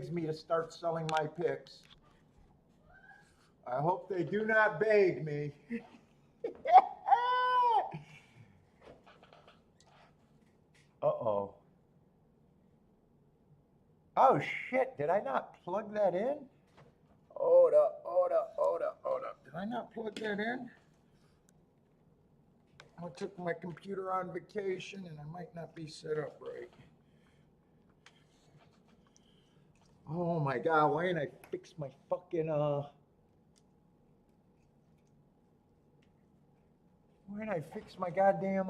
me to start selling my pics. I hope they do not beg me. Uh-oh. Oh shit, did I not plug that in? Hold up. Did I not plug that in? I took my computer on vacation and I might not be set up right. Oh my God, why didn't I fix my fucking, why didn't I fix my goddamn,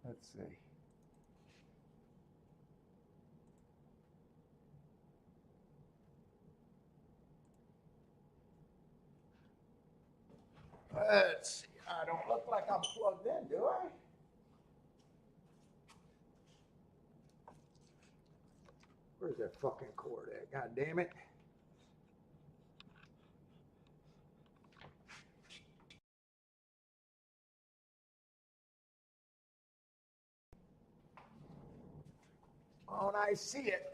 let's see. Let's see, I don't look like I'm plugged in, do I? Where's that fucking cord at? God damn it. Oh, and I see it.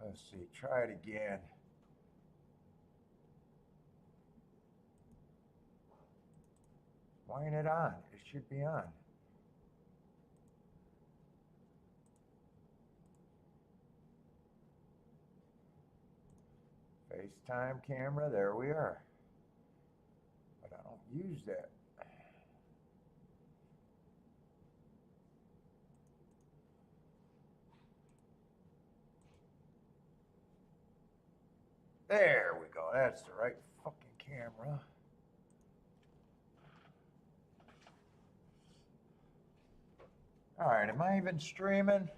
Let's see, try it again. Why ain't it on? It should be on. FaceTime camera, there we are. But I don't use that. There we go, that's the right fucking camera. All right, am I even streaming?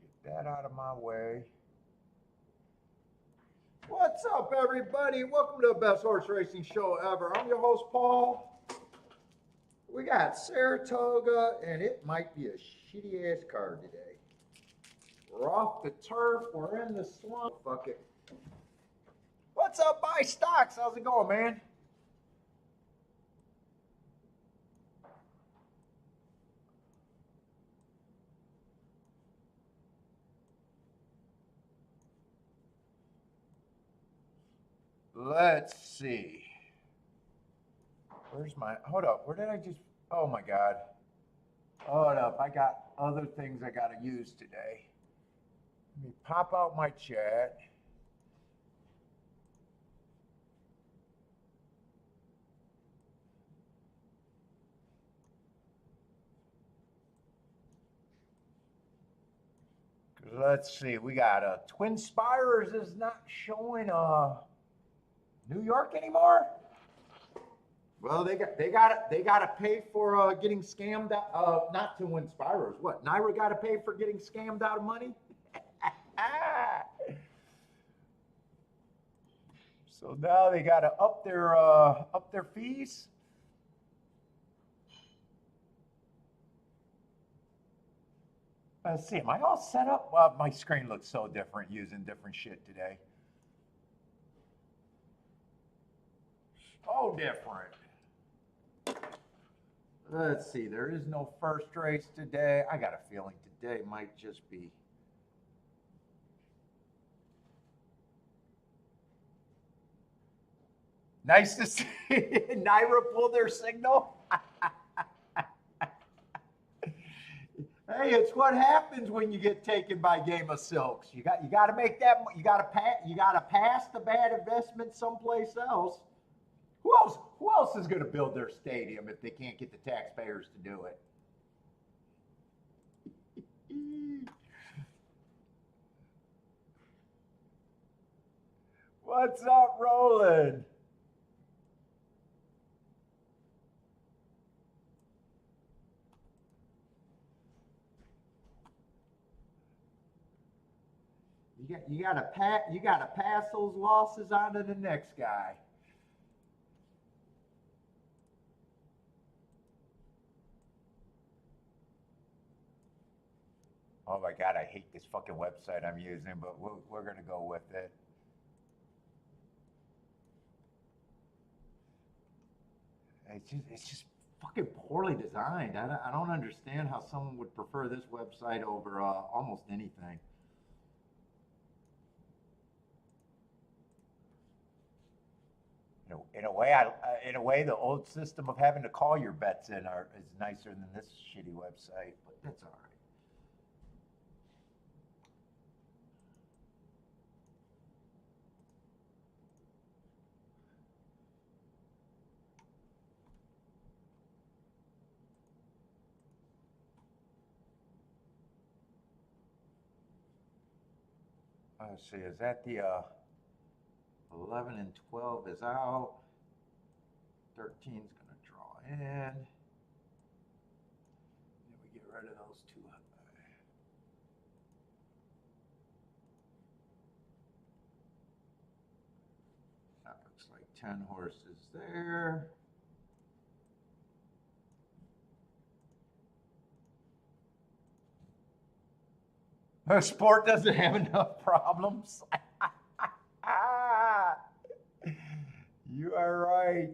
Get that out of my way. What's up, everybody? Welcome to the best horse racing show ever. I'm your host, Paul. We got Saratoga, and it might be a shitty-ass card today. We're off the turf. We're in the slump. Fuck it. What's up, Buy Stocks? How's it going, man? Let's see. Where's my, hold up, where did I just, oh my God. Hold up, I got other things I gotta use today. Let me pop out my chat. Let's see, we got Twin Spires is not showing New York anymore. Well, they gotta pay for getting scammed out. Not Twin Spires. What? Naira got to pay for getting scammed out of money. So now they got to up their fees. Let's see. Am I all set up? Well, my screen looks so different using different shit today. So different. Let's see. There is no first race today. I got a feeling today might just be. Nice to see Naira pull their signal. Hey, it's what happens when you get taken by Game of Silks. You got to make that. You got to pass the bad investment someplace else. Who else is going to build their stadium if they can't get the taxpayers to do it? What's up, Roland? You got to pass those losses on to the next guy. Oh my God, I hate this fucking website I'm using, but we're gonna go with it. It's just fucking poorly designed. I don't understand how someone would prefer this website over almost anything. In a way, the old system of having to call your bets in is nicer than this shitty website, but that's all right. Let's see, is that the 11 and 12 is out. 13's going to draw in. Then we get rid of those two. That looks like 10 horses there. Our sport doesn't have enough problems. You are right.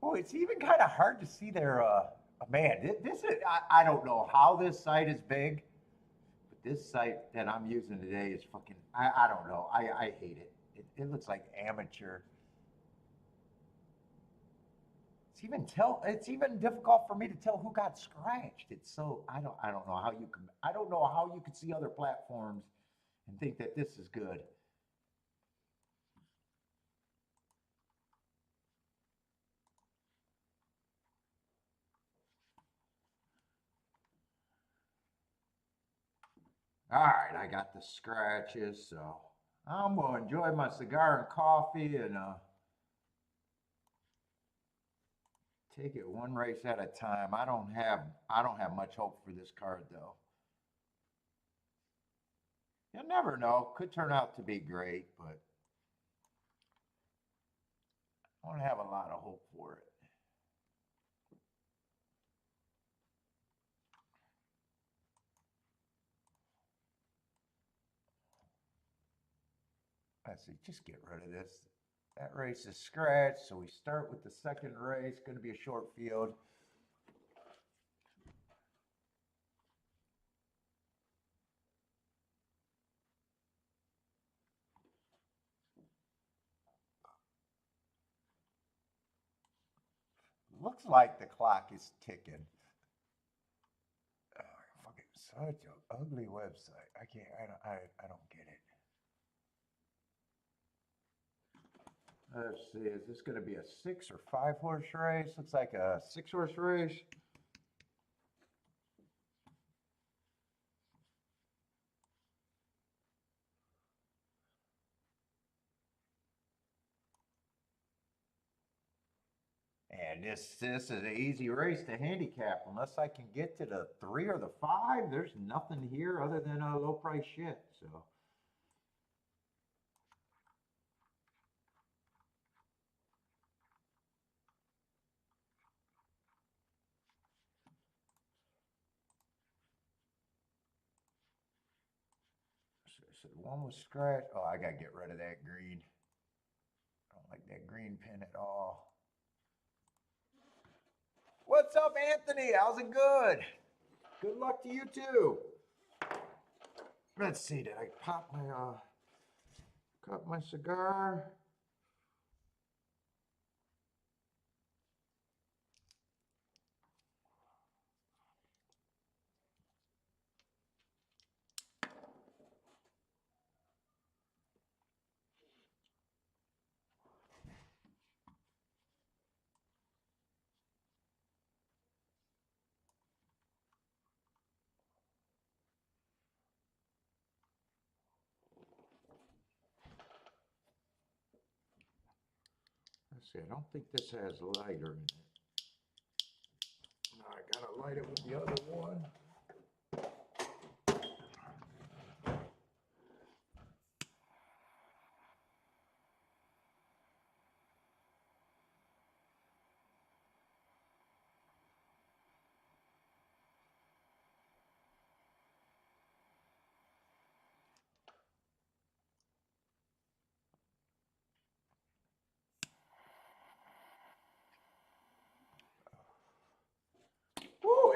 Oh, it's even kind of hard to see their, man, this is, I don't know how this site is big, but this site that I'm using today is fucking, I don't know. I hate it. It looks like amateur. It's even difficult for me to tell who got scratched. It's so, I don't know how you can, I don't know how you could see other platforms and think that this is good. All right, I got the scratches, so I'm gonna enjoy my cigar and coffee and take it one race at a time. I don't have much hope for this card though. You'll never know. Could turn out to be great, but I don't have a lot of hope for it. Let's see, just get rid of this. That race is scratched, so we start with the second race. Going to be a short field. Looks like the clock is ticking. Oh, fucking such an ugly website. I can't. I don't get it. Let's see. Is this going to be a 6 or 5 horse race? Looks like a 6 horse race. And this is an easy race to handicap unless I can get to the 3 or the 5. There's nothing here other than a low price shit. So. So one was scratched. Oh, I gotta get rid of that green. I don't like that green pin at all. What's up, Anthony? How's it good? Good luck to you too. Let's see, did I pop my cut my cigar? Let's see, I don't think this has lighter in it. No, I gotta light it with the other one.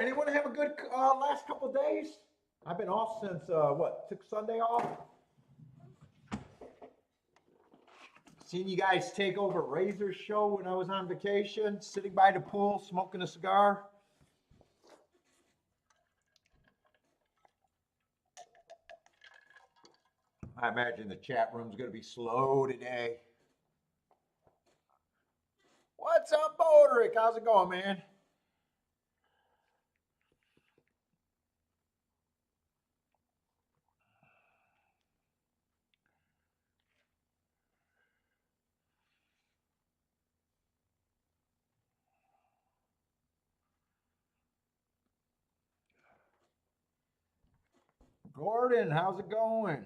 anyone have a good last couple days? I've been off since, took Sunday off? Seen you guys take over Razor's show when I was on vacation, sitting by the pool, smoking a cigar. I imagine the chat room's going to be slow today. What's up, Bodrick? How's it going, man? Gordon, how's it going?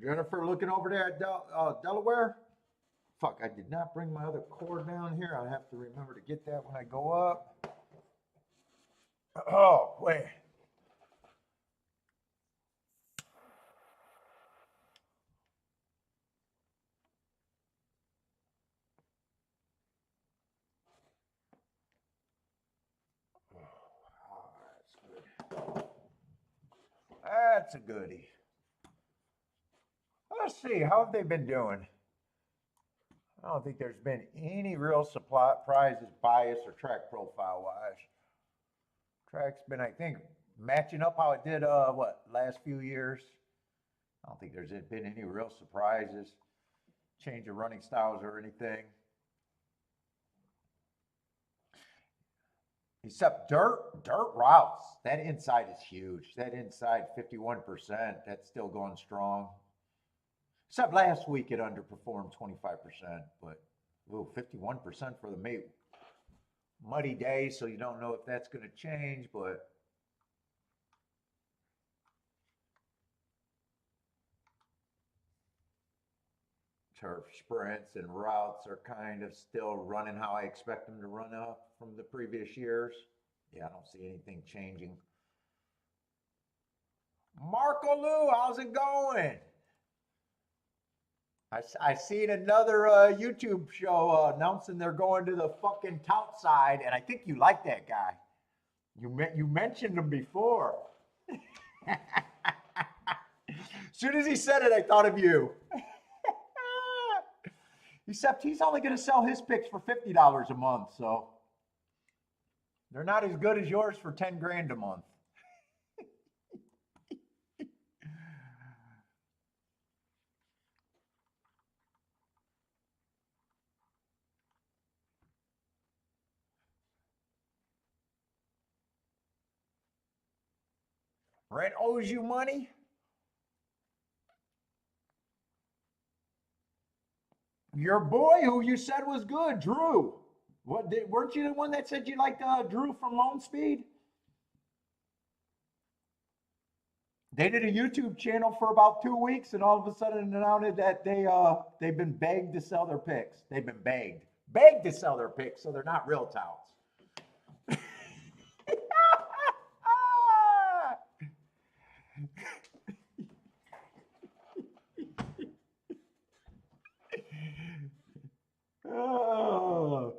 Jennifer looking over there at Delaware? Fuck, I did not bring my other cord down here. I'll have to remember to get that when I go up. Oh, wait. That's a goodie. Let's see, how have they been doing? I don't think there's been any real surprises, bias, or track profile wise. Track's been, I think, matching up how it did, last few years. I don't think there's been any real surprises, change of running styles or anything. Except dirt routes. That inside is huge. That inside 51%, that's still going strong. Except last week it underperformed 25%, but 51% for the muddy day, so you don't know if that's going to change, but turf sprints and routes are kind of still running how I expect them to run up from the previous years. Yeah, I don't see anything changing. Marco Lou, how's it going? I seen another YouTube show announcing they're going to the fucking tout side, and I think you like that guy. You mentioned him before. As soon as he said it, I thought of you. Except he's only going to sell his picks for $50 a month, so they're not as good as yours for 10 grand a month. Brent owes you money? Your boy, who you said was good, Drew. Weren't you the one that said you liked Drew from Lone Speed? They did a YouTube channel for about 2 weeks, and all of a sudden announced that they've been begged to sell their picks. They've been begged to sell their picks, so they're not real touts. Oh.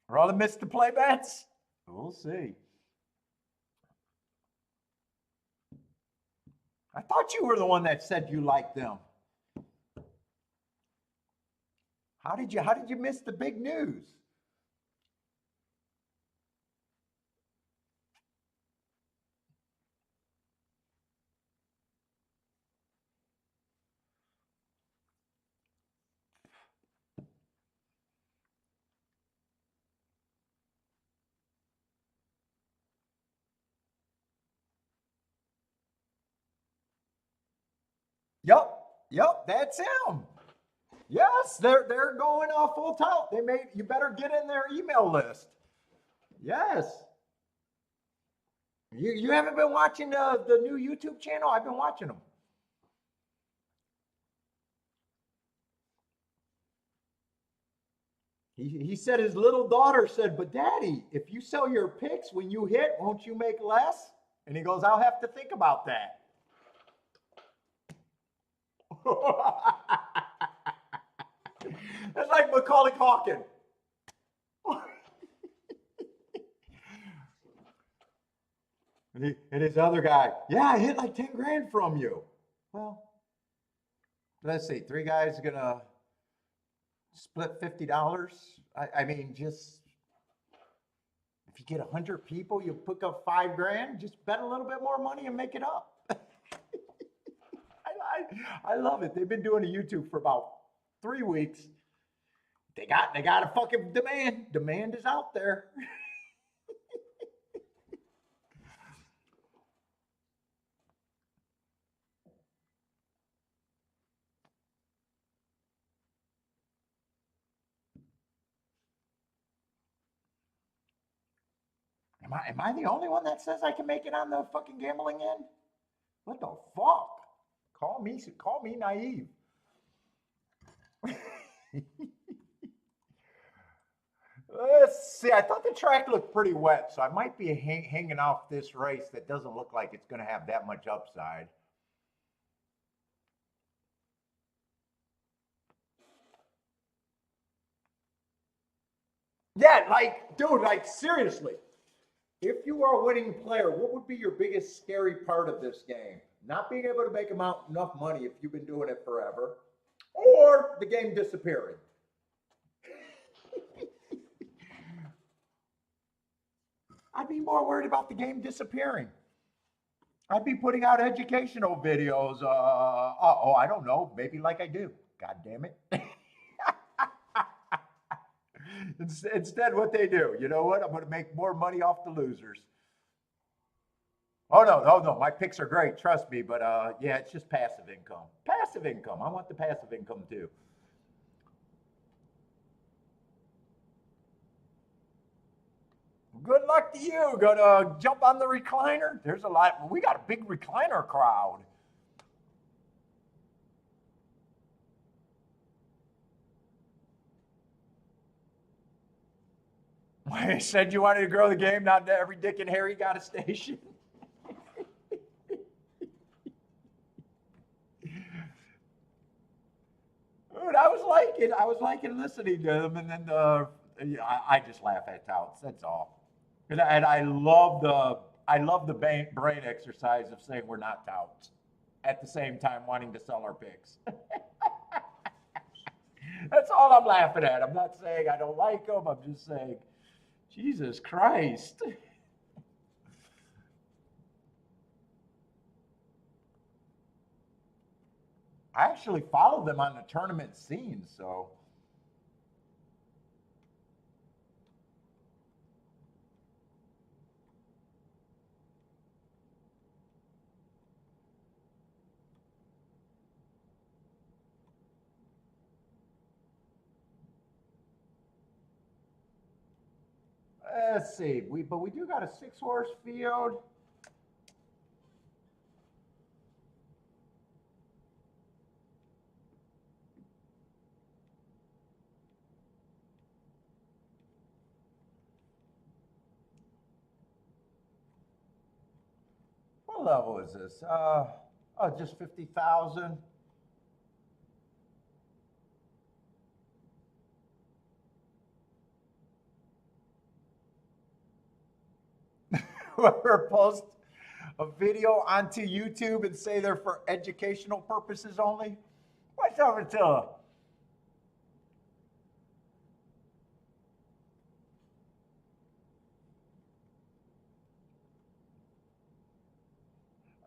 Are all the missed to play bets? We'll see. I thought you were the one that said you liked them. How did you miss the big news? Yep, that's him. Yes, they're going full tout. You better get in their email list. Yes. You haven't been watching the new YouTube channel? I've been watching them. He said his little daughter said, "But Daddy, if you sell your picks when you hit, won't you make less?" And he goes, "I'll have to think about that." That's like Macaulay Culkin. And his other guy, "Yeah, I hit like 10 grand from you." Well, let's see, three guys gonna split $50. I mean, just if you get 100 people, you pick up 5 grand, just bet a little bit more money and make it up. I love it. They've been doing a YouTube for about 3 weeks. They got a fucking demand. Demand is out there. Am I the only one that says I can make it on the fucking gambling end? What the fuck? Call me naive. Let's see. I thought the track looked pretty wet, so I might be hanging off this race that doesn't look like it's going to have that much upside. Yeah, like, dude, like, seriously. If you are a winning player, what would be your biggest scary part of this game? Not being able to make enough money if you've been doing it forever, or the game disappearing. I'd be more worried about the game disappearing. I'd be putting out educational videos. I don't know. Maybe like I do. God damn it. Instead, what they do, you know what? I'm going to make more money off the losers. Oh, no, no, no. My picks are great. Trust me. But yeah, it's just passive income. Passive income. I want the passive income too. Good luck to you. Gonna jump on the recliner. There's a lot. We got a big recliner crowd. I said you wanted to grow the game. Not every Dick and Harry got a station. Dude, I was liking listening to them, and then I just laugh at touts. That's all. And I love the brain exercise of saying we're not touts at the same time wanting to sell our picks. That's all I'm laughing at. I'm not saying I don't like them. I'm just saying, Jesus Christ. I actually followed them on the tournament scene, so let's see. We do got a 6 horse field. What level is this? Just 50,000. Whoever posts a video onto YouTube and say they're for educational purposes only. What's over to?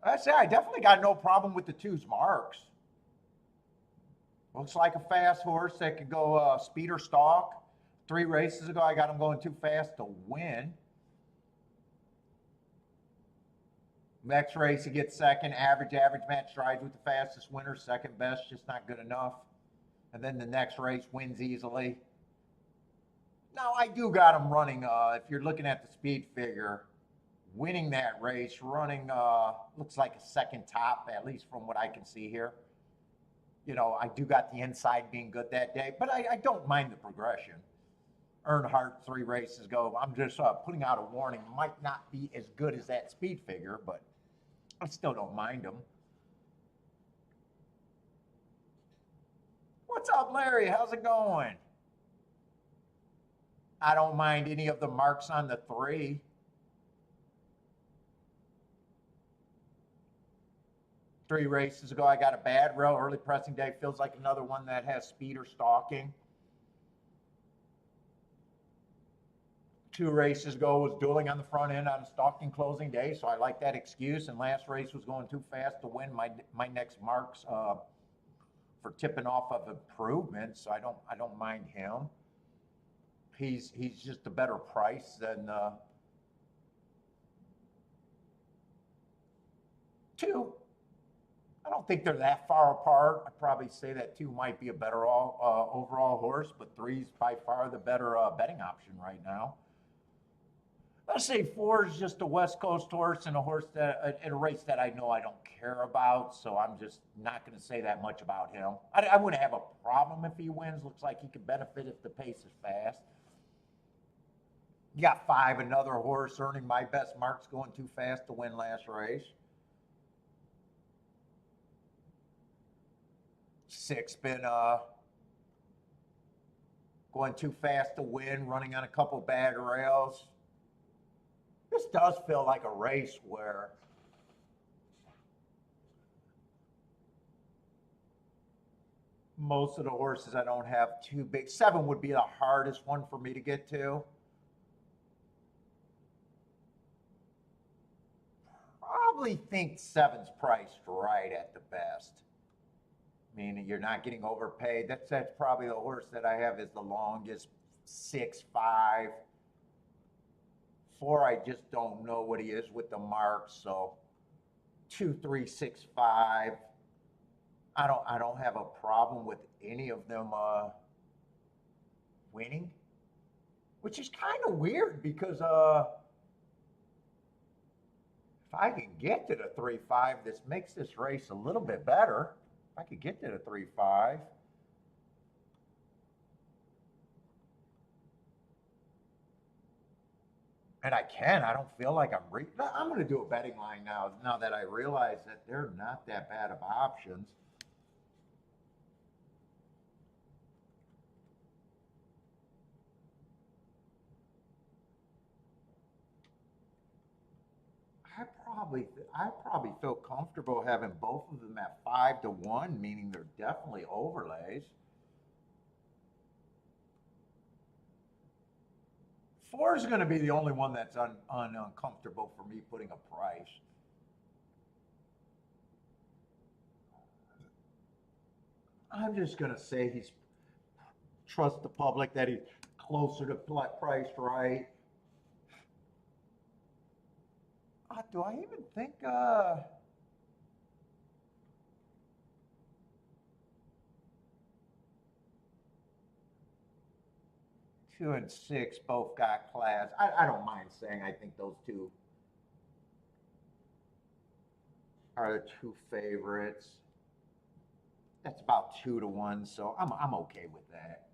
I say I definitely got no problem with the two's marks. Looks like a fast horse that could go speed or stalk. 3 races ago, I got him going too fast to win. Next race, he gets second. Average match strides with the fastest winner. Second best, just not good enough. And then the next race wins easily. Now, I do got him running, if you're looking at the speed figure, winning that race, running, looks like a second top, at least from what I can see here. You know, I do got the inside being good that day, but I don't mind the progression. Earnhardt 3 races ago. I'm just putting out a warning. Might not be as good as that speed figure, but I still don't mind him. What's up, Larry? How's it going? I don't mind any of the marks on the 3. Three races ago, I got a bad rail. Early pressing day feels like another one that has speed or stalking. 2 races ago was dueling on the front end on a stalking closing day, so I like that excuse. And last race was going too fast to win my next marks for tipping off of improvement, so I don't mind him. He's just a better price than 2. I don't think they're that far apart. I'd probably say that 2 might be a better overall horse, but 3's by far the better betting option right now. Let's say 4 is just a West Coast horse and a horse that in a race that I know I don't care about, so I'm just not going to say that much about him. I wouldn't have a problem if he wins. Looks like he could benefit if the pace is fast. You got 5, another horse earning my best marks, going too fast to win last race. 6 been going too fast to win, running on a couple bad rails. This does feel like a race where most of the horses I don't have too big. 7 would be the hardest one for me to get to. Probably think 7's priced right at the best. Meaning you're not getting overpaid. That's probably the horse that I have is the longest. 6, 5. 4, I just don't know what he is with the marks. So 2, 3, 6, 5. I don't have a problem with any of them winning, which is kind of weird because if I can get to the 3, 5, this makes this race a little bit better. If I could get to the 3, 5. And I can. I don't feel like I'm going to do a betting line now that I realize that they're not that bad of options. I probably feel comfortable having both of them at 5-1, meaning they're definitely overlays. 4 is going to be the only one that's uncomfortable for me putting a price. I'm just going to say trust the public that he's closer to priced right. Do I even think 2 and 6 both got class. I don't mind saying I think those 2 are the 2 favorites. That's about 2-1, so I'm okay with that.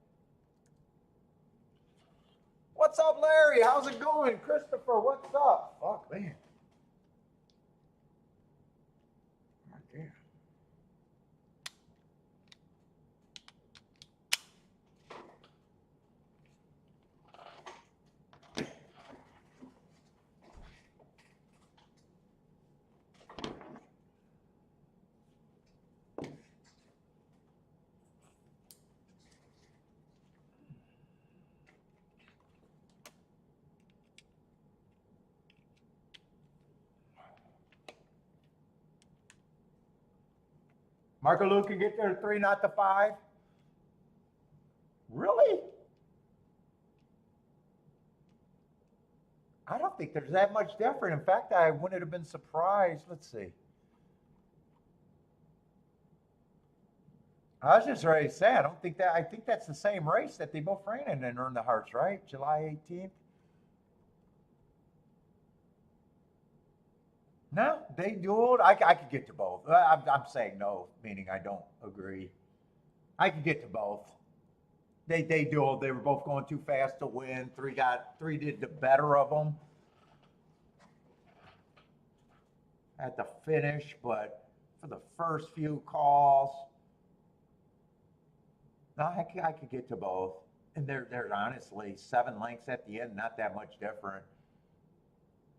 What's up, Larry? How's it going? Christopher, what's up? Fuck, man. Right there. Marco Luke can get there to 3, not to 5. Really? I don't think there's that much different. In fact, I wouldn't have been surprised. Let's see. I was just ready to say, I think that's the same race that they both ran in and earned the hearts, right? July 18th. No, they dueled. I could get to both. I'm saying no, meaning I don't agree. I could get to both. They do. They were both going too fast to win. Three did the better of them at the finish, but for the first few calls, no, I could get to both. And they're honestly 7 lengths at the end, not that much different.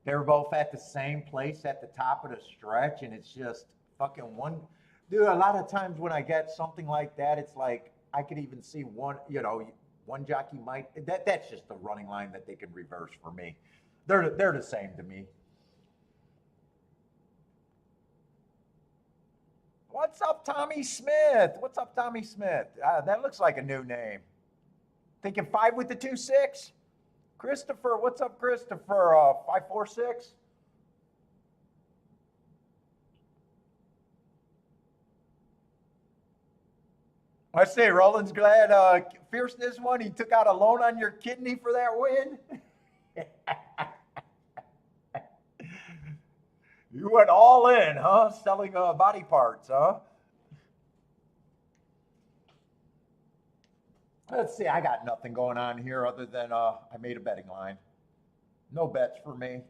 They were both at the same place at the top of the stretch, and it's just fucking one. Dude, a lot of times when I get something like that, it's like I could even see one, one jockey might. That's just the running line that they can reverse for me. They're the same to me. What's up, Tommy Smith? What's up, Tommy Smith? That looks like a new name. Thinking 5 with the 2-6? Christopher, what's up, Christopher? 546? I say, Roland's glad Fierceness won. He took out a loan on your kidney for that win. You went all in, huh? Selling body parts, huh? Let's see, I got nothing going on here other than I made a betting line. No bets for me.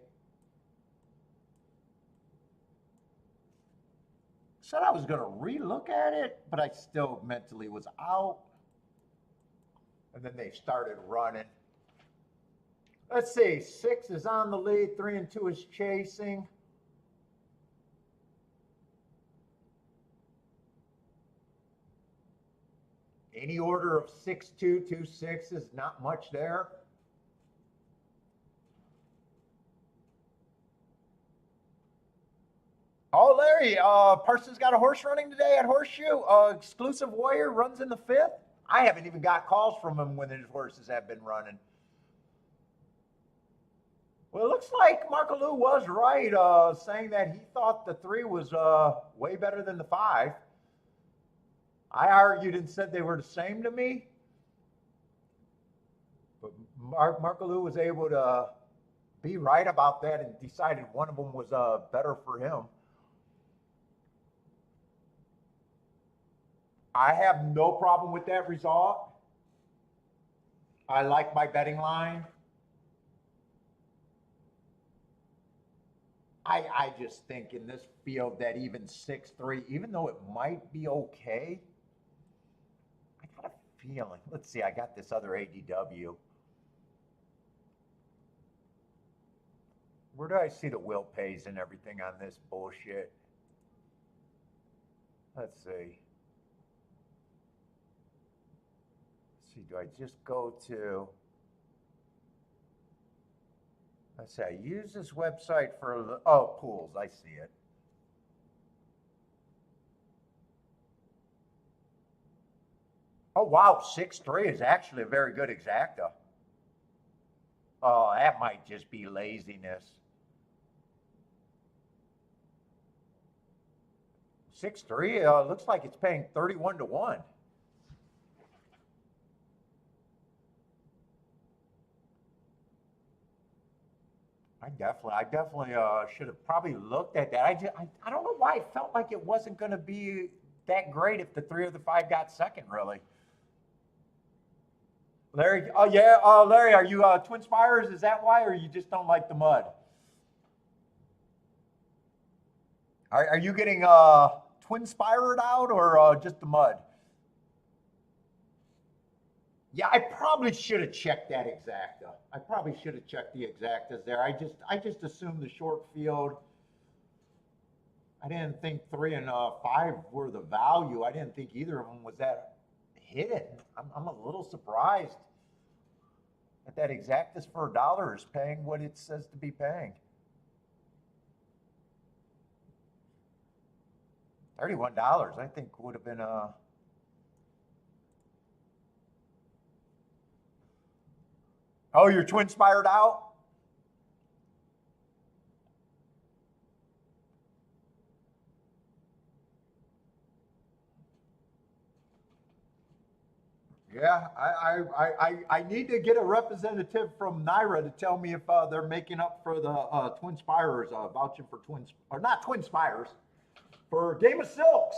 Said I was going to re-look at it, but I still mentally was out. And then they started running. Let's see, 6 is on the lead, 3 and 2 is chasing. Any order of 6-2, 2-6 is not much there. Oh, Larry, Parsons got a horse running today at Horseshoe. Exclusive Warrior runs in the 5th. I haven't even got calls from him when his horses have been running. Well, it looks like Marco Lou was right, saying that he thought the 3 was way better than the 5. I argued and said they were the same to me. But Marco Lou was able to be right about that and decided one of them was better for him. I have no problem with that result. I like my betting line. I just think in this field that even 6-3, even though it might be okay, I got a feeling. Let's see, I got this other ADW. Where do I see the will pays and everything on this bullshit? Let's see. Do I just go to, let's say I use this website for, pools, I see it. Oh, wow, 6-3 is actually a very good exacta. Oh, that might just be laziness. 6-3 looks like it's paying 31 to 1. I definitely should have probably looked at that. I don't know why I felt like it wasn't going to be that great if the 3 or the 5 got second, really. Larry, oh yeah, Larry, are you Twin Spires? Is that why, or you just don't like the mud? Are you getting Twin Spired out, or just the mud? Yeah, I probably should have checked that exacta. I probably should have checked the exactas there. I just assumed the short field. I didn't think 3 and 5 were the value. I didn't think either of them was that hidden. I'm a little surprised that exactas for $1 is paying what it says to be paying. $31, I think, would have been Oh, you're Twin Spired out? Yeah, I need to get a representative from Naira to tell me if they're making up for the Twin Spires, vouching for Twins, or not Twin Spires, for Game of Silks.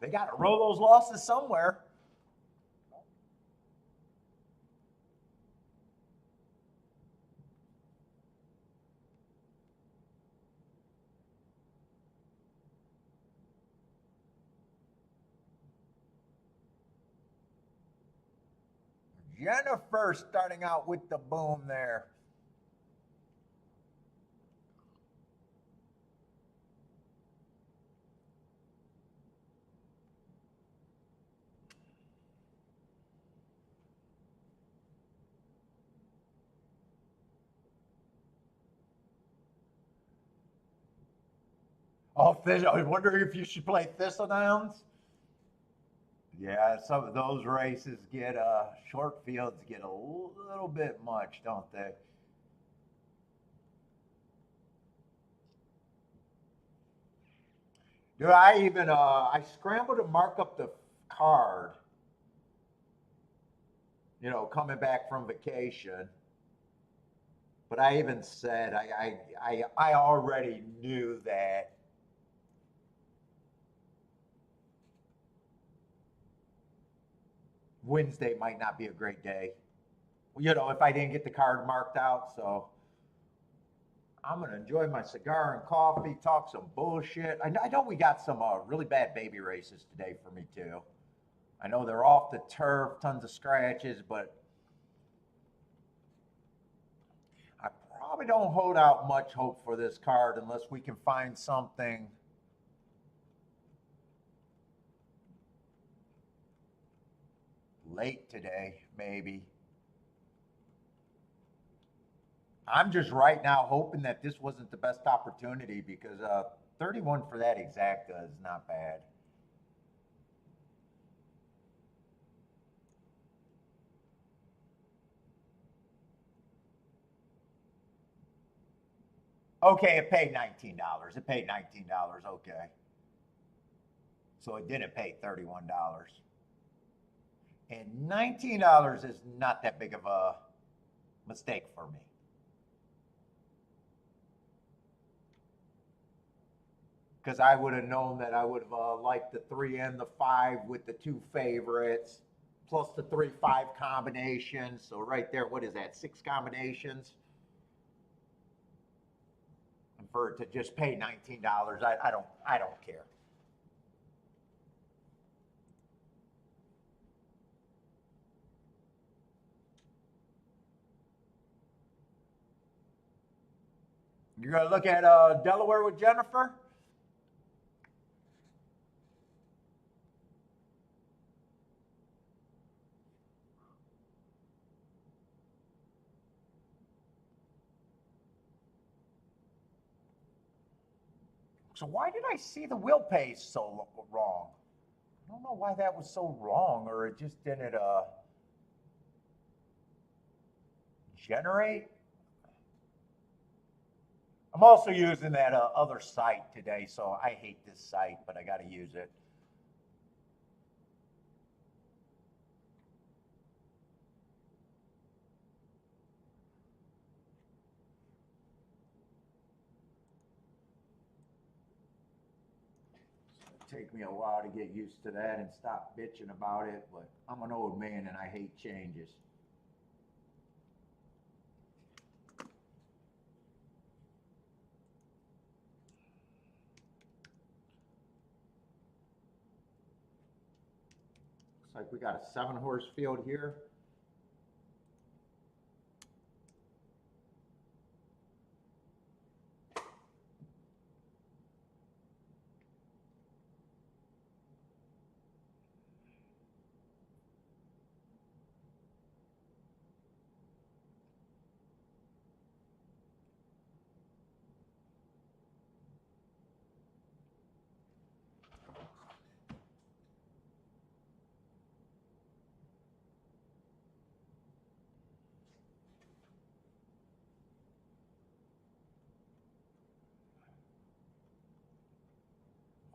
They got to roll those losses somewhere. Jennifer starting out with the boom there. Oh, I wonder if you should play Thistledowns. Yeah, some of those races get short fields get a little bit much, don't they? Dude, I scrambled to mark up the card, coming back from vacation. But I even said I already knew that Wednesday might not be a great day. If I didn't get the card marked out, so I'm gonna enjoy my cigar and coffee, talk some bullshit. I know we got some really bad baby races today for me too. I know they're off the turf, tons of scratches, but I probably don't hold out much hope for this card unless we can find something late today, maybe. I'm just right now hoping that this wasn't the best opportunity because 31 for that exacta is not bad. Okay, it paid $19. It paid $19, okay. So it didn't pay $31. And $19 is not that big of a mistake for me. Because I would have known that I would have liked the 3 and the 5 with the 2 favorites, plus the 3-5 combination. So right there, what is that, 6 combinations? And for it to just pay $19, I don't care. You're gonna look at Delaware with Jennifer? So why did I see the wheel pace so wrong? I don't know why that was so wrong, or it just didn't generate. I'm also using that other site today, so I hate this site, but I got to use it. Take me a while to get used to that and stop bitching about it, but I'm an old man and I hate changes. Looks like we got a 7-horse field here.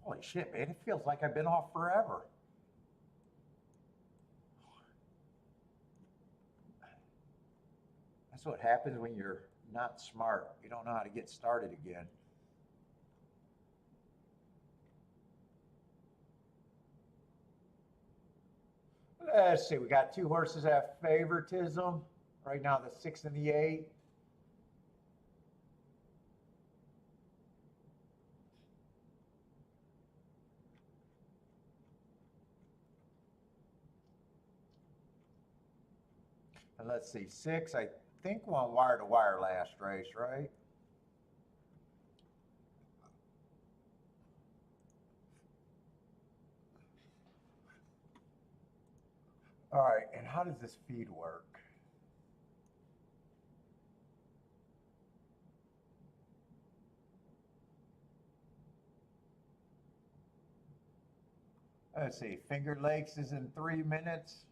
Holy shit, man, it feels like I've been off forever. That's what happens when you're not smart. You don't know how to get started again. Let's see, we got two horses at favoritism. Right now, the 6 and the 8. And let's see, 6, I think won wire to wire last race, right? All right, and how does this feed work? Let's see, Finger Lakes is in 3 minutes.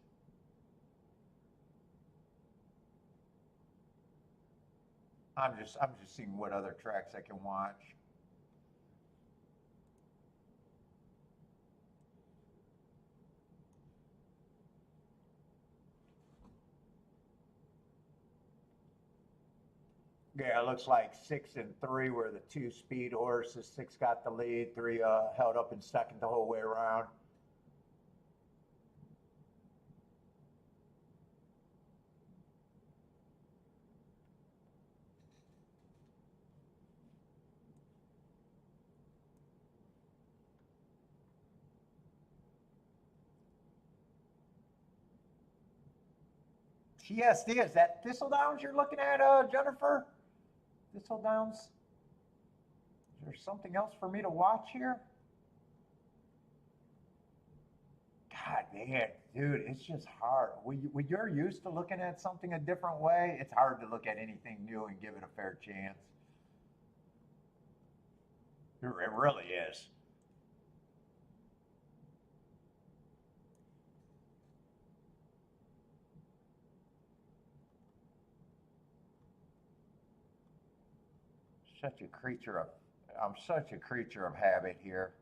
I'm just seeing what other tracks I can watch. Yeah, it looks like 6 and 3 were the two speed horses. 6 got the lead, 3 held up in second the whole way around. TSD, is that Thistledowns you're looking at, Jennifer? Thistledowns? Is there something else for me to watch here? God man, dude, it's just hard. When you're used to looking at something a different way, it's hard to look at anything new and give it a fair chance. It really is. Such a creature of, I'm such a creature of habit here.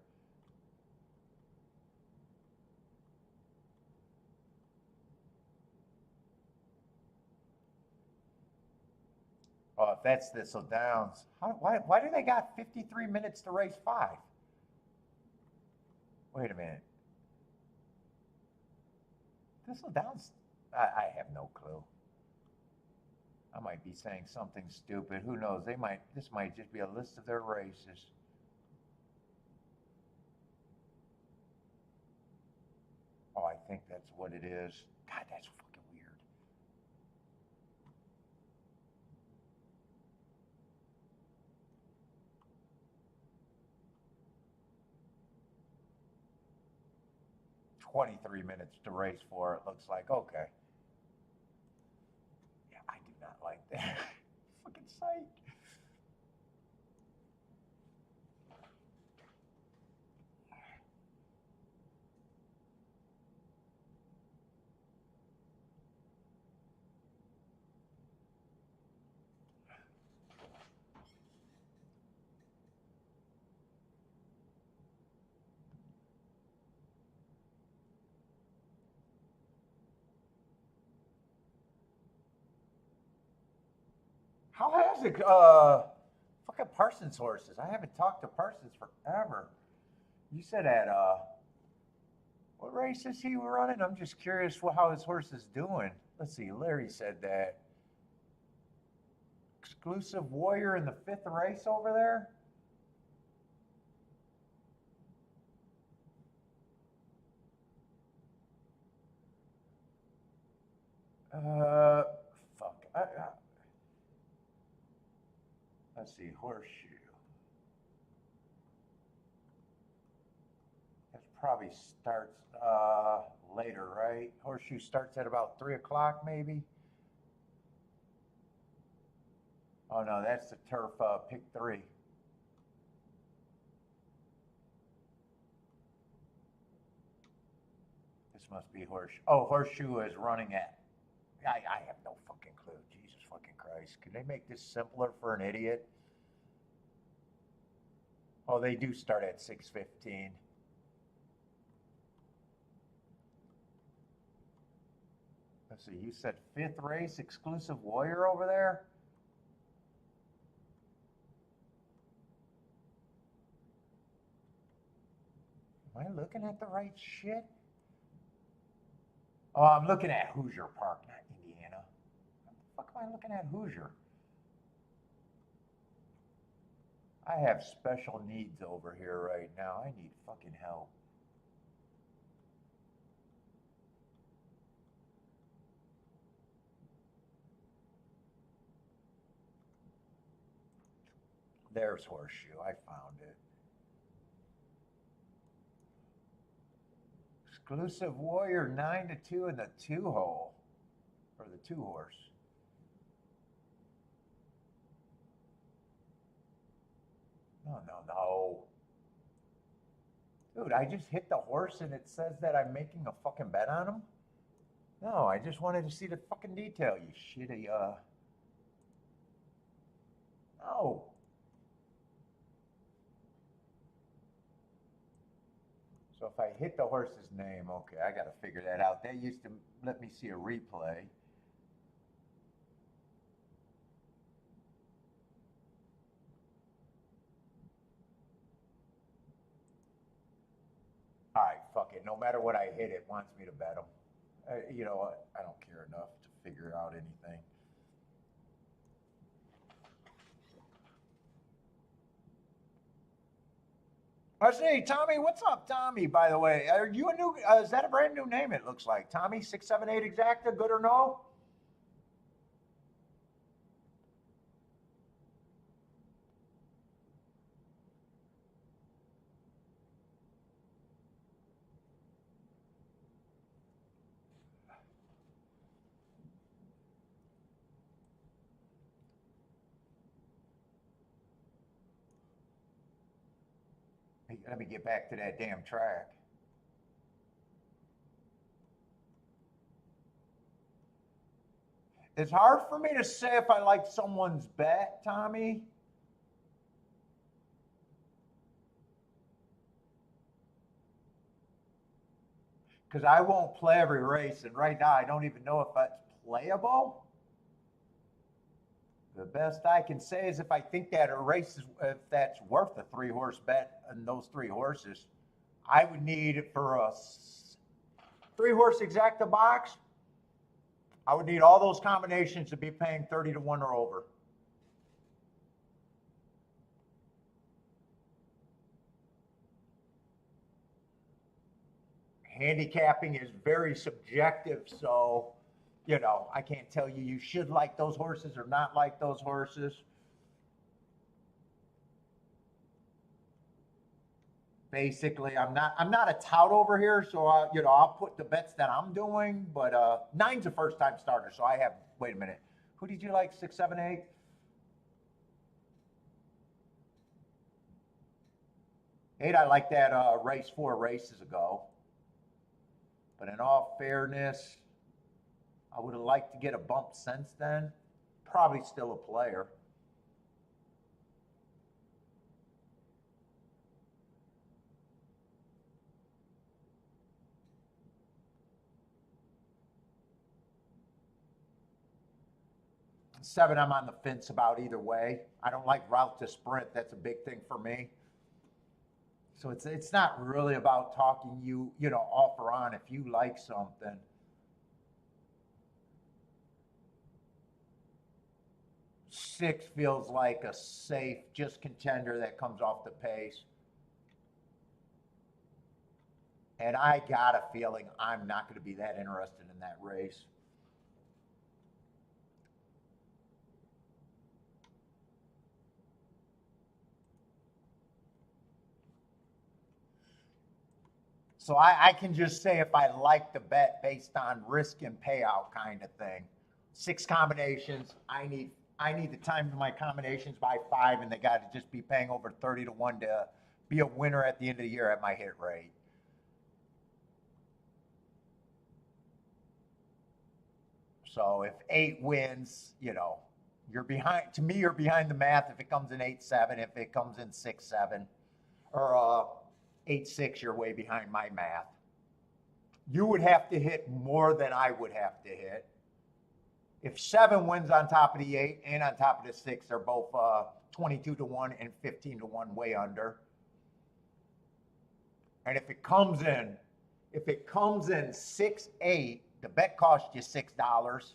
Oh, if that's Thistledowns, why do they got 53 minutes to race 5? Wait a minute. Thistledowns, I have no clue. I might be saying something stupid. Who knows? This might just be a list of their races. Oh, I think that's what it is. God, that's fucking weird. "23 minutes to race for," it looks like. Okay. Yeah, I do not like that. Fucking psych. How has it, fucking Parsons horses? I haven't talked to Parsons forever. You said at, what race is he running? I'm just curious how his horse is doing. Let's see, Larry said that. Exclusive Warrior in the 5th race over there? Uh, fuck. Let's see, Horseshoe. That probably starts later, right? Horseshoe starts at about 3 o'clock, maybe. Oh no, that's the turf pick 3. This must be Horseshoe. Oh, Horseshoe is running at. I have no fucking clue. Jesus fucking Christ. Can they make this simpler for an idiot? Oh, they do start at 6:15. Let's see, you said 5th race, Exclusive Warrior over there? Am I looking at the right shit? Oh, I'm looking at Hoosier Park, not Indiana. What the fuck am I looking at Hoosier? I have special needs over here right now. I need fucking help. There's Horseshoe. I found it. Exclusive Warrior 9-2 in the 2-hole. Or the 2-horse. No, no, no. Dude, I just hit the horse and it says that I'm making a fucking bet on him? No, I just wanted to see the fucking detail, you shitty, No. So if I hit the horse's name, okay, I gotta figure that out. They used to let me see a replay. All right, fuck it. No matter what I hit, it wants me to bet him. You know what? I don't care enough to figure out anything. Hey, Tommy, what's up, Tommy? By the way, are you a new? Is that a brand new name? It looks like Tommy 678 exacta. Good or no? Hey, let me get back to that damn track. It's hard for me to say if I like someone's bet, Tommy. Because I won't play every race, and right now I don't even know if that's playable. The best I can say is if I think that a race is, if that's worth a 3-horse bet on those 3 horses, I would need for a 3-horse exacta box. I would need all those combinations to be paying 30-1 or over. Handicapping is very subjective, so you know, I can't tell you you should like those horses or not like those horses. Basically, I'm not a tout over here, so I'll put the bets that I'm doing, but 9's a first time starter, so I have wait a minute. Who did you like? 6, 7, 8? 8, I like that race 4 races ago. But in all fairness, I would have liked to get a bump since then. Probably still a player. Seven, I'm on the fence about either way. I don't like route to sprint. That's a big thing for me. So it's not really about talking off or on if you like something. 6 feels like a safe, just contender that comes off the pace. And I got a feeling I'm not going to be that interested in that race. So I can just say if I like the bet based on risk and payout kind of thing. 6 combinations. I need to time my combinations by 5, and they got to just be paying over 30-1 to be a winner at the end of the year at my hit rate. So if 8 wins, you're behind. To me, you're behind the math if it comes in 8-7. If it comes in 6-7 or 8-6, you're way behind my math. You would have to hit more than I would have to hit. If 7 wins on top of the 8 and on top of the 6, they're both 22-1 and 15-1, way under. And if it comes in 6-8, the bet costs you $6,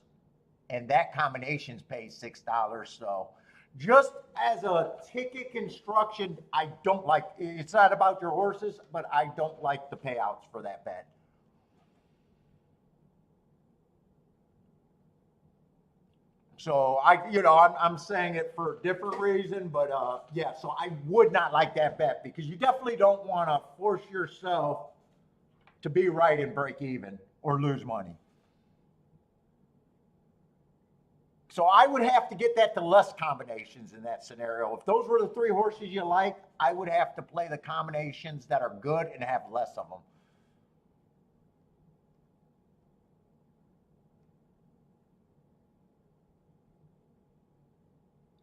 and that combinations pays $6. So just as a ticket construction, I don't like, it's not about your horses, but I don't like the payouts for that bet. So I'm saying it for a different reason, but yeah, so I would not like that bet because you definitely don't want to force yourself to be right and break even or lose money. So I would have to get that to less combinations in that scenario. If those were the 3 horses you like, I would have to play the combinations that are good and have less of them.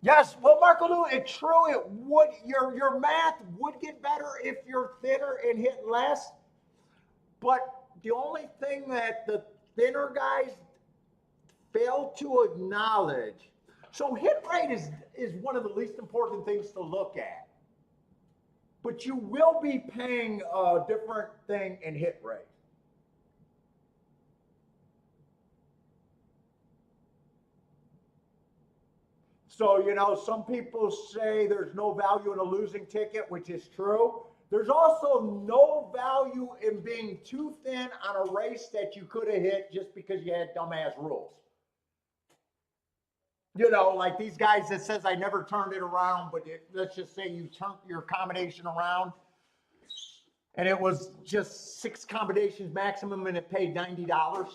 Yes, well, Marco Lou, it's true. It would your math would get better if you're thinner and hit less. But the only thing that the thinner guys fail to acknowledge, so hit rate is one of the least important things to look at. But you will be paying a different thing in hit rate. So, some people say there's no value in a losing ticket, which is true. There's also no value in being too thin on a race that you could have hit just because you had dumbass rules. Like these guys that says I never turned it around, but let's just say you turned your combination around and it was just 6 combinations maximum and it paid $90.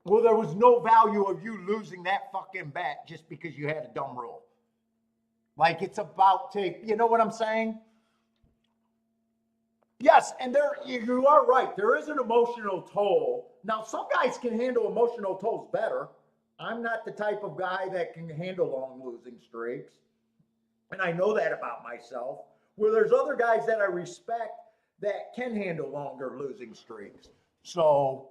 Well, there was no value of you losing that fucking bet just because you had a dumb rule. Like it's about you know what I'm saying? Yes, and you are right. There is an emotional toll. Now, some guys can handle emotional tolls better. I'm not the type of guy that can handle long losing streaks. And I know that about myself. Where there's other guys that I respect that can handle longer losing streaks. So,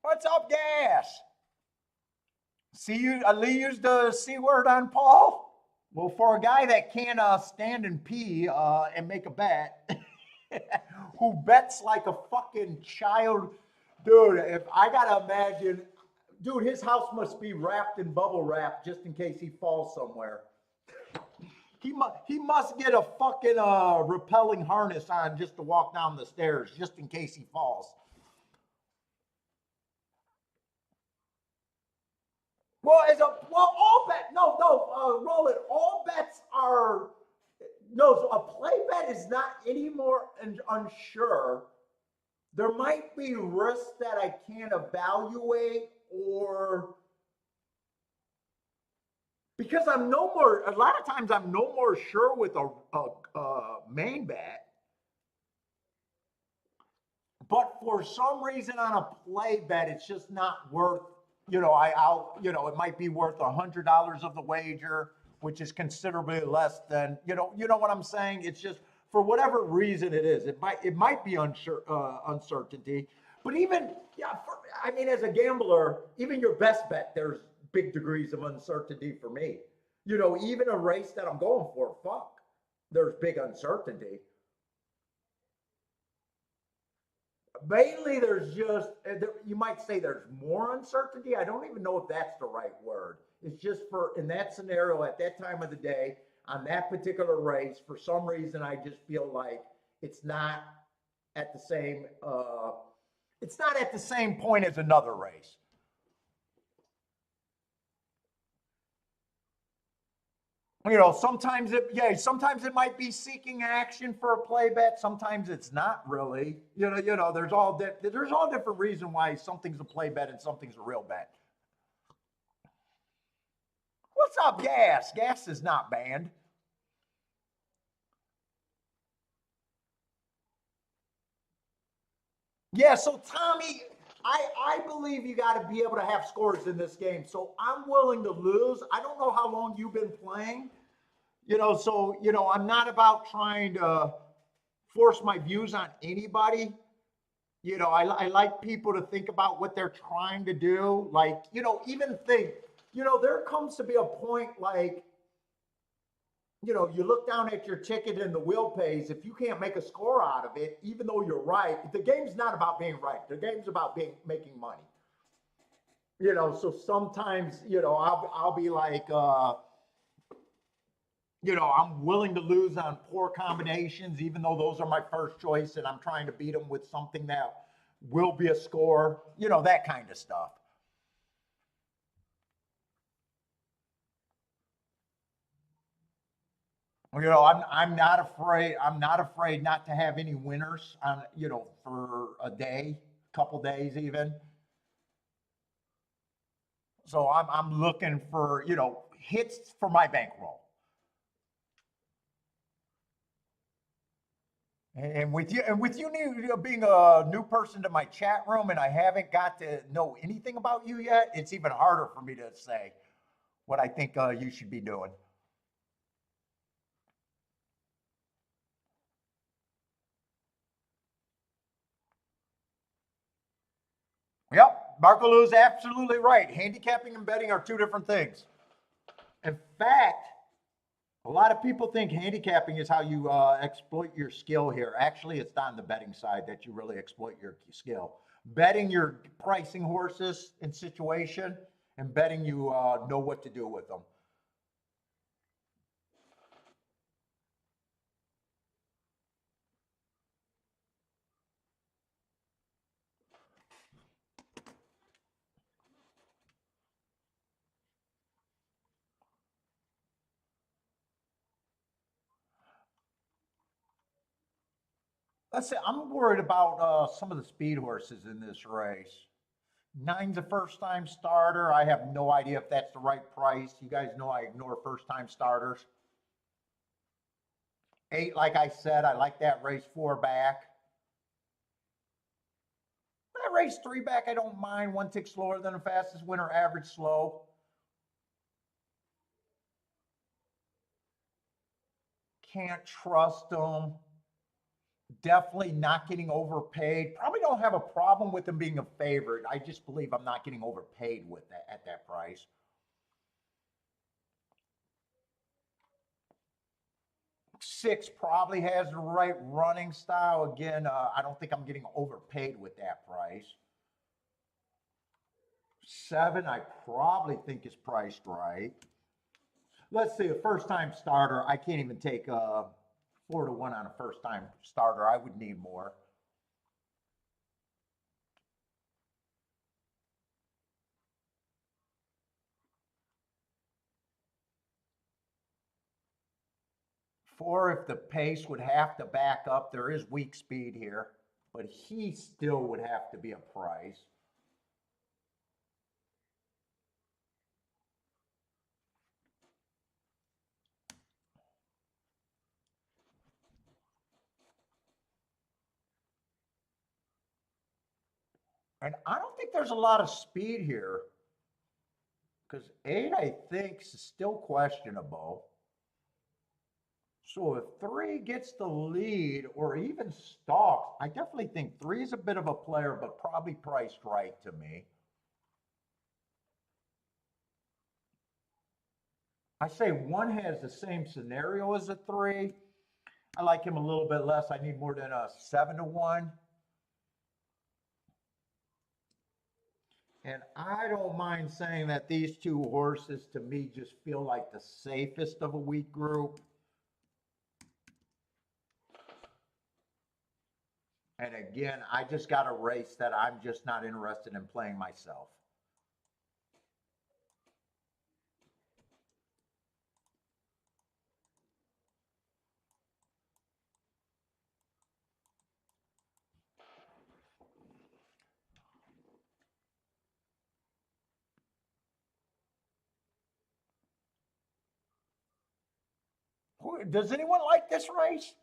what's up, Gas? See you, Lee used the C word on Paul? Well, for a guy that can't stand and pee and make a bet, who bets like a fucking child, dude, if I gotta imagine, dude, his house must be wrapped in bubble wrap just in case he falls somewhere. He must get a fucking repelling harness on just to walk down the stairs, just in case he falls. Well, all bet, no, roll it. All bets are, no, so a play bet is not any more unsure. There might be risks that I can't evaluate, or because a lot of times I'm no more sure with a main bet. But for some reason on a play bet, it's just not worth, it might be worth $100 of the wager, which is considerably less than, you know what I'm saying? It's just for whatever reason it is. It might be uncertainty, but even, as a gambler, even your best bet, there's big degrees of uncertainty for me. Even a race that I'm going for, there's big uncertainty. Mainly, there's just, you might say there's more uncertainty. I don't even know if that's the right word. It's just in that scenario, at that time of the day, on that particular race, for some reason, I just feel like it's not at the same, point as another race. Sometimes it might be seeking action for a play bet. Sometimes it's not really. There's all different reasons why something's a play bet and something's a real bet. What's up, Gas? Gas is not banned. Yeah, so Tommy, I believe you got to be able to have scores in this game. So I'm willing to lose. I don't know how long you've been playing, I'm not about trying to force my views on anybody. I like people to think about what they're trying to do. Like, even think, there comes to be a point like, you look down at your ticket and the wheel pays. If you can't make a score out of it, even though you're right, the game's not about being right. The game's about making money. So sometimes, I'll be like, I'm willing to lose on poor combinations, even though those are my first choice, and I'm trying to beat them with something that will be a score, that kind of stuff. I'm not afraid. I'm not afraid not to have any winners on, for a day, couple days even. So I'm looking for, hits for my bankroll. And with you being a new person to my chat room, and I haven't got to know anything about you yet, it's even harder for me to say what I think you should be doing. Yep, Marco Lou's absolutely right. Handicapping and betting are two different things. In fact, a lot of people think handicapping is how you exploit your skill here. Actually, it's on the betting side that you really exploit your skill. Betting, you're pricing horses in situation, and betting, you know what to do with them. Let's say I'm worried about some of the speed horses in this race. Nine's a first time starter. I have no idea if that's the right price. You guys know I ignore first time starters. Eight, like I said, I like that race four back. That race three back, I don't mind. One tick slower than the fastest winner, average slow. Can't trust them. Definitely not getting overpaid. Probably don't have a problem with them being a favorite. I just believe I'm not getting overpaid with that at that price. Six probably has the right running style. Again, I don't think I'm getting overpaid with that price. Seven, I probably think is priced right. Let's see, a first time starter. I can't even take 4-1 on a first time starter. I would need more. Four, if the pace would have to back up, there is weak speed here, but he still would have to be a price. And I don't think there's a lot of speed here because eight, I think, is still questionable. So if three gets the lead or even stalks, I definitely think three is a bit of a player, but probably priced right to me. I say one has the same scenario as a three. I like him a little bit less. I need more than a 7-1. And I don't mind saying that these two horses to me just feel like the safest of a weak group. And again, I just got a race that I'm just not interested in playing myself. Does anyone like this race?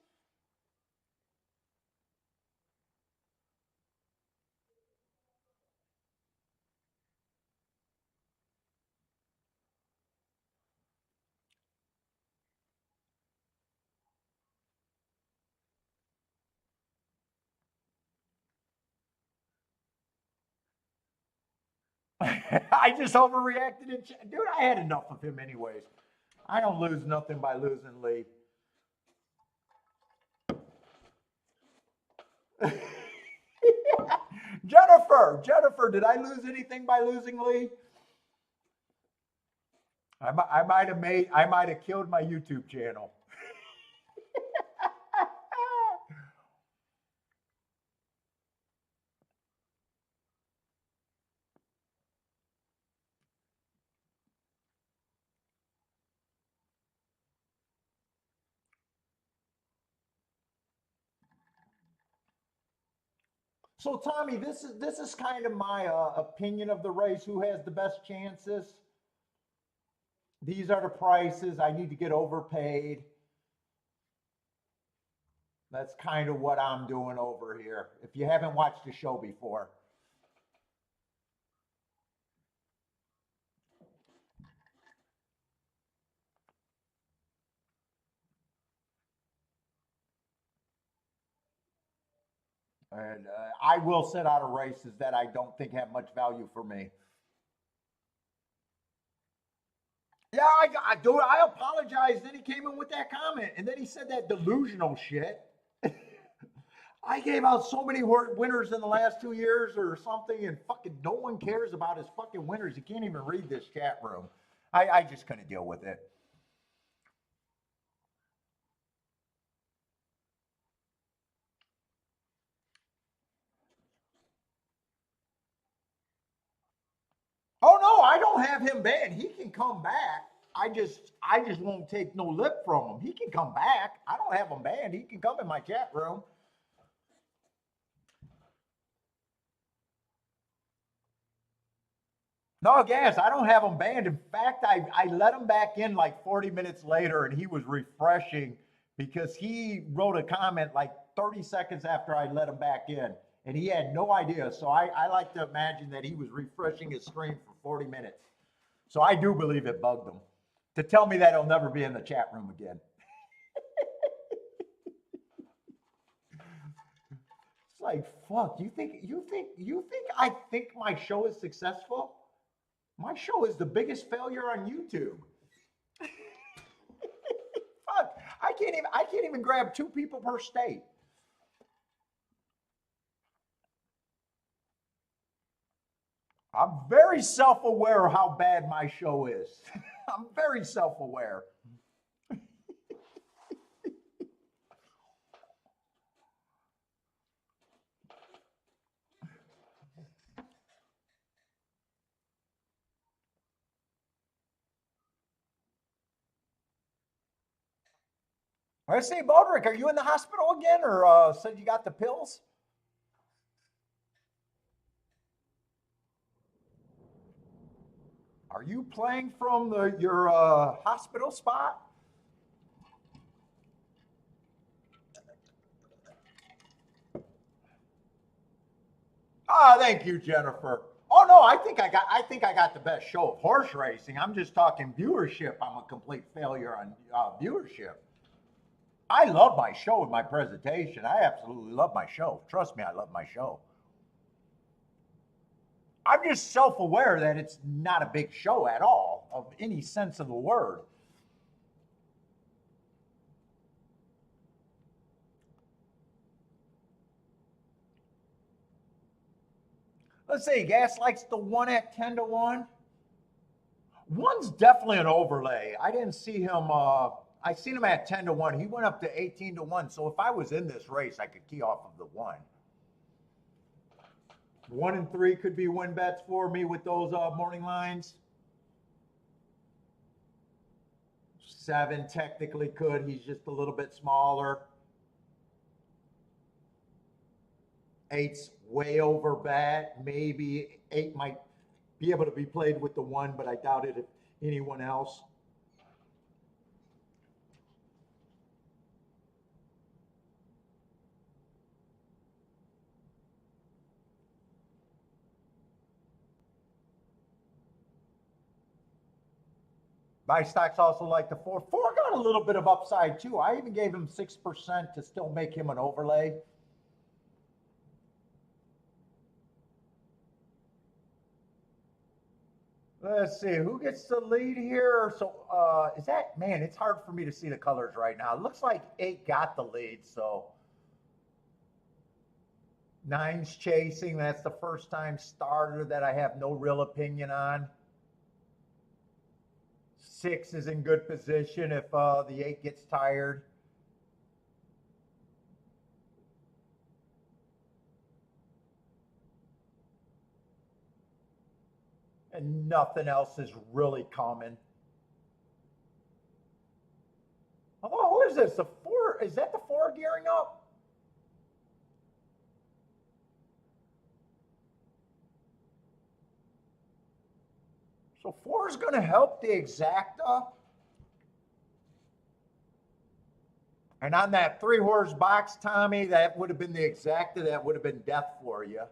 I just overreacted. Dude, I had enough of him anyways. I don't lose nothing by losing Lee. Jennifer, did I lose anything by losing Lee? I might have killed my YouTube channel. So Tommy, this is kind of my opinion of the race. Who has the best chances? These are the prices. I need to get overpaid. That's kind of what I'm doing over here. If you haven't watched the show before. And I will sit out of races that I don't think have much value for me. Yeah, I do. I apologize. Then he came in with that comment, and then he said that delusional shit. I gave out so many winners in the last 2 years or something, and fucking no one cares about his fucking winners. He can't even read this chat room. I just couldn't deal with it. Oh no, I don't have him banned. He can come back. I just won't take no lip from him. He can come back. I don't have him banned. He can come in my chat room. No, gas. I don't have him banned. In fact, I let him back in like 40 minutes later, and he was refreshing because he wrote a comment like 30 seconds after I let him back in, and he had no idea. So I like to imagine that he was refreshing his screen for 40 minutes. So I do believe it bugged him to tell me that he'll never be in the chat room again. It's like, fuck, you think I think my show is successful? My show is the biggest failure on YouTube. Fuck, I can't even grab 2 people per state. I'm very self-aware of how bad my show is. I'm very self-aware. Let's see, Bodrick, are you in the hospital again, or said you got the pills? Are you playing from your hospital spot? Ah, thank you, Jennifer. Oh no, I think I got the best show of horse racing. I'm just talking viewership. I'm a complete failure on viewership. I love my show and my presentation. I absolutely love my show. Trust me, I love my show. I'm just self-aware that it's not a big show at all, of any sense of the word. Let's see, Gas likes the one at 10 to 1. One's definitely an overlay. I didn't see him, I seen him at 10 to 1. He went up to 18 to 1. So if I was in this race, I could key off of the one. 1 and 3 could be win bets for me with those morning lines. 7 technically could. He's just a little bit smaller. 8's way over bet. Maybe 8 might be able to be played with the 1, but I doubt it if anyone else. My stocks also like the 4. 4 got a little bit of upside too. I even gave him 6% to still make him an overlay. Let's see who gets the lead here. So, is that man? It's hard for me to see the colors right now. It looks like 8 got the lead. So, 9's chasing. That's the first time starter that I have no real opinion on. 6 is in good position if the 8 gets tired. And nothing else is really coming. Oh, who is this? The 4? Is that the 4 gearing up? So 4 is going to help the exacta. And on that 3-horse box, Tommy, that would have been the exacta. That would have been death for you.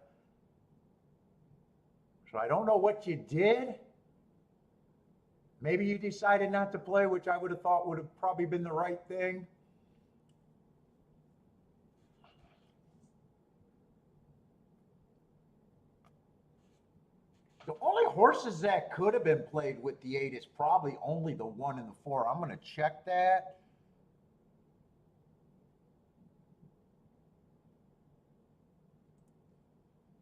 So I don't know what you did. Maybe you decided not to play, which I would have thought would have probably been the right thing. The only horses that could have been played with the 8 is probably only the 1 and the 4. I'm going to check that.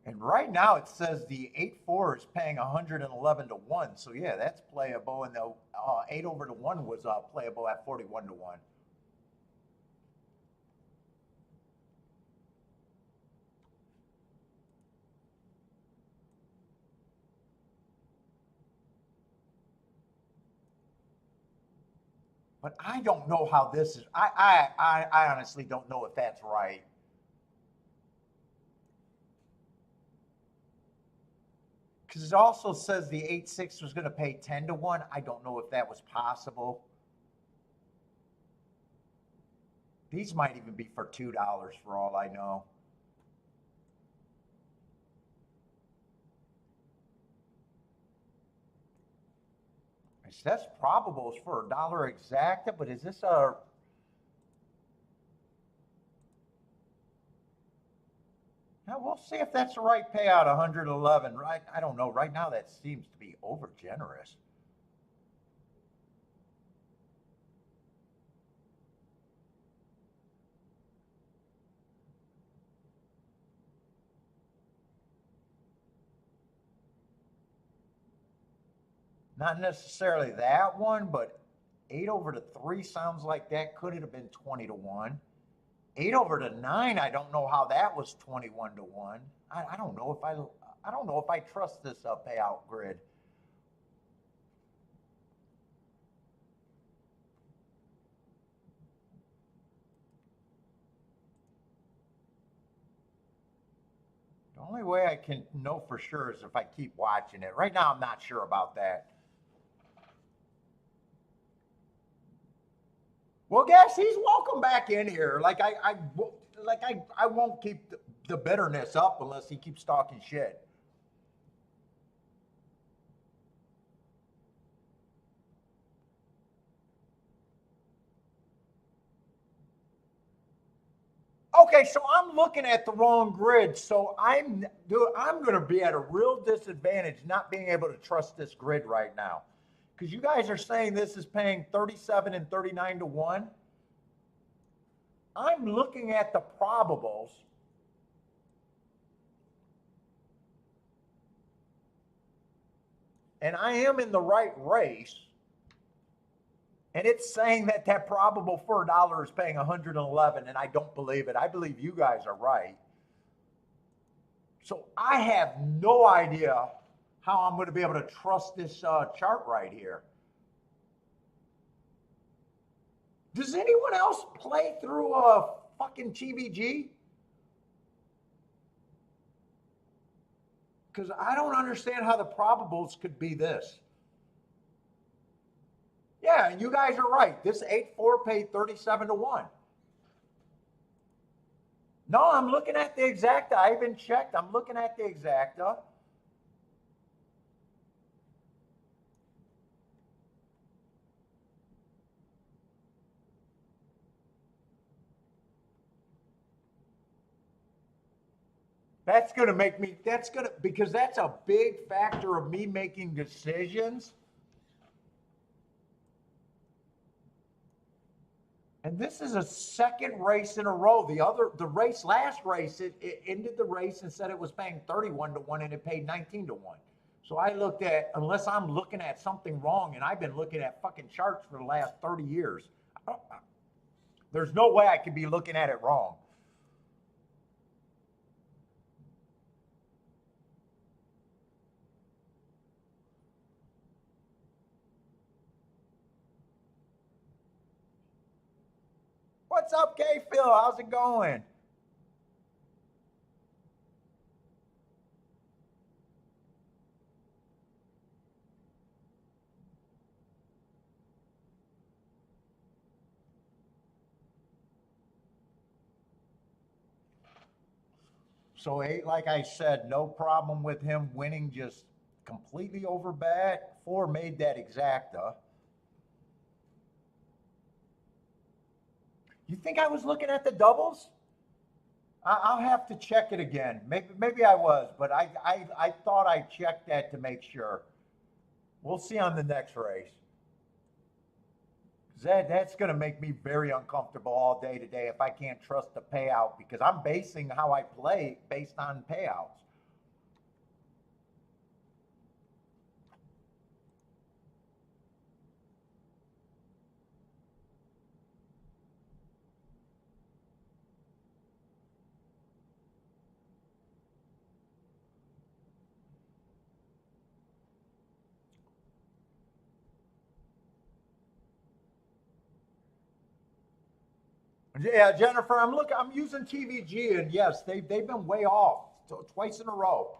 And right now it says the 8-4 is paying 111 to 1. So yeah, that's playable. And the 8 over to 1 was playable at 41 to 1. But I don't know how this is. I honestly don't know if that's right. Because it also says the 8-6 was going to pay 10 to 1. I don't know if that was possible. These might even be for $2 for all I know. It says probables for $1 exacta, but is this a... Now we'll see if that's the right payout, 111. Right? I don't know. Right now that seems to be over generous. Not necessarily that one, but 8 over to 3 sounds like that could have been 20 to 1. 8 over to 9, I don't know how that was 21 to 1. I don't know if I trust this payout grid. The only way I can know for sure is if I keep watching it. Right now, I'm not sure about that. Well, guys, he's welcome back in here. I won't keep the bitterness up unless he keeps talking shit. Okay, so I'm looking at the wrong grid. So I'm going to be at a real disadvantage not being able to trust this grid right now. Because you guys are saying this is paying 37 and 39 to 1. I'm looking at the probables. And I am in the right race. And it's saying that that probable for $1 is paying 111, and I don't believe it. I believe you guys are right. So I have no idea how I'm going to be able to trust this chart right here. Does anyone else play through a fucking TVG? Because I don't understand how the probables could be this. Yeah, you guys are right. This 8-4 paid 37 to 1. No, I'm looking at the exacta. I even checked. I'm looking at the exacta. That's going to make me, that's going to, because that's a big factor of me making decisions. And this is a second race in a row. The race, last race, it ended the race and said it was paying 31 to 1 and it paid 19 to 1. So I looked at, unless I'm looking at something wrong, and I've been looking at fucking charts for the last 30 years, there's no way I could be looking at it wrong. What's up, K Phil? How's it going? So eight, like I said, no problem with him winning, just completely over bet. Four made that exacta. You think I was looking at the doubles? I'll have to check it again. Maybe I was, but I thought I checked that to make sure. We'll see on the next race. That's going to make me very uncomfortable all day today if I can't trust the payout because I'm basing how I play based on payouts. Yeah, Jennifer, I'm using TVG, and yes, they've been way off twice in a row.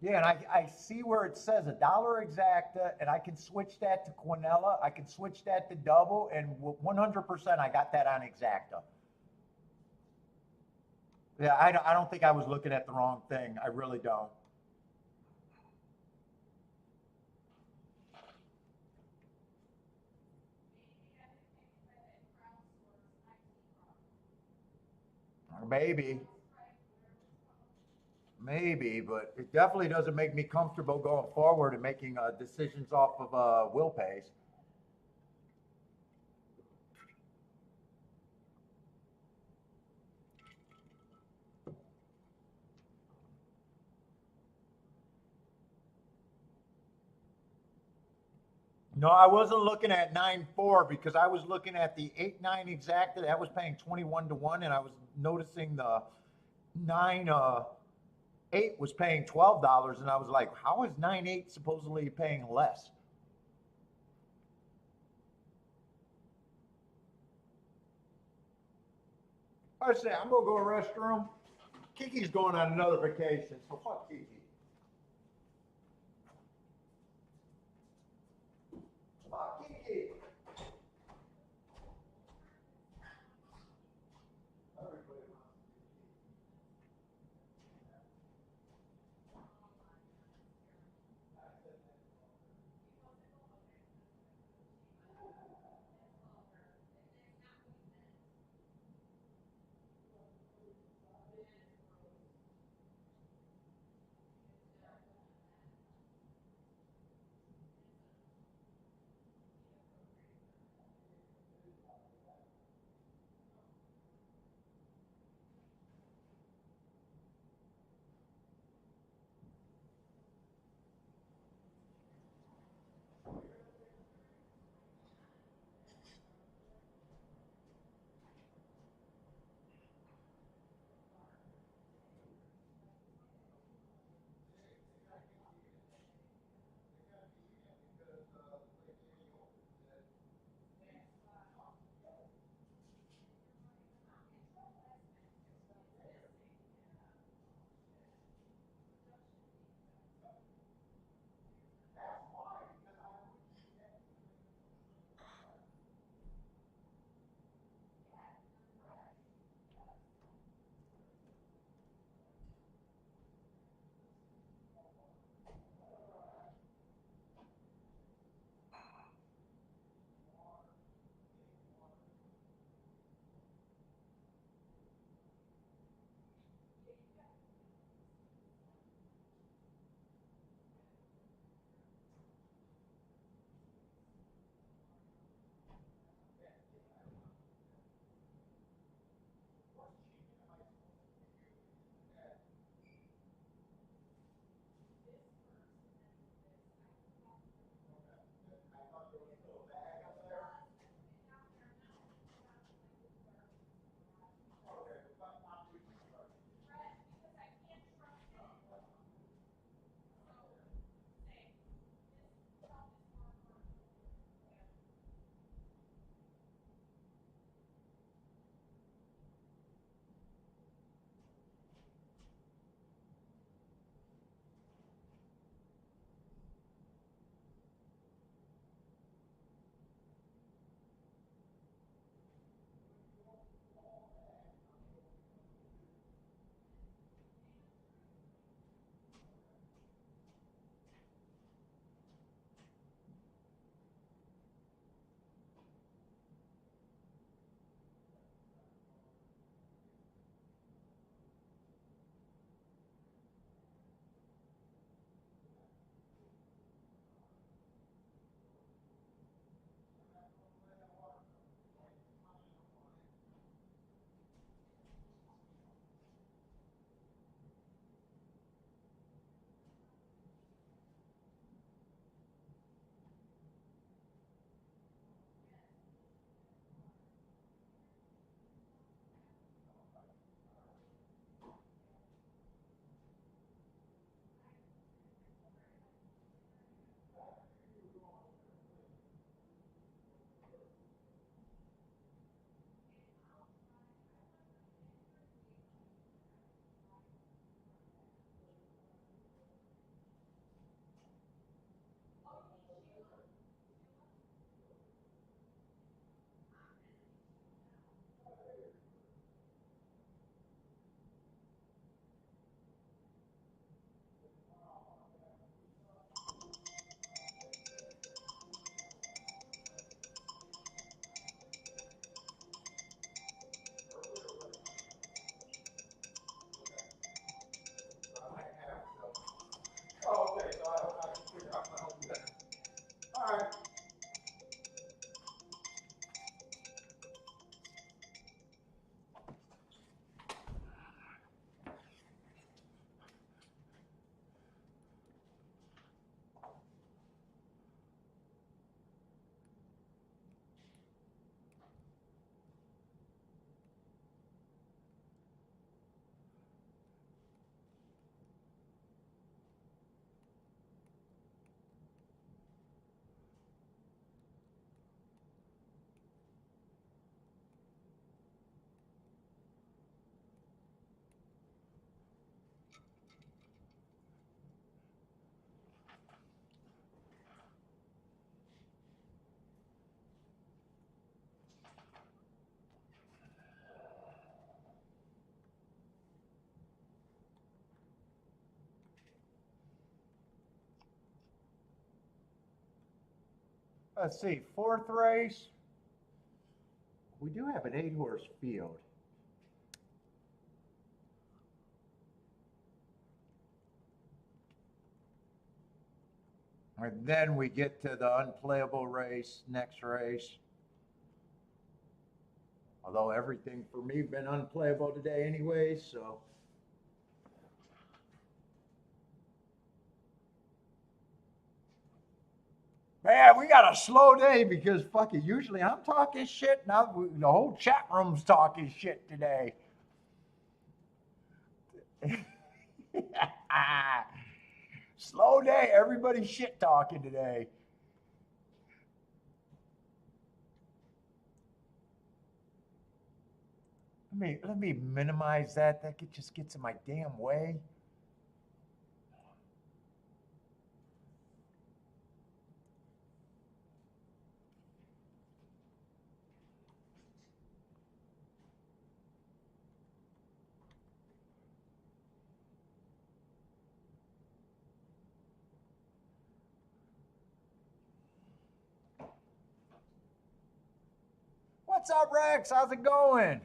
Yeah, and I see where it says a dollar exacta, and I can switch that to Quinella. I can switch that to double, and 100% I got that on exacta. Yeah, I don't think I was looking at the wrong thing. I really don't. Maybe, maybe, but it definitely doesn't make me comfortable going forward and making decisions off of will pays. No, I wasn't looking at 9-4 because I was looking at the 8-9 exacta that was paying 21 to 1, and I was noticing the 9 8 was paying $12, and I was like, how is 9-8 supposedly paying less? I say I'm gonna go to the restroom. Kiki's going on another vacation, so fuck Kiki. Fuck Kiki. Let's see, fourth race. We do have an 8-horse field. And then we get to the unplayable race, next race. Although everything for me been unplayable today anyway, so. Man, we got a slow day because fuck it, usually I'm talking shit, now the whole chat room's talking shit today. Slow day, everybody's shit talking today. Let me minimize that. That just gets in my damn way. What's up, Rex? How's it going?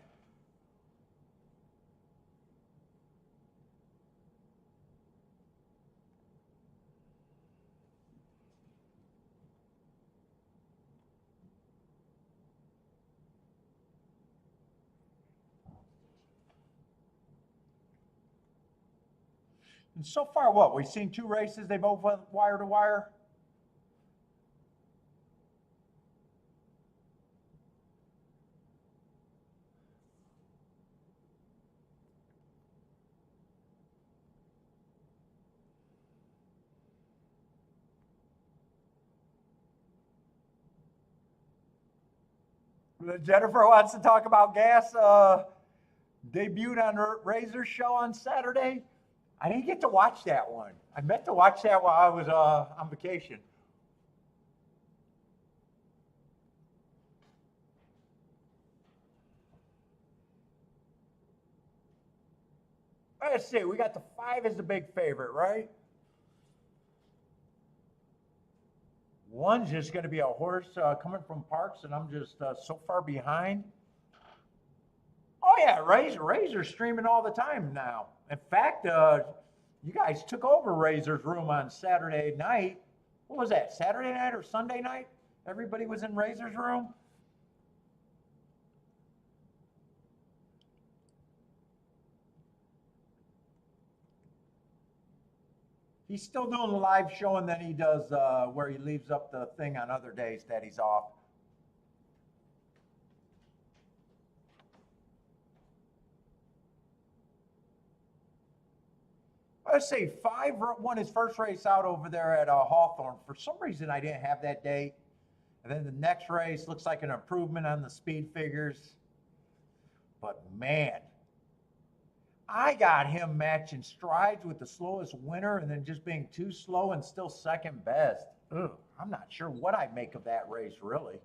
And so far, what? We've seen 2 races. They both went wire to wire. Jennifer wants to talk about gas. Debuted on Razor's show on Saturday. I didn't get to watch that one. I meant to watch that while I was on vacation. Let's see. We got the 5 as the big favorite, right? 1's just going to be a horse coming from Parks, and I'm just so far behind. Oh yeah, Razor's streaming all the time now. In fact, you guys took over Razor's room on Saturday night. What was that? Saturday night or Sunday night? Everybody was in Razor's room. He's still doing the live show, and then he does where he leaves up the thing on other days that he's off. Let's see, 5 won his first race out over there at Hawthorne. For some reason, I didn't have that date. And then the next race looks like an improvement on the speed figures. But man, I got him matching strides with the slowest winner and then just being too slow and still second best. Ugh, I'm not sure what I make of that race, really.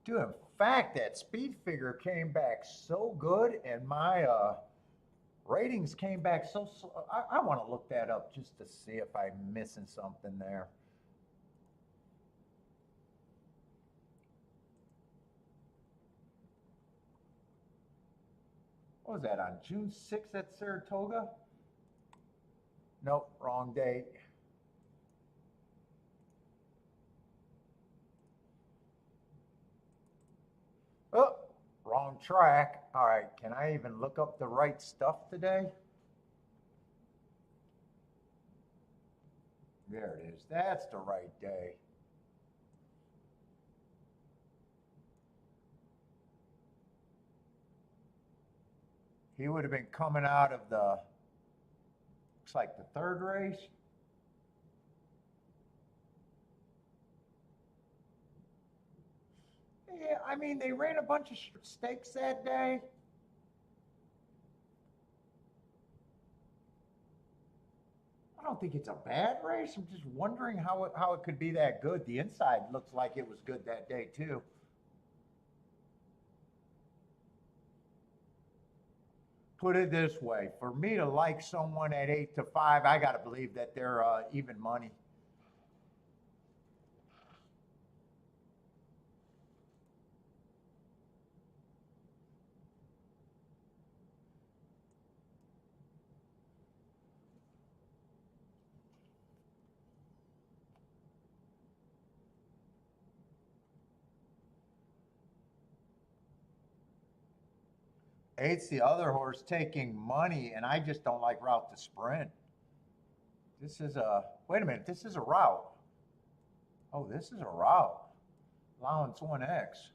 Dude, in fact, that speed figure came back so good, and my ratings came back so slow. I want to look that up just to see if I'm missing something there. What was that, on June 6th at Saratoga? Nope, wrong date. Oh, wrong track. All right, can I even look up the right stuff today? There it is. That's the right day. He would have been coming out of the, looks like the 3rd race. Yeah, I mean, they ran a bunch of stakes that day. I don't think it's a bad race. I'm just wondering how it could be that good. The inside looks like it was good that day too. Put it this way, for me to like someone at 8 to 5, I got to believe that they're even money. Eight's the other horse taking money, and I just don't like route to sprint. This is a, wait a minute, this is a route. Oh, this is a route. Allowance 1X.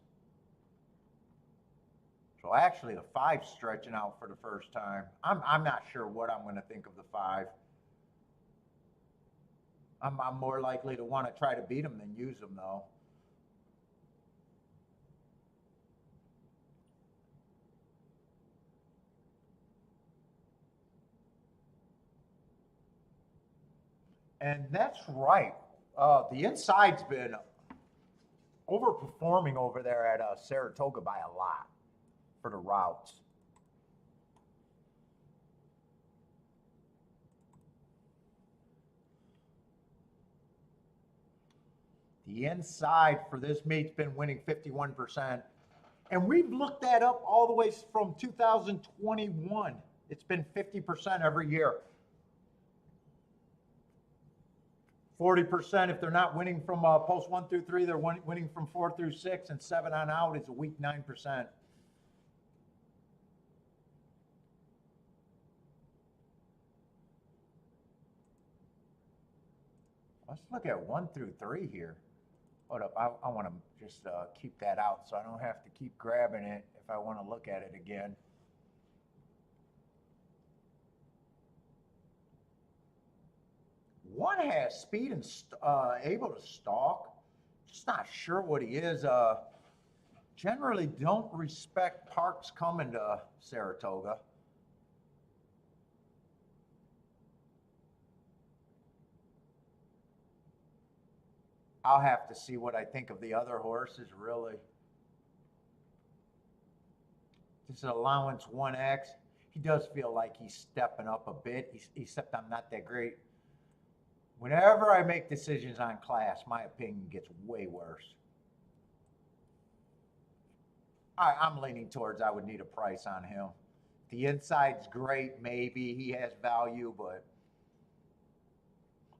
So actually the 5's stretching out for the first time. I'm not sure what I'm going to think of the 5. I'm more likely to want to try to beat them than use them though. And that's right. The inside's been overperforming over there at Saratoga by a lot for the routes. The inside for this meet's been winning 51%. And we've looked that up all the way from 2021. It's been 50% every year. 40% if they're not winning from post 1 through 3, they're winning from 4 through 6, and 7 on out is a weak 9%. Let's look at 1 through 3 here. Hold up, I want to just keep that out so I don't have to keep grabbing it if I want to look at it again. One has speed and able to stalk. Just not sure what he is. Generally don't respect parks coming to Saratoga. I'll have to see what I think of the other horses, really. This is allowance 1X. He does feel like he's stepping up a bit, except I'm not that great. Whenever I make decisions on class, my opinion gets way worse. I'm leaning towards I would need a price on him. The inside's great, maybe. He has value, but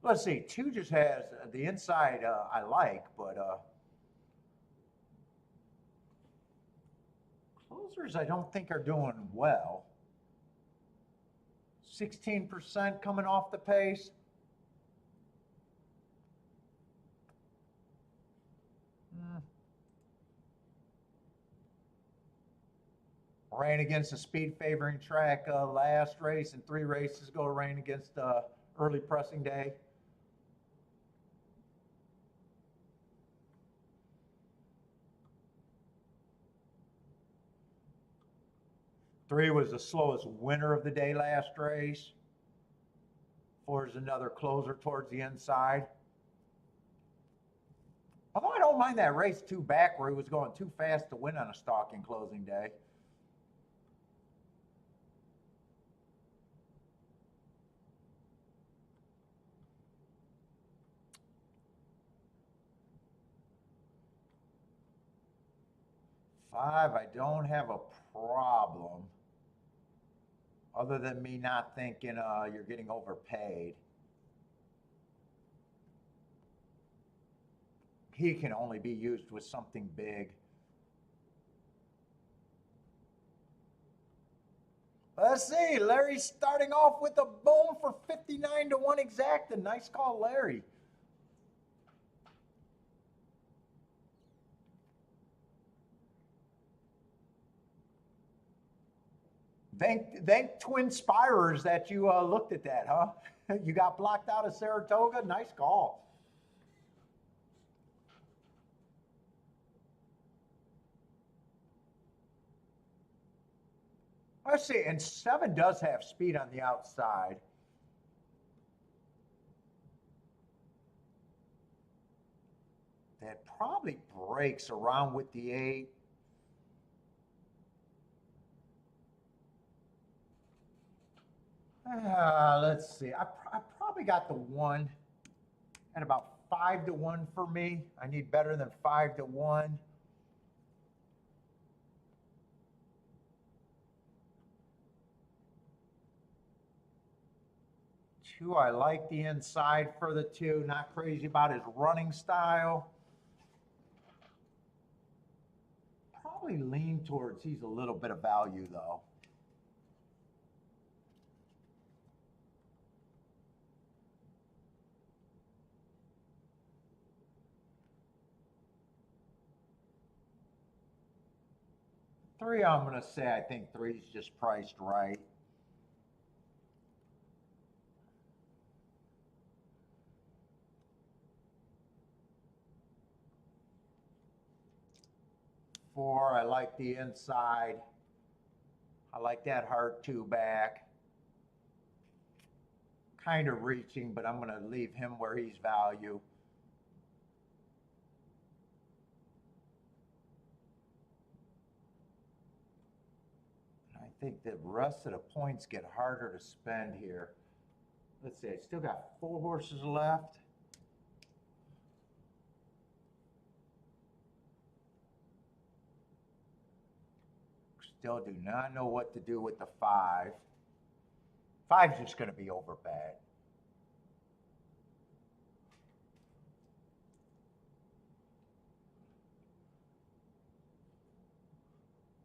let's see. 2 just has the inside I like, but closers I don't think are doing well. 16% coming off the pace. Ran against a speed favoring track last race, and 3 races ago ran against early pressing day. Three was the slowest winner of the day last race. 4 is another closer towards the inside. Although I don't mind that race 2 back where he was going too fast to win on a stalking closing day. Five, I don't have a problem other than me not thinking you're getting overpaid. He can only be used with something big. Let's see, Larry's starting off with a boom for 59 to 1 exact. A nice call, Larry. Thank Twin Spirers that you looked at that, huh? You got blocked out of Saratoga. Nice call. Let's see, and 7 does have speed on the outside. probably breaks around with the 8. Let's see. I probably got the 1 at about 5 to 1 for me. I need better than 5 to 1. Two, I like the inside for the 2. Not crazy about his running style. Probably lean towards he's a little bit of value though. Three, I'm going to say I think 3's just priced right. Four, I like the inside. I like that heart 2 back. Kind of reaching, but I'm going to leave him where he's value. I think the rest of the points get harder to spend here. Let's see, I still got 4 horses left. Still do not know what to do with the 5. 5's just going to be overbad.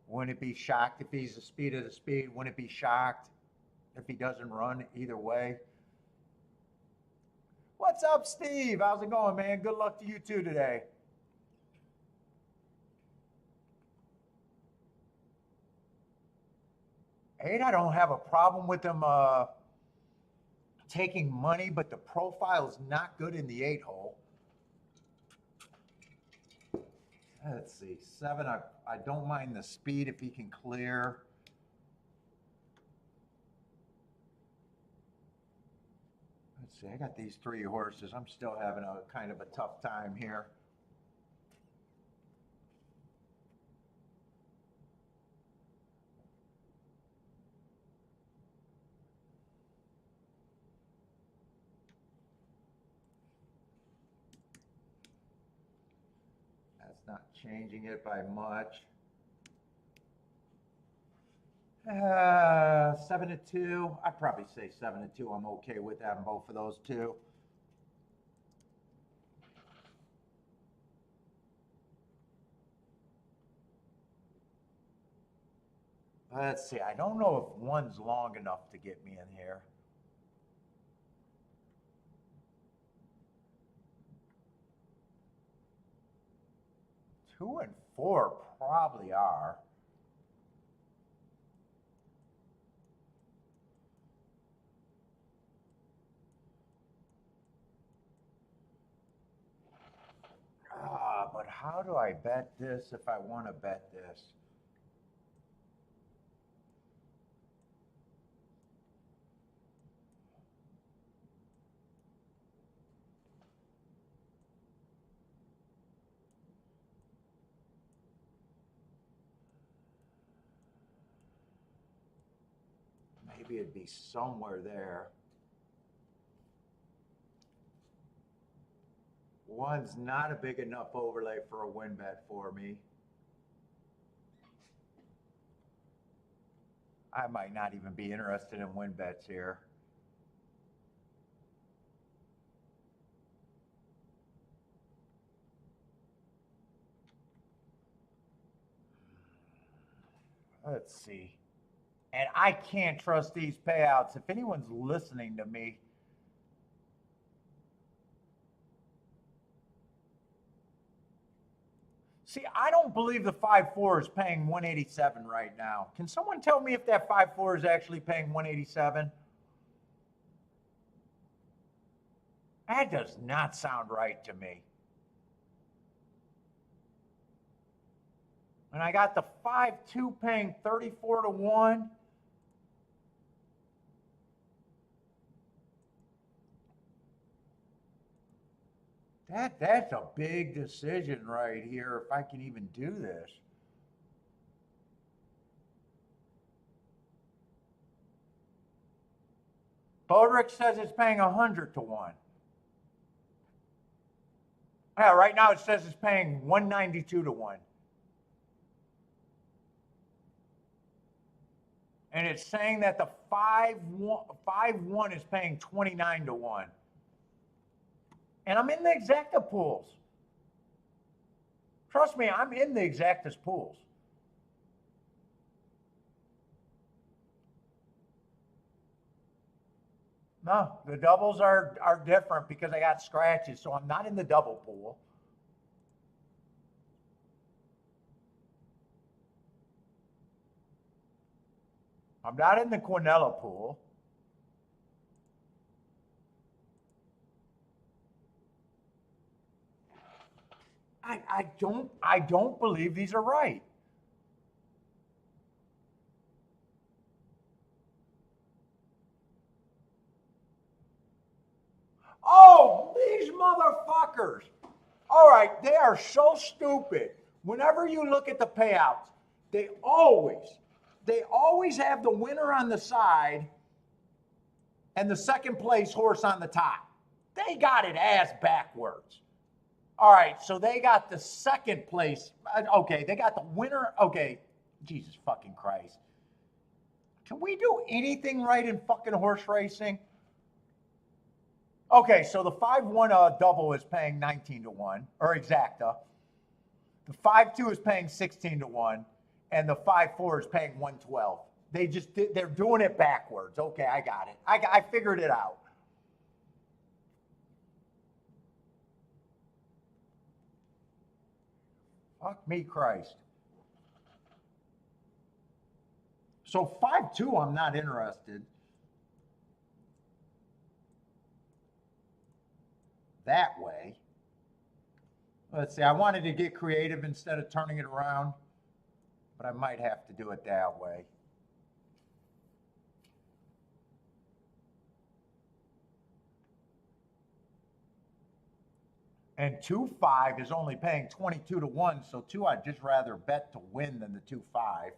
Wouldn't it be shocked if he's the speed of the speed? Wouldn't it be shocked if he doesn't run either way? What's up, Steve? How's it going, man? Good luck to you too today. 8, I don't have a problem with them taking money, but the profile is not good in the 8 hole. Let's see, 7, I don't mind the speed if he can clear. Let's see, I got these 3 horses. I'm still having a kind of a tough time here. Not changing it by much. 7 to 2. I'd probably say 7 to 2. I'm okay with having both of those 2. Let's see. I don't know if 1's long enough to get me in here. Two and 4 probably are. But how do I bet this if I want to bet this? Maybe it'd be somewhere there. 1's not a big enough overlay for a win bet for me. I might not even be interested in win bets here. Let's see. And I can't trust these payouts. If anyone's listening to me, see, I don't believe the 5-4 is paying 187 right now. Can someone tell me if that 5-4 is actually paying 187? That does not sound right to me. And I got the 5-2 paying 34 to 1. That's a big decision right here if I can even do this. Bodrick says it's paying 100 to 1. Yeah, right now it says it's paying 192 to 1. And it's saying that the 5-1 is paying 29 to 1. And I'm in the exacta pools. Trust me, I'm in the exactas pools. No, the doubles are different because I got scratches, so I'm not in the double pool. I'm not in the Quinella pool. I don't believe these are right. Oh, these motherfuckers. All right, they are so stupid. Whenever you look at the payouts, they always have the winner on the side and the second place horse on the top. They got it ass backwards. All right, so they got the second place. Okay, they got the winner. Okay, Jesus fucking Christ. Can we do anything right in fucking horse racing? Okay, so the 5-1 double is paying 19 to 1, or exacta. The 5-2 is paying 16 to 1, and the 5-4 is paying 112. They're doing it backwards. Okay, I got it. I figured it out. Fuck me, Christ. So 5-2, I'm not interested. That way. Let's see, I wanted to get creative instead of turning it around, but I might have to do it that way. And 2-5 is only paying 22 to 1, so 2 I'd just rather bet to win than the 2-5.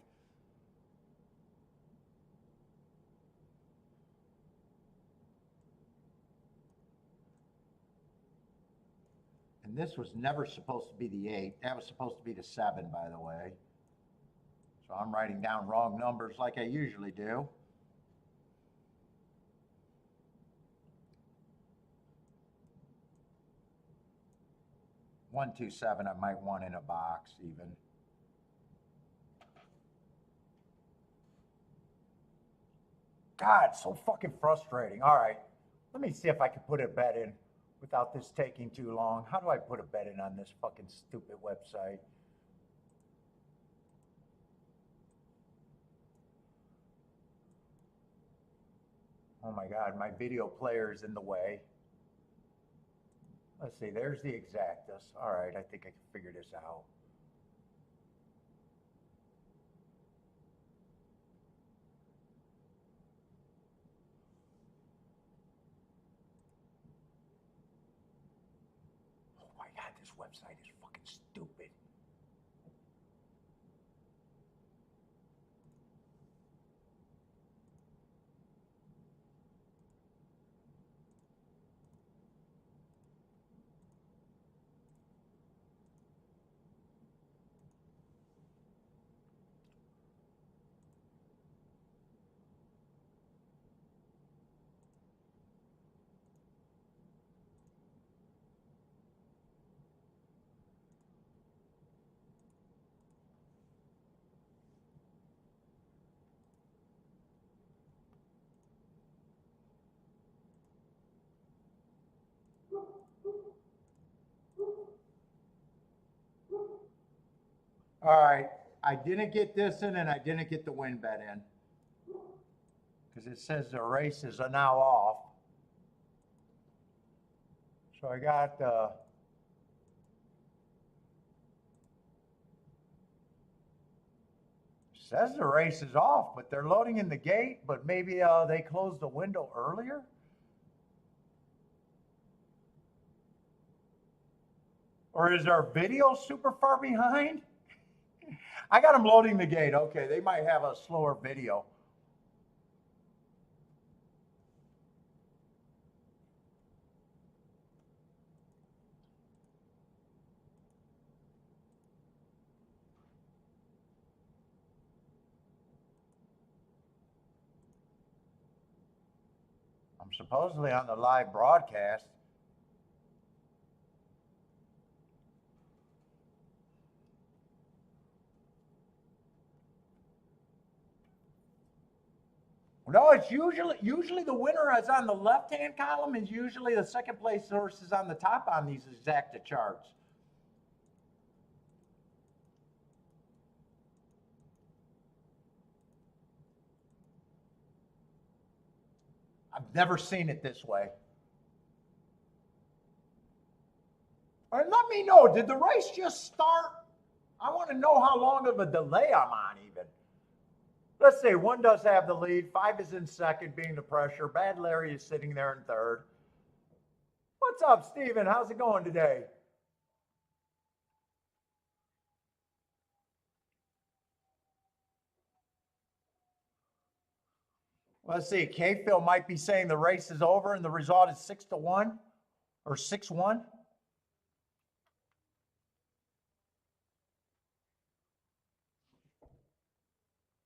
And this was never supposed to be the 8. That was supposed to be the 7, by the way. So I'm writing down wrong numbers like I usually do. One, 2, 7, I might want in a box even. God, so fucking frustrating. All right, let me see if I can put a bet in without this taking too long. How do I put a bet in on this fucking stupid website? Oh my God, my video player is in the way. Let's see, there's the exactas. All right, I think I can figure this out. Oh my God, this website is fucking stupid. All right, I didn't get this in and I didn't get the win bet in. Because it says the races are now off. So I got says the race is off, but they're loading in the gate, but maybe they closed the window earlier. Or is our video super far behind? I got them loading the gate. Okay, they might have a slower video. I'm supposedly on the live broadcast. No, it's usually the winner is on the left-hand column, and usually the second place horse is on the top on these exacta charts. I've never seen it this way. All right, let me know, did the race just start? I want to know how long of a delay I'm on even. Let's say 1 does have the lead, 5 is in second, being the pressure. Bad Larry is sitting there in third. What's up, Steven? How's it going today? Let's see, K-Phil might be saying the race is over and the result is 6-1 or 6-1.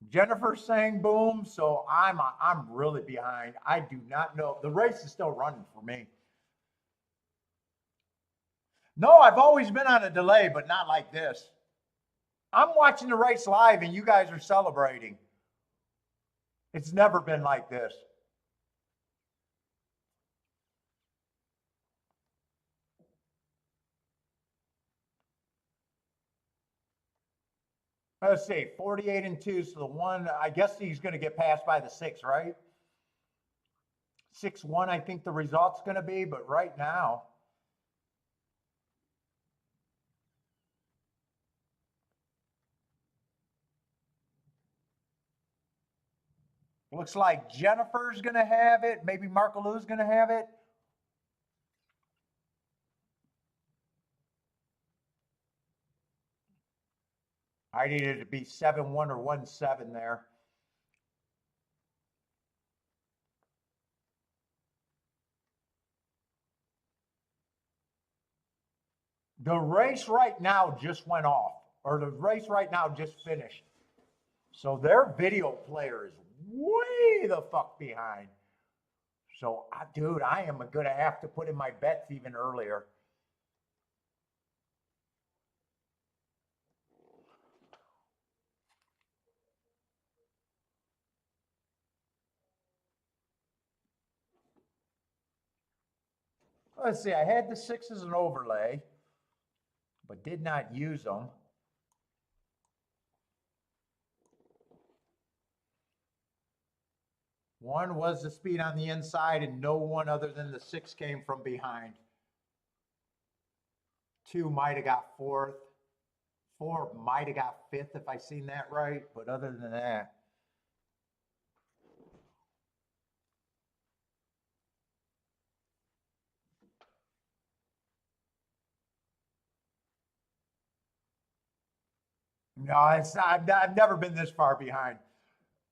Jennifer's saying boom, so I'm really behind. I do not know. The race is still running for me. No, I've always been on a delay, but not like this. I'm watching the race live and you guys are celebrating. It's never been like this. Let's see, 48-2. So the one, I guess he's going to get passed by the 6, right? 6-1, I think the result's going to be, but right now. Looks like Jennifer's going to have it. Maybe Markalou's going to have it. I needed it to be 7-1 or 1-7 there. The race right now just went off, or the race right now just finished. So their video player is way the fuck behind. So, dude, I am going to have to put in my bets even earlier. Let's see, I had the 6 as an overlay, but did not use them. One was the speed on the inside, and no one other than the 6 came from behind. 2 might have got 4th. 4 might have got 5th if I seen that right, but other than that. No, I've never been this far behind.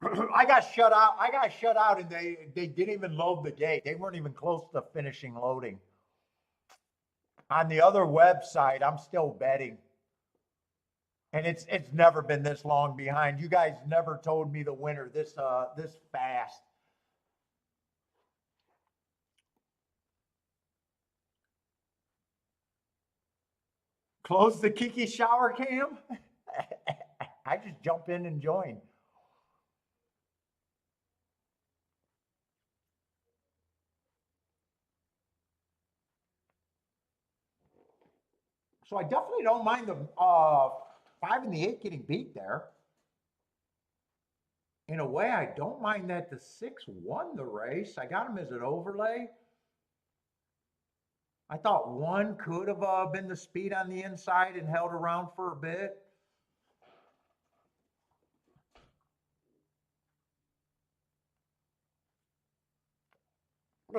I got shut out, and they didn't even load the gate. They weren't even close to finishing loading. On the other website, I'm still betting. And it's never been this long behind. You guys never told me the winner this fast. Close the Kiki shower cam. I just jump in and join. So I definitely don't mind the 5 and the 8 getting beat there. In a way, I don't mind that the 6 won the race. I got him as an overlay. I thought 1 could have been the speed on the inside and held around for a bit.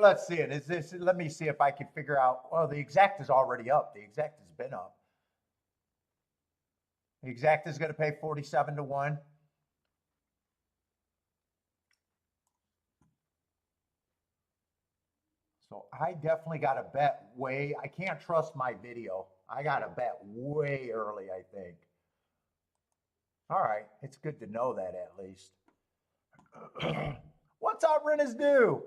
let's see it. Is this? Let me see if I can figure out. Well, the exact is already up. The exact has been up. The exact is going to pay 47 to 1. So I definitely got to bet way. I can't trust my video. I got to bet way early, I think. All right. It's good to know that at least. What's up, Rennes do?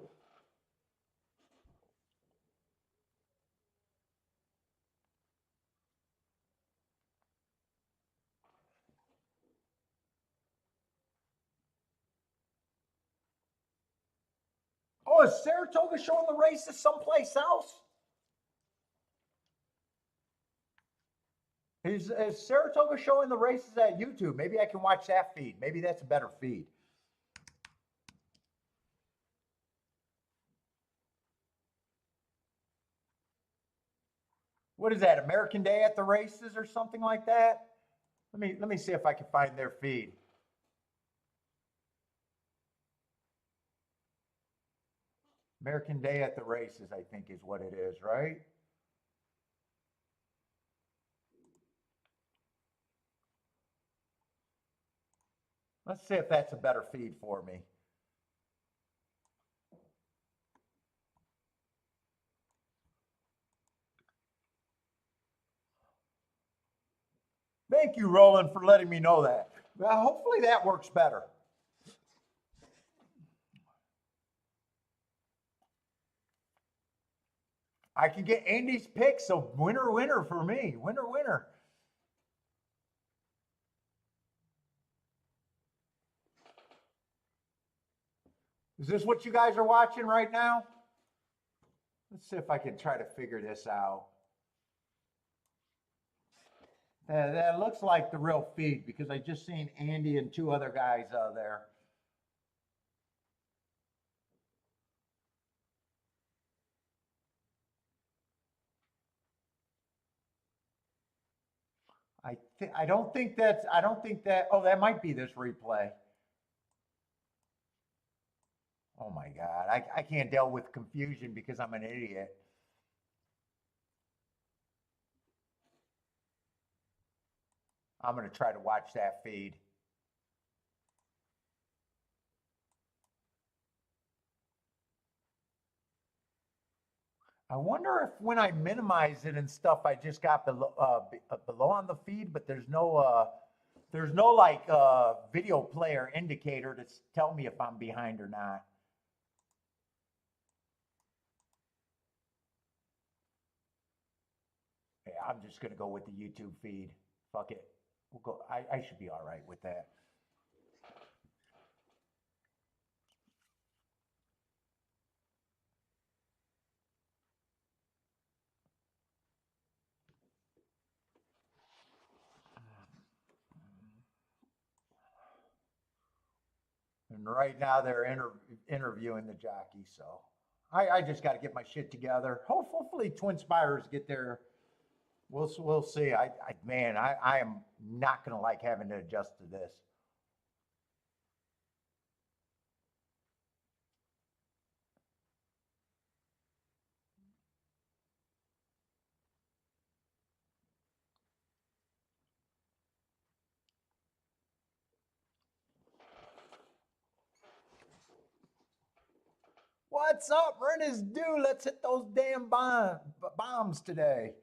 Oh, is Saratoga showing the races someplace else? Is Saratoga showing the races at YouTube? Maybe I can watch that feed. Maybe that's a better feed. What is that? American Day at the Races or something like that? Let me see if I can find their feed. American Day at the Races, I think is what it is, right? Let's see if that's a better feed for me. Thank you, Roland, for letting me know that. Well, hopefully that works better. I can get Andy's picks, so winner, winner for me. Winner, winner. Is this what you guys are watching right now? Let's see if I can try to figure this out. That looks like the real feed because I just seen Andy and two other guys there. I don't think that. Oh, that might be this replay. Oh my God, I can't deal with confusion because I'm an idiot. I'm gonna try to watch that feed. I wonder if when I minimize it and stuff, I just got below on the feed, but there's no like video player indicator to tell me if I'm behind or not. Yeah, I'm just gonna go with the YouTube feed. Fuck it. We'll go. I should be all right with that. And right now they're interviewing the jockey, so I just got to get my shit together. Hopefully, Twin Spires get there. We'll see. Man, I am not gonna like having to adjust to this. What's up, Rennes do? Let's hit those damn bombs today.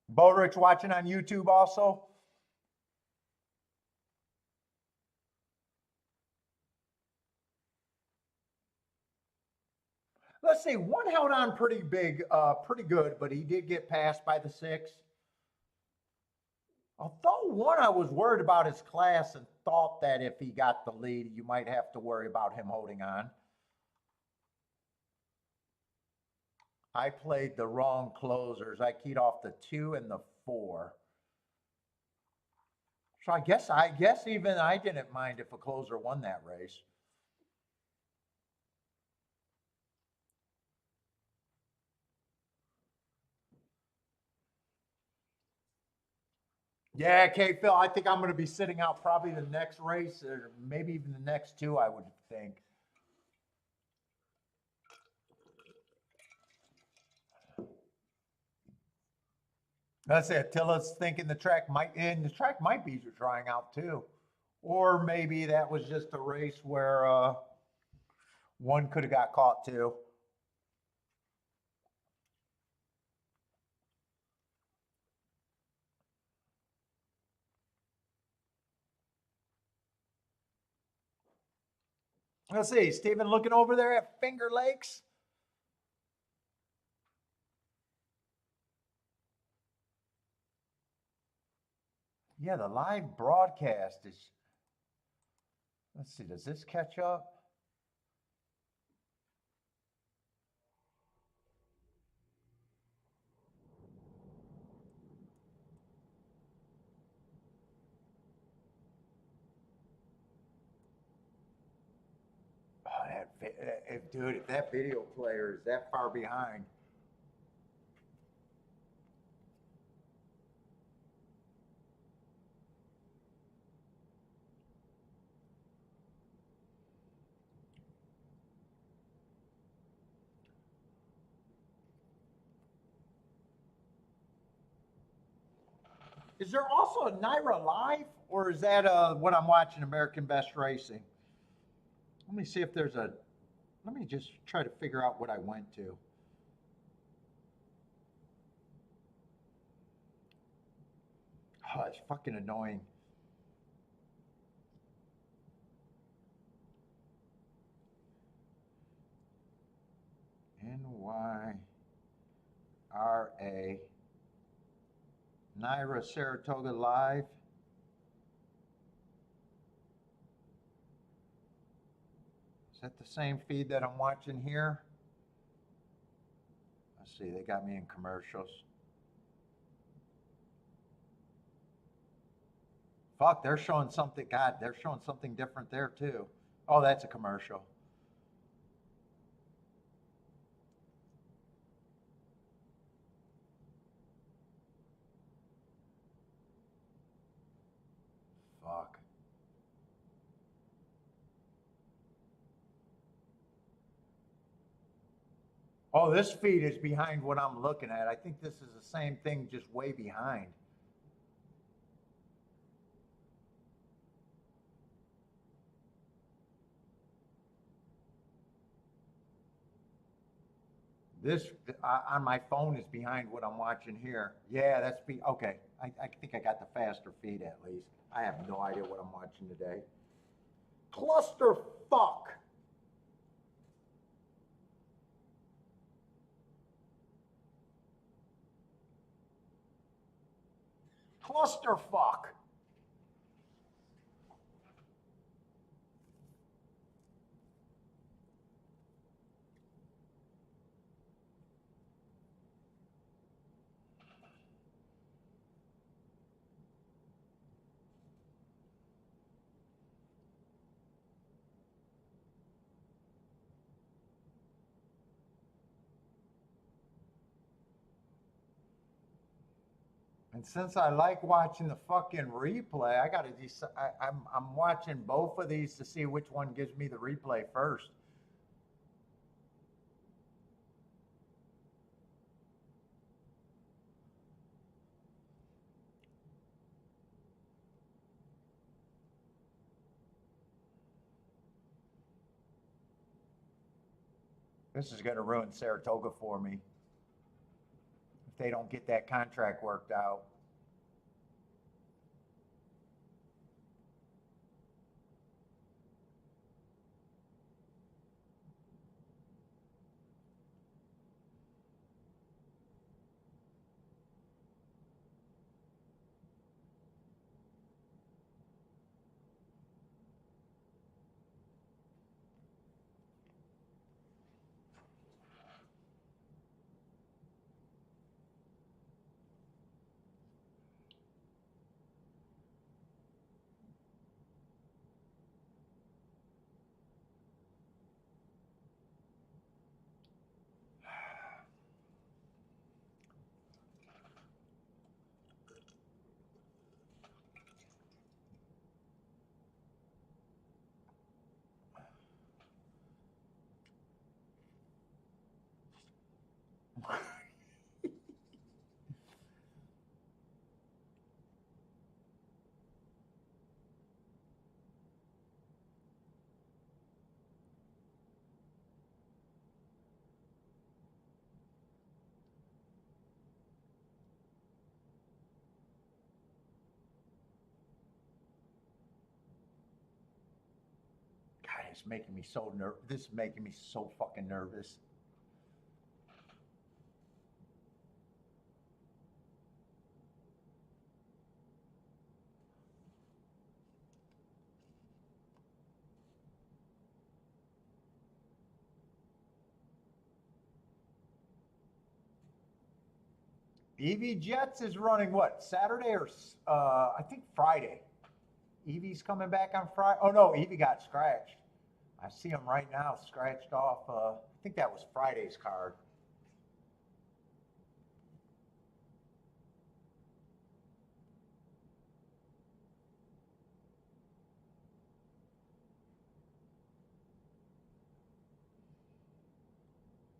Bodrich watching on YouTube also. Let's see, one held on pretty big, pretty good, but he did get passed by the 6. Although one, I was worried about his class and thought that if he got the lead, you might have to worry about him holding on. I played the wrong closers. I keyed off the 2 and the 4. So I guess even I didn't mind if a closer won that race. Yeah, okay, Phil, I think I'm going to be sitting out probably the next race or maybe even the next two, I would think. That's it. Tilla's thinking the track might, and the track might be drying out too. Or maybe that was just a race where one could have got caught too. Let's see, Stephen looking over there at Finger Lakes. Yeah, the live broadcast is, let's see, does this catch up? Oh, dude, if that video player is that far behind. Is there also a Naira Live, or is that what I'm watching, American Best Racing? Let me see if there's a. Let me just try to figure out what I went to. Oh, it's fucking annoying. NYRA Naira Saratoga Live. Is that the same feed that I'm watching here? Let's see, they got me in commercials. Fuck, they're showing something. God, they're showing something different there too. Oh, that's a commercial. Fuck. Oh, this feed is behind what I'm looking at. I think this is the same thing, just way behind. This on my phone is behind what I'm watching here. Yeah, that's okay. I think I got the faster feed at least. I have no idea what I'm watching today. Cluster fuck. Cluster fuck. And since I like watching the fucking replay, I gotta decide. I'm watching both of these to see which one gives me the replay first. This is gonna ruin Saratoga for me if they don't get that contract worked out. It's making me so nervous. This is making me so fucking nervous. EV Jets is running what, Saturday or I think Friday. Evie's coming back on Friday. Oh no, Evie got scratched. I see him right now, scratched off. I think that was Friday's card.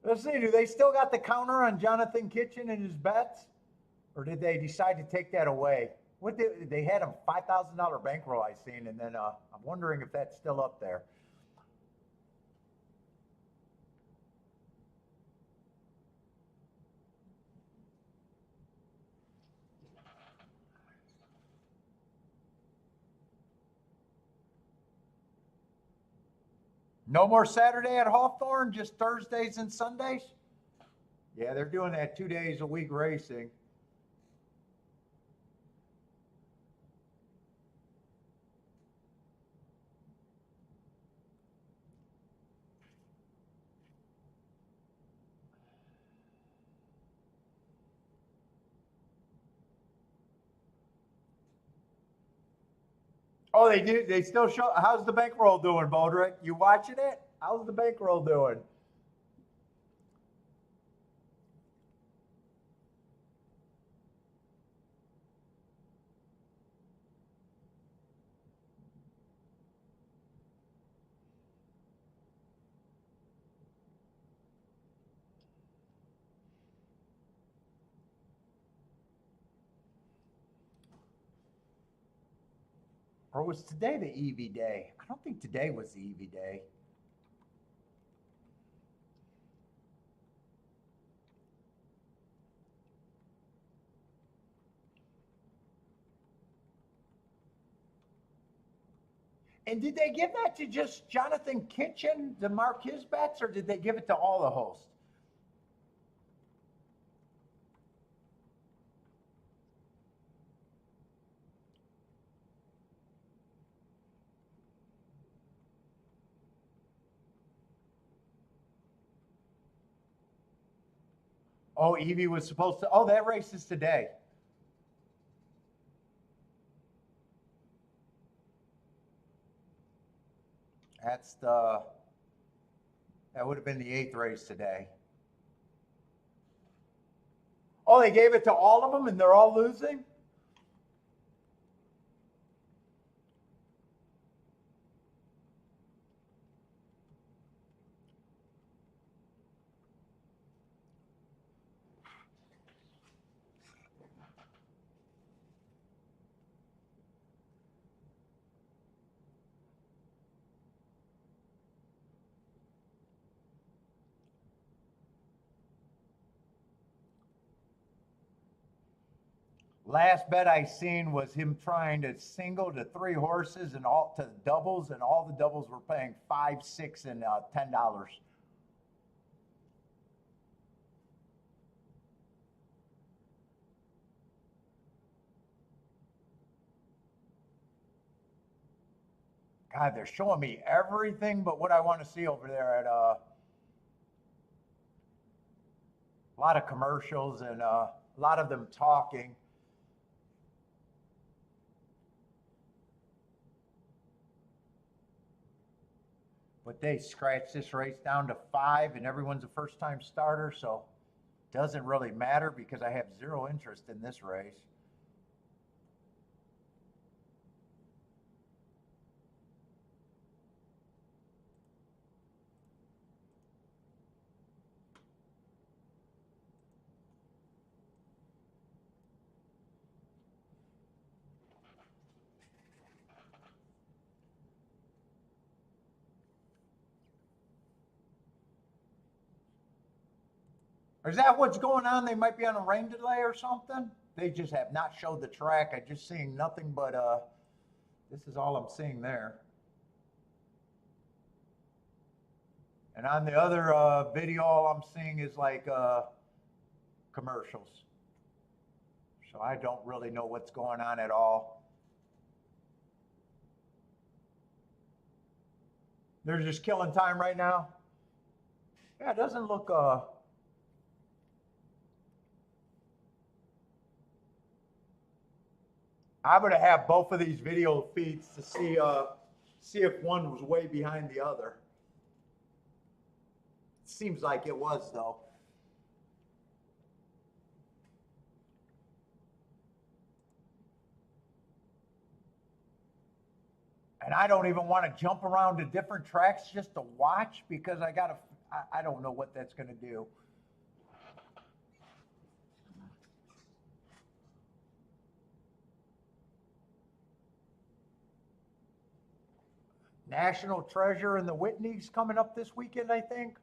Let's see, do they still got the counter on Jonathan Kitchen and his bets? Or did they decide to take that away? What they had him $5,000 bankroll I seen, and then I'm wondering if that's still up there. No more Saturday at Hawthorne, just Thursdays and Sundays? Yeah, they're doing that 2 days a week racing. Oh, they do. They still show. How's the bankroll doing, Bodrick? You watching it? How's the bankroll doing? Or was today the EV day? I don't think today was the EV day. And did they give that to just Jonathan Kitchen to mark his bets, or did they give it to all the hosts? Oh, Evie was supposed to. Oh, that race is today. That's the. That would have been the 8th race today. Oh, they gave it to all of them, and they're all losing. Last bet I seen was him trying to single to 3 horses and all to doubles, and all the doubles were paying $5, $6, and $10. God, they're showing me everything but what I want to see over there at a lot of commercials and a lot of them talking. But they scratched this race down to 5, and everyone's a first-time starter, so it doesn't really matter because I have 0 interest in this race. Or is that what's going on? They might be on a rain delay or something. They just have not showed the track. I'm just seeing nothing but this is all I'm seeing there. And on the other video, all I'm seeing is like commercials. So I don't really know what's going on at all. They're just killing time right now. Yeah, it doesn't look I'm gonna have both of these video feeds to see if one was way behind the other. It seems like it was though. And I don't even want to jump around to different tracks just to watch because I don't know what that's gonna do. National Treasure and the Whitney's coming up this weekend, I think.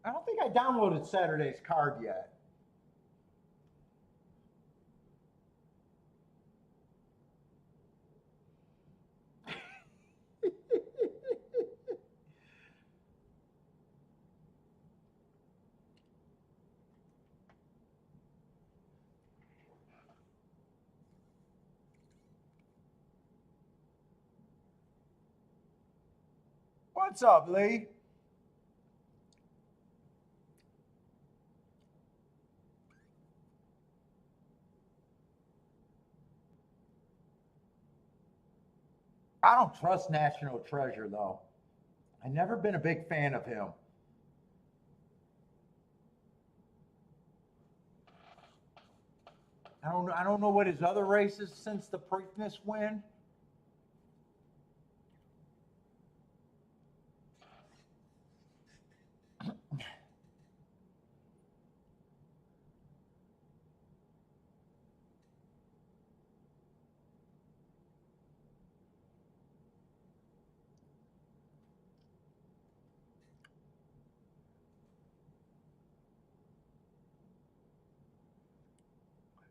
I don't think I downloaded Saturday's card yet. What's up, Lee? I don't trust National Treasure though. I've never been a big fan of him. I don't know what his other races since the Preakness win.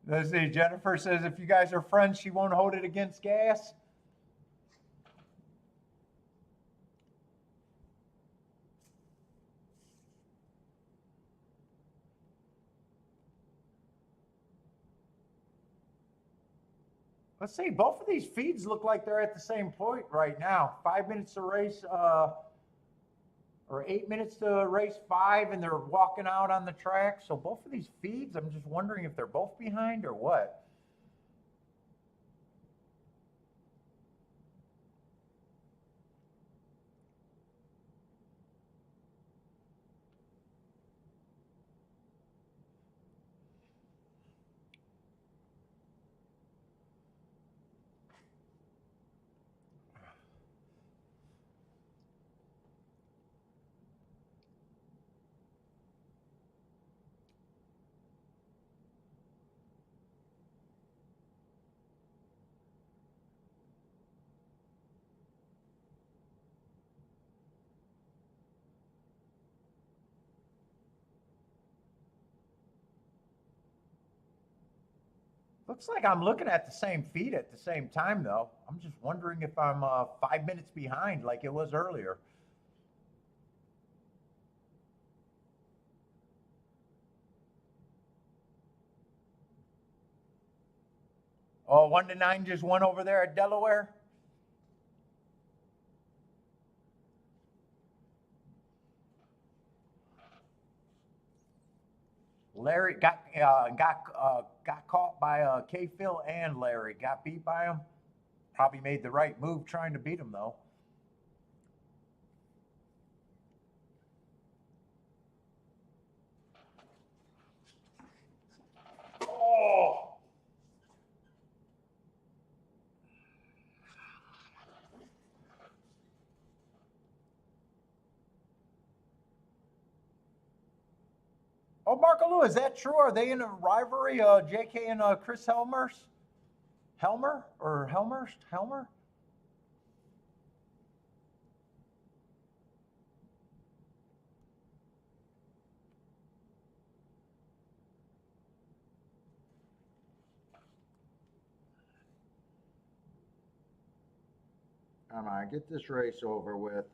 Let's see, Jennifer says if you guys are friends, she won't hold it against gas. Let's see, both of these feeds look like they're at the same point right now. 5 minutes to race, or 8 minutes to race 5, and they're walking out on the track. So both of these feeds, I'm just wondering if they're both behind or what. Looks like I'm looking at the same feed at the same time, though. I'm just wondering if I'm 5 minutes behind like it was earlier. Oh, 1 to 9 just won over there at Delaware. Larry got caught by K-Phil and Larry. Got beat by him. Probably made the right move trying to beat him though. Oh. Oh, Marco Lou, is that true? Are they in a rivalry, JK and Chris Helmer? Helmer? Come on, get this race over with.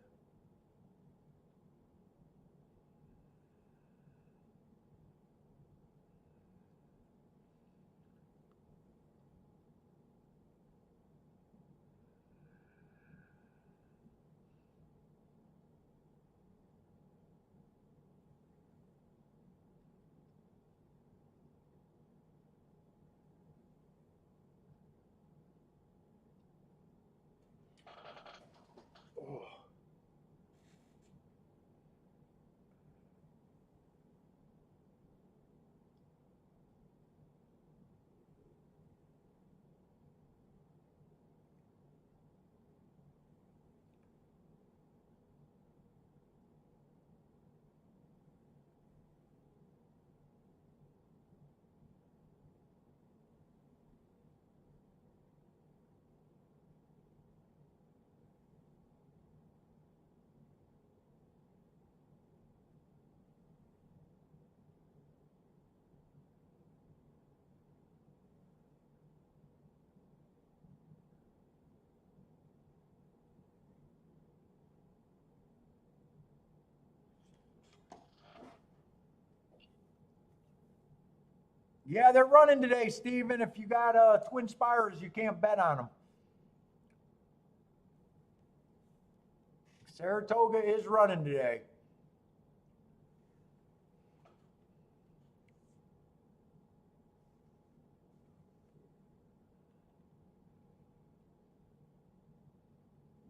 Yeah, they're running today, Steven. If you got twin spires, you can't bet on them. Saratoga is running today.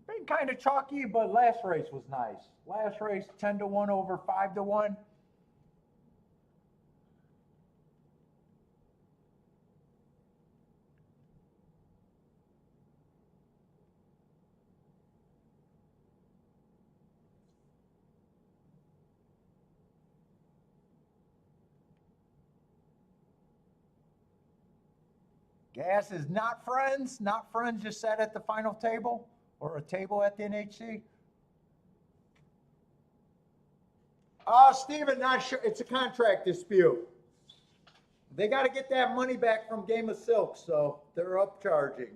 Been kind of chalky, but last race was nice. Last race, 10-1 over 5-1. Gas is not friends. Not friends just sat at the final table or a table at the NHC. Steven, not sure. It's a contract dispute. They got to get that money back from Game of Silk, so they're upcharging.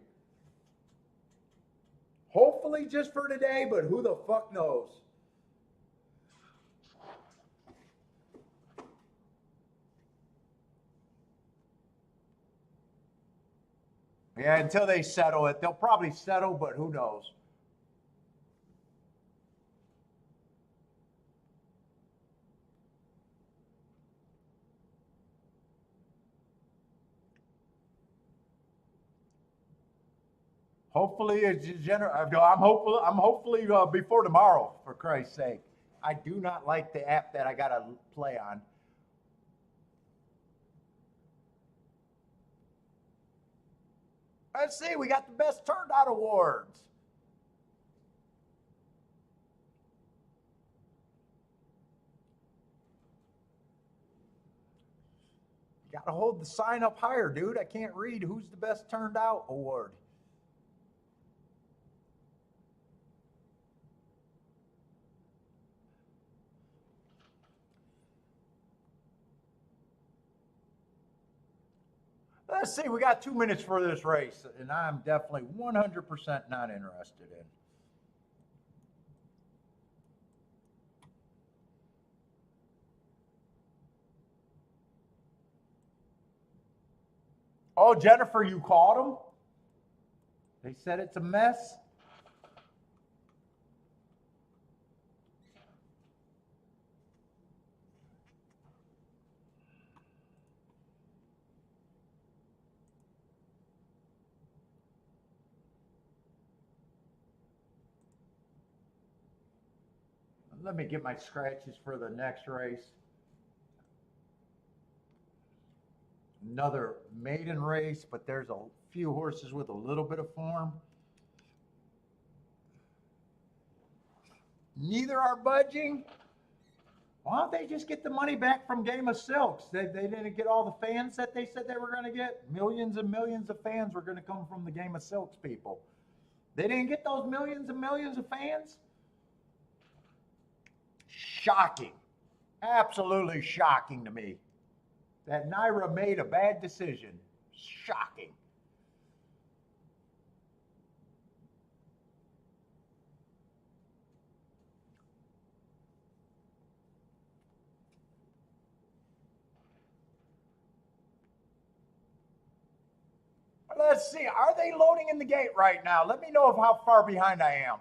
Hopefully just for today, but who the fuck knows? Yeah, until they settle it. They'll probably settle, but who knows? Hopefully, it's I'm hopefully before tomorrow. For Christ's sake, I do not like the app that I gotta play on. Let's see. We got the best turned out awards. Got to hold the sign up higher, dude. I can't read who's the best turned out award. Let's see. We got 2 minutes for this race, and I'm definitely 100% not interested in. Oh, Jennifer, you called them? They said it's a mess. Let me get my scratches for the next race. Another maiden race, but there's a few horses with a little bit of form. Neither are budging. Why don't they just get the money back from Game of Silks? They didn't get all the fans that they said they were going to get. Millions and millions of fans were going to come from the Game of Silks people. They didn't get those millions and millions of fans? Shocking. Absolutely shocking to me. That Naira made a bad decision. Shocking. Let's see, are they loading in the gate right now? Let me know how far behind I am.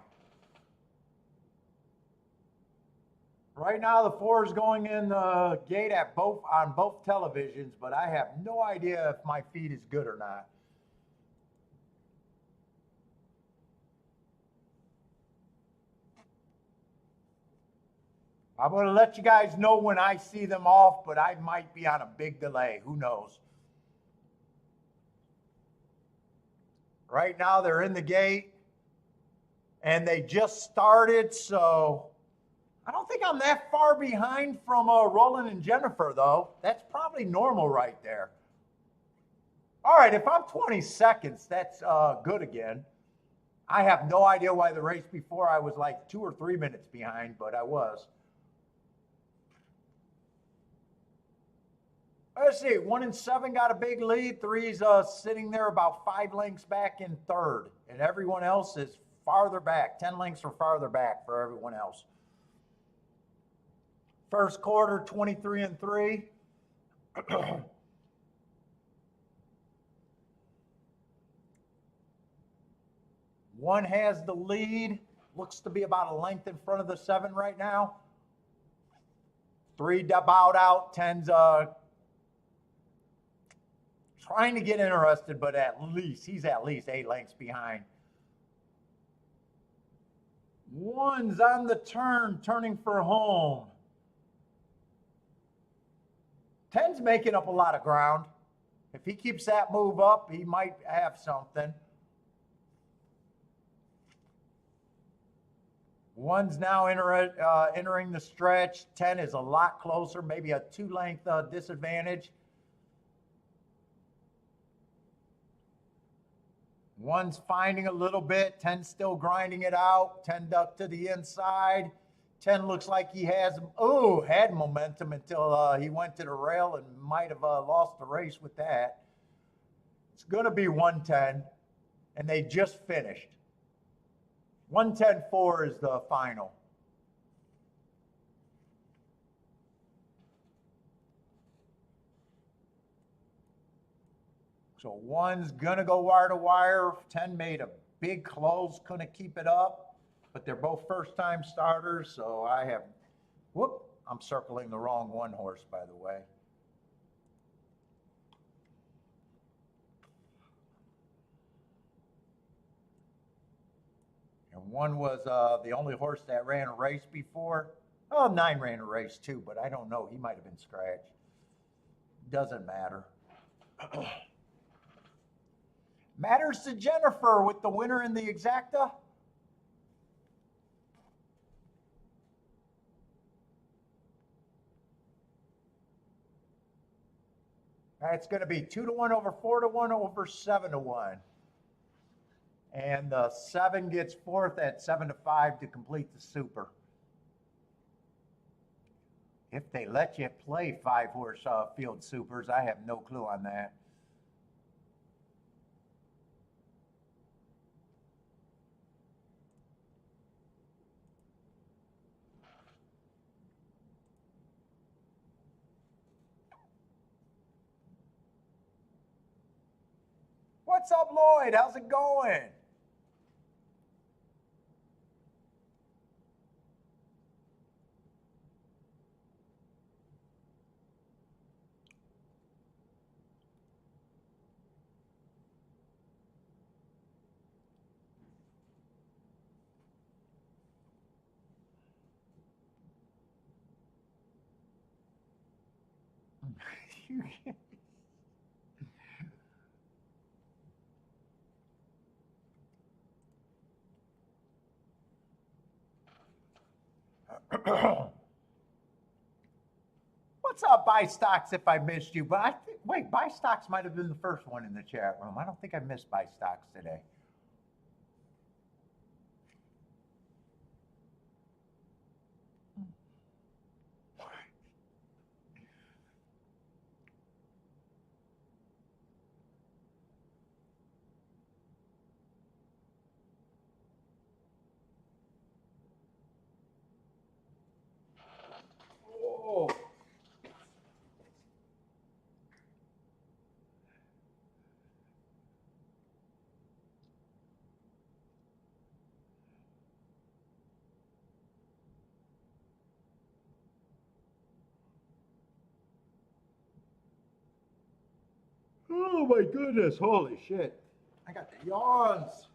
Right now, the 4 is going in the gate on both televisions, but I have no idea if my feed is good or not. I'm going to let you guys know when I see them off, but I might be on a big delay. Who knows? Right now, they're in the gate, and they just started, so I don't think I'm that far behind from Roland and Jennifer, though. That's probably normal right there. All right, if I'm 20 seconds, that's good again. I have no idea why the race before I was like 2 or 3 minutes behind, but I was. Let's see, 1 and 7 got a big lead. 3's sitting there about 5 lengths back in 3rd, and everyone else is farther back. 10 lengths or farther back for everyone else. First quarter, 23 and 3. One has the lead. Looks to be about a length in front of the 7 right now. 3 bowed out. 10's trying to get interested, but he's at least 8 lengths behind. 1's on the turn, turning for home. 10's making up a lot of ground. If he keeps that move up, he might have something. 1's now entering the stretch. 10 is a lot closer, maybe a 2-length disadvantage. 1's finding a little bit. 10's still grinding it out. 10 ducked to the inside. 10 looks like he had momentum until he went to the rail and might have lost the race with that. It's going to be 110, and they just finished. 110.4 is the final. So 1's going to go wire to wire. 10 made a big close, couldn't keep it up. But they're both first-time starters, so I'm circling the wrong 1 horse, by the way. And 1 was the only horse that ran a race before. Oh, 9 ran a race too, but I don't know. He might have been scratched. Doesn't matter. Matters to Jennifer with the winner in the exacta. It's going to be 2-1 over 4-1 over 7-1. And the 7 gets 4th at 7-5 to complete the super. If they let you play 5-horse field supers, I have no clue on that. What's up, Lloyd? How's it going? What's up, Buy Stocks, if I missed you? But I think, wait, Buy Stocks might have been the first one in the chat room. I don't think I missed Buy Stocks today. Whoa. Oh my goodness, holy shit. I got the yawns.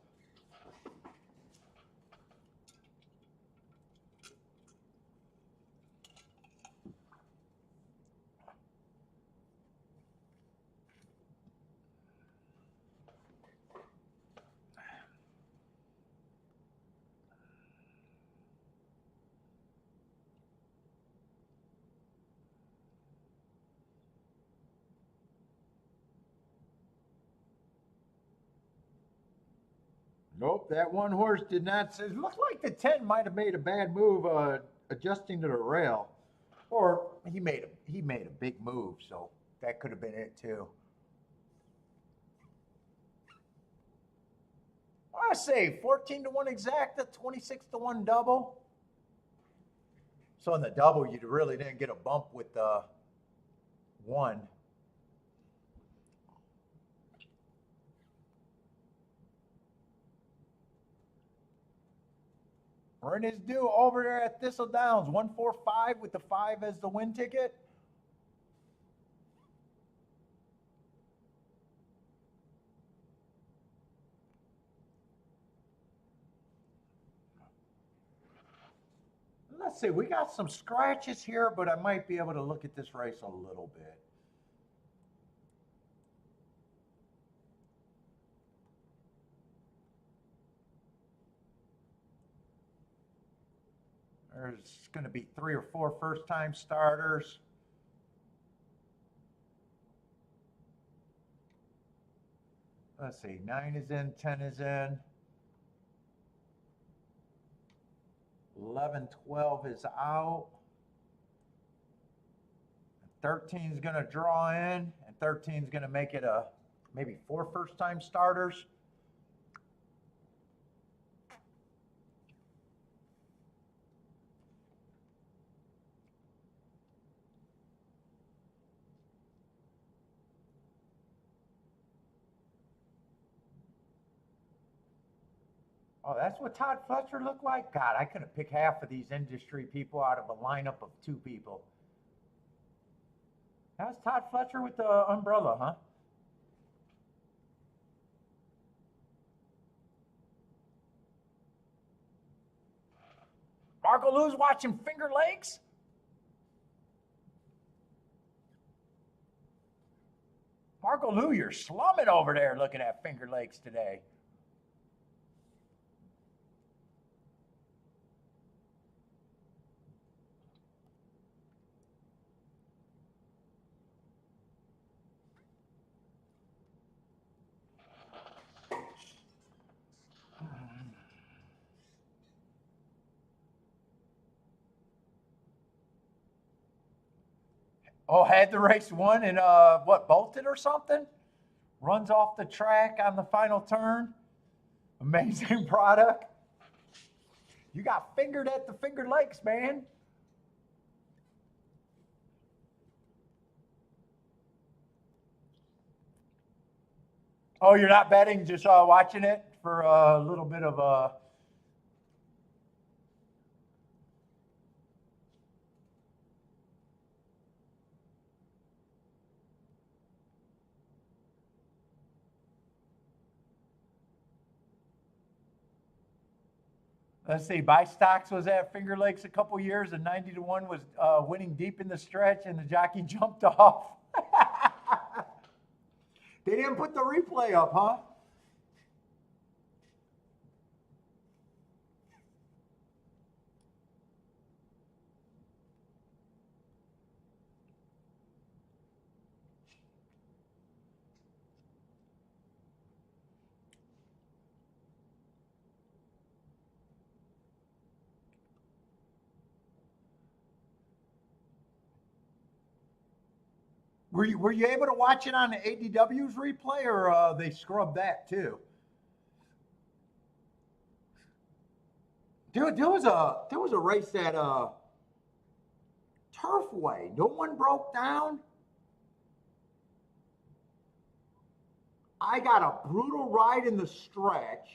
Nope, that one horse did not. It looked like the 10 might have made a bad move adjusting to the rail. Or he made a big move, so that could have been it too. I say 14 to 1 exacta, 26 to 1 double. So in the double, you really didn't get a bump with the 1. We're in his due over there at Thistle Downs, 145 with the 5 as the win ticket. Let's see, we got some scratches here, but I might be able to look at this race a little bit. There's going to be 3 or 4 first-time starters. Let's see, 9 is in, 10 is in. 11, 12 is out. 13 is going to draw in, and 13 is going to make it a maybe 4 first-time starters. Oh, that's what Todd Fletcher looked like? God, I could have picked half of these industry people out of a lineup of 2 people. That's Todd Fletcher with the umbrella, huh? Marco Lou's watching Finger Lakes? Marco Lou, you're slumming over there looking at Finger Lakes today. Oh, had the race won and what, bolted or something? Runs off the track on the final turn. Amazing product. You got fingered at the Finger Lakes, man. Oh, you're not betting, just watching it for a little bit of a... Let's see, Buy Stocks was at Finger Lakes a couple years, and 90-1 was winning deep in the stretch, and the jockey jumped off. They didn't put the replay up, huh? Were you able to watch it on the ADW's replay, or they scrubbed that too? Dude, there was a race at Turfway. No one broke down. I got a brutal ride in the stretch.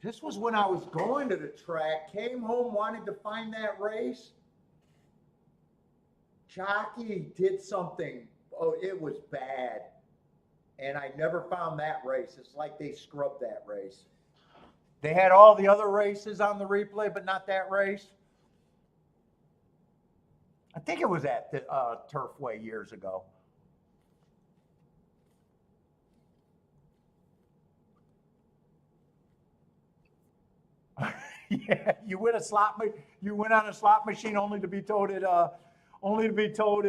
This was when I was going to the track, came home, wanted to find that race. Jockey did something. Oh, it was bad. And I never found that race. It's like they scrubbed that race. They had all the other races on the replay, but not that race. I think it was at the Turfway years ago. Yeah, you win on a slot machine only to be told it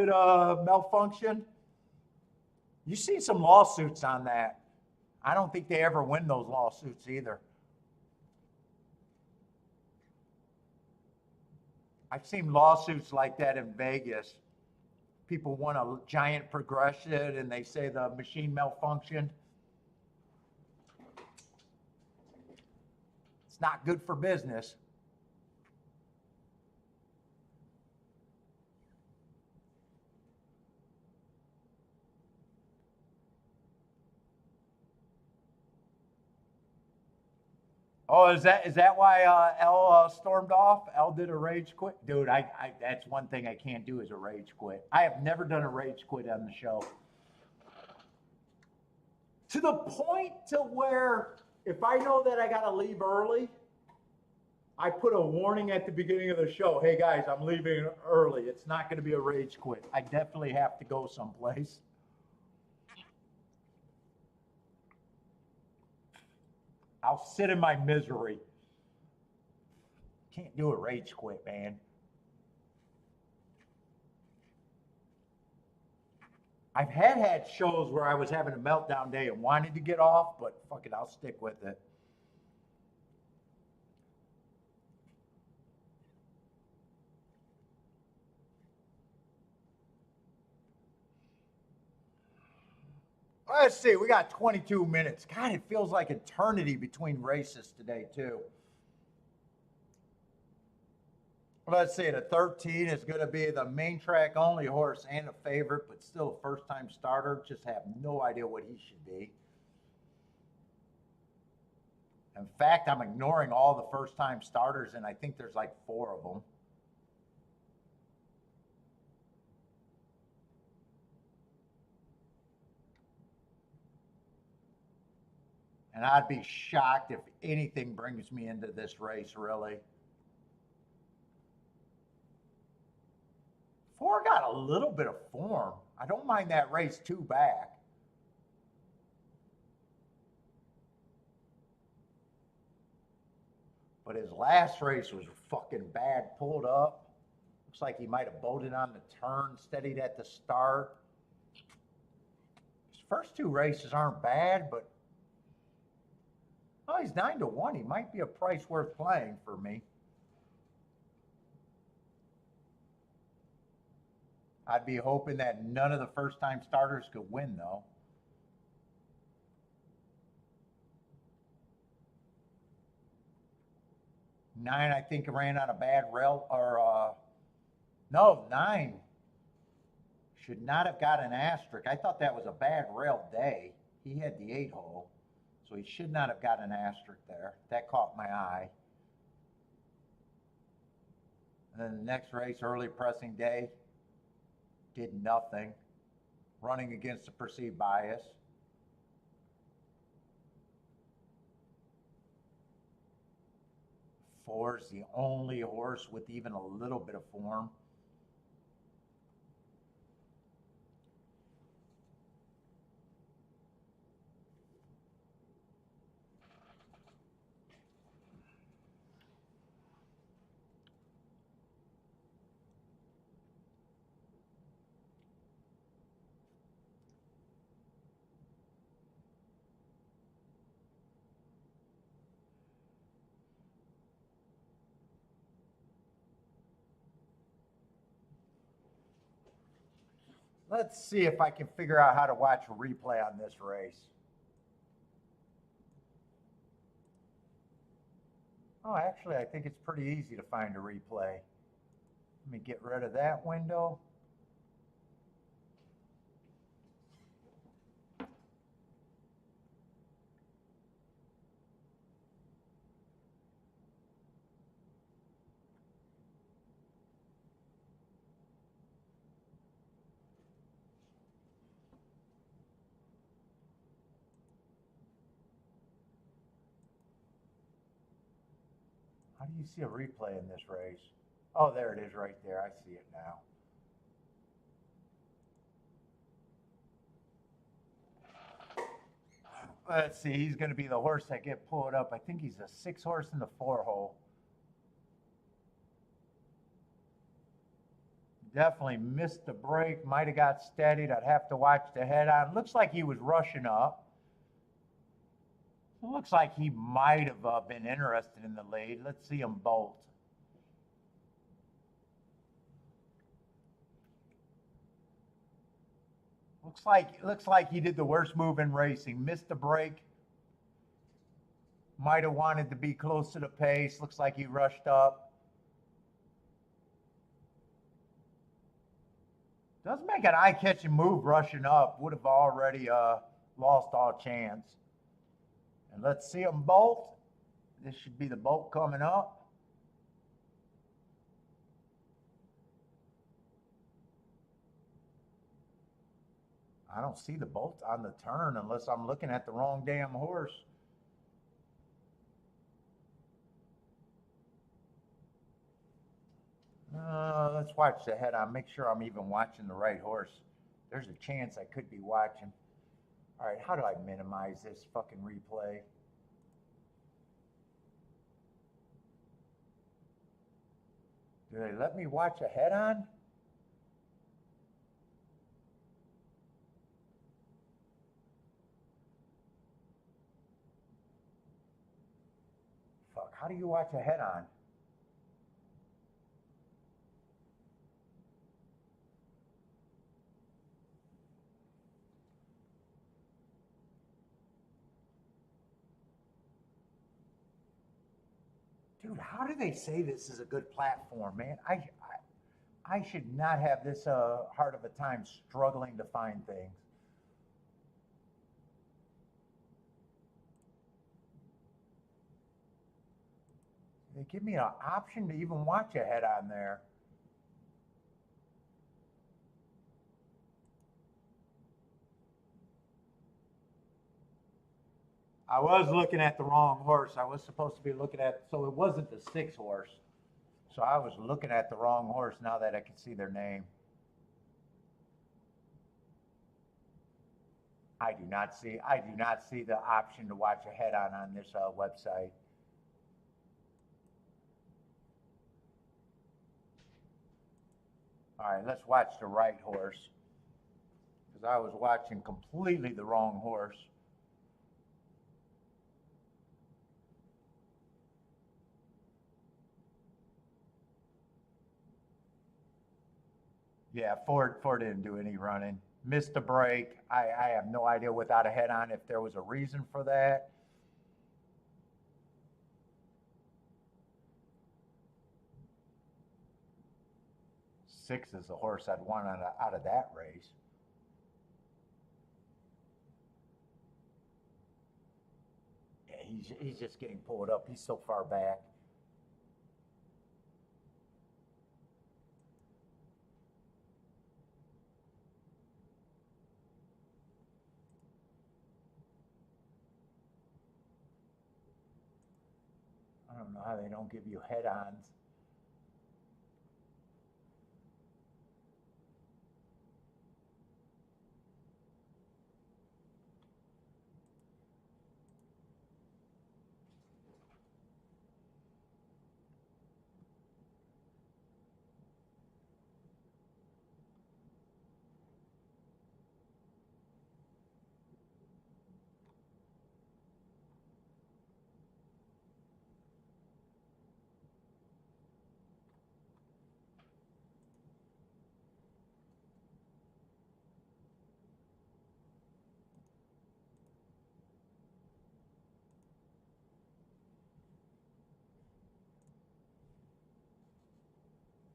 malfunctioned. You see some lawsuits on that. I don't think they ever win those lawsuits either. I've seen lawsuits like that in Vegas. People want a giant progression and they say the machine malfunctioned. It's not good for business. Oh, is that why L stormed off? L did a rage quit, dude. I that's one thing I can't do is a rage quit. I have never done a rage quit on the show. To the point to where if I know that I gotta leave early, I put a warning at the beginning of the show. Hey guys, I'm leaving early. It's not gonna be a rage quit. I definitely have to go someplace. I'll sit in my misery. Can't do a rage quit, man. I've had shows where I was having a meltdown day and wanted to get off, but fuck it, I'll stick with it. Let's see, we got 22 minutes. God, it feels like eternity between races today, too. Let's see, the 13 is going to be the main track only horse and a favorite, but still a first-time starter. Just have no idea what he should be. In fact, I'm ignoring all the first-time starters, and I think there's like 4 of them. And I'd be shocked if anything brings me into this race, really. 4 got a little bit of form. I don't mind that race 2 back. But his last race was fucking bad, pulled up. Looks like he might have boated on the turn, steadied at the start. His first 2 races aren't bad, but oh, he's 9-1. He might be a price worth playing for me. I'd be hoping that none of the first-time starters could win, though. Nine, I think, ran on a bad rail, or no, 9 should not have got an asterisk. I thought that was a bad rail day. He had the 8-hole, so he should not have got an asterisk there. That caught my eye. And then the next race, early pressing day, did nothing. running against the perceived bias. Four is the only horse with even a little bit of form. Let's see if I can figure out how to watch a replay on this race. Oh, actually, I think it's pretty easy to find a replay. Let me get rid of that window. How do you see a replay in this race? Oh, there it is right there. I see it now. Let's see, he's going to be the horse that get pulled up. I think he's a 6 horse in the 4 hole. Definitely missed the break, might have got steadied. I'd have to watch the head on. Looks like he was rushing up. Looks like he might have been interested in the lead. Let's see him bolt. Looks like he did the worst move in racing. Missed the break. Might have wanted to be close to the pace. Looks like he rushed up. Does make an eye-catching move rushing up. Would have already lost all chance. And let's see him bolt. This should be the bolt coming up. I don't see the bolt on the turn unless I'm looking at the wrong damn horse. Let's watch the head on. Make sure I'm even watching the right horse. There's a chance I could be watching. All right, how do I minimize this fucking replay? Do they let me watch a head on? Fuck, how do you watch a head on? Dude, how do they say this is a good platform, man? I should not have this hard of a time struggling to find things. They give me an option to even watch a head on there. I was looking at the wrong horse. I was supposed to be looking at, so it wasn't the 6 horse. So I was looking at the wrong horse now that I can see their name. I do not see the option to watch a head on this website. All right, let's watch the right horse, because I was watching completely the wrong horse. Yeah, Ford didn't do any running. Missed the break. I have no idea without a head on if there was a reason for that. Six is the horse I'd want out of that race. Yeah, he's just getting pulled up. He's so far back. don't know how they don't give you head-ons.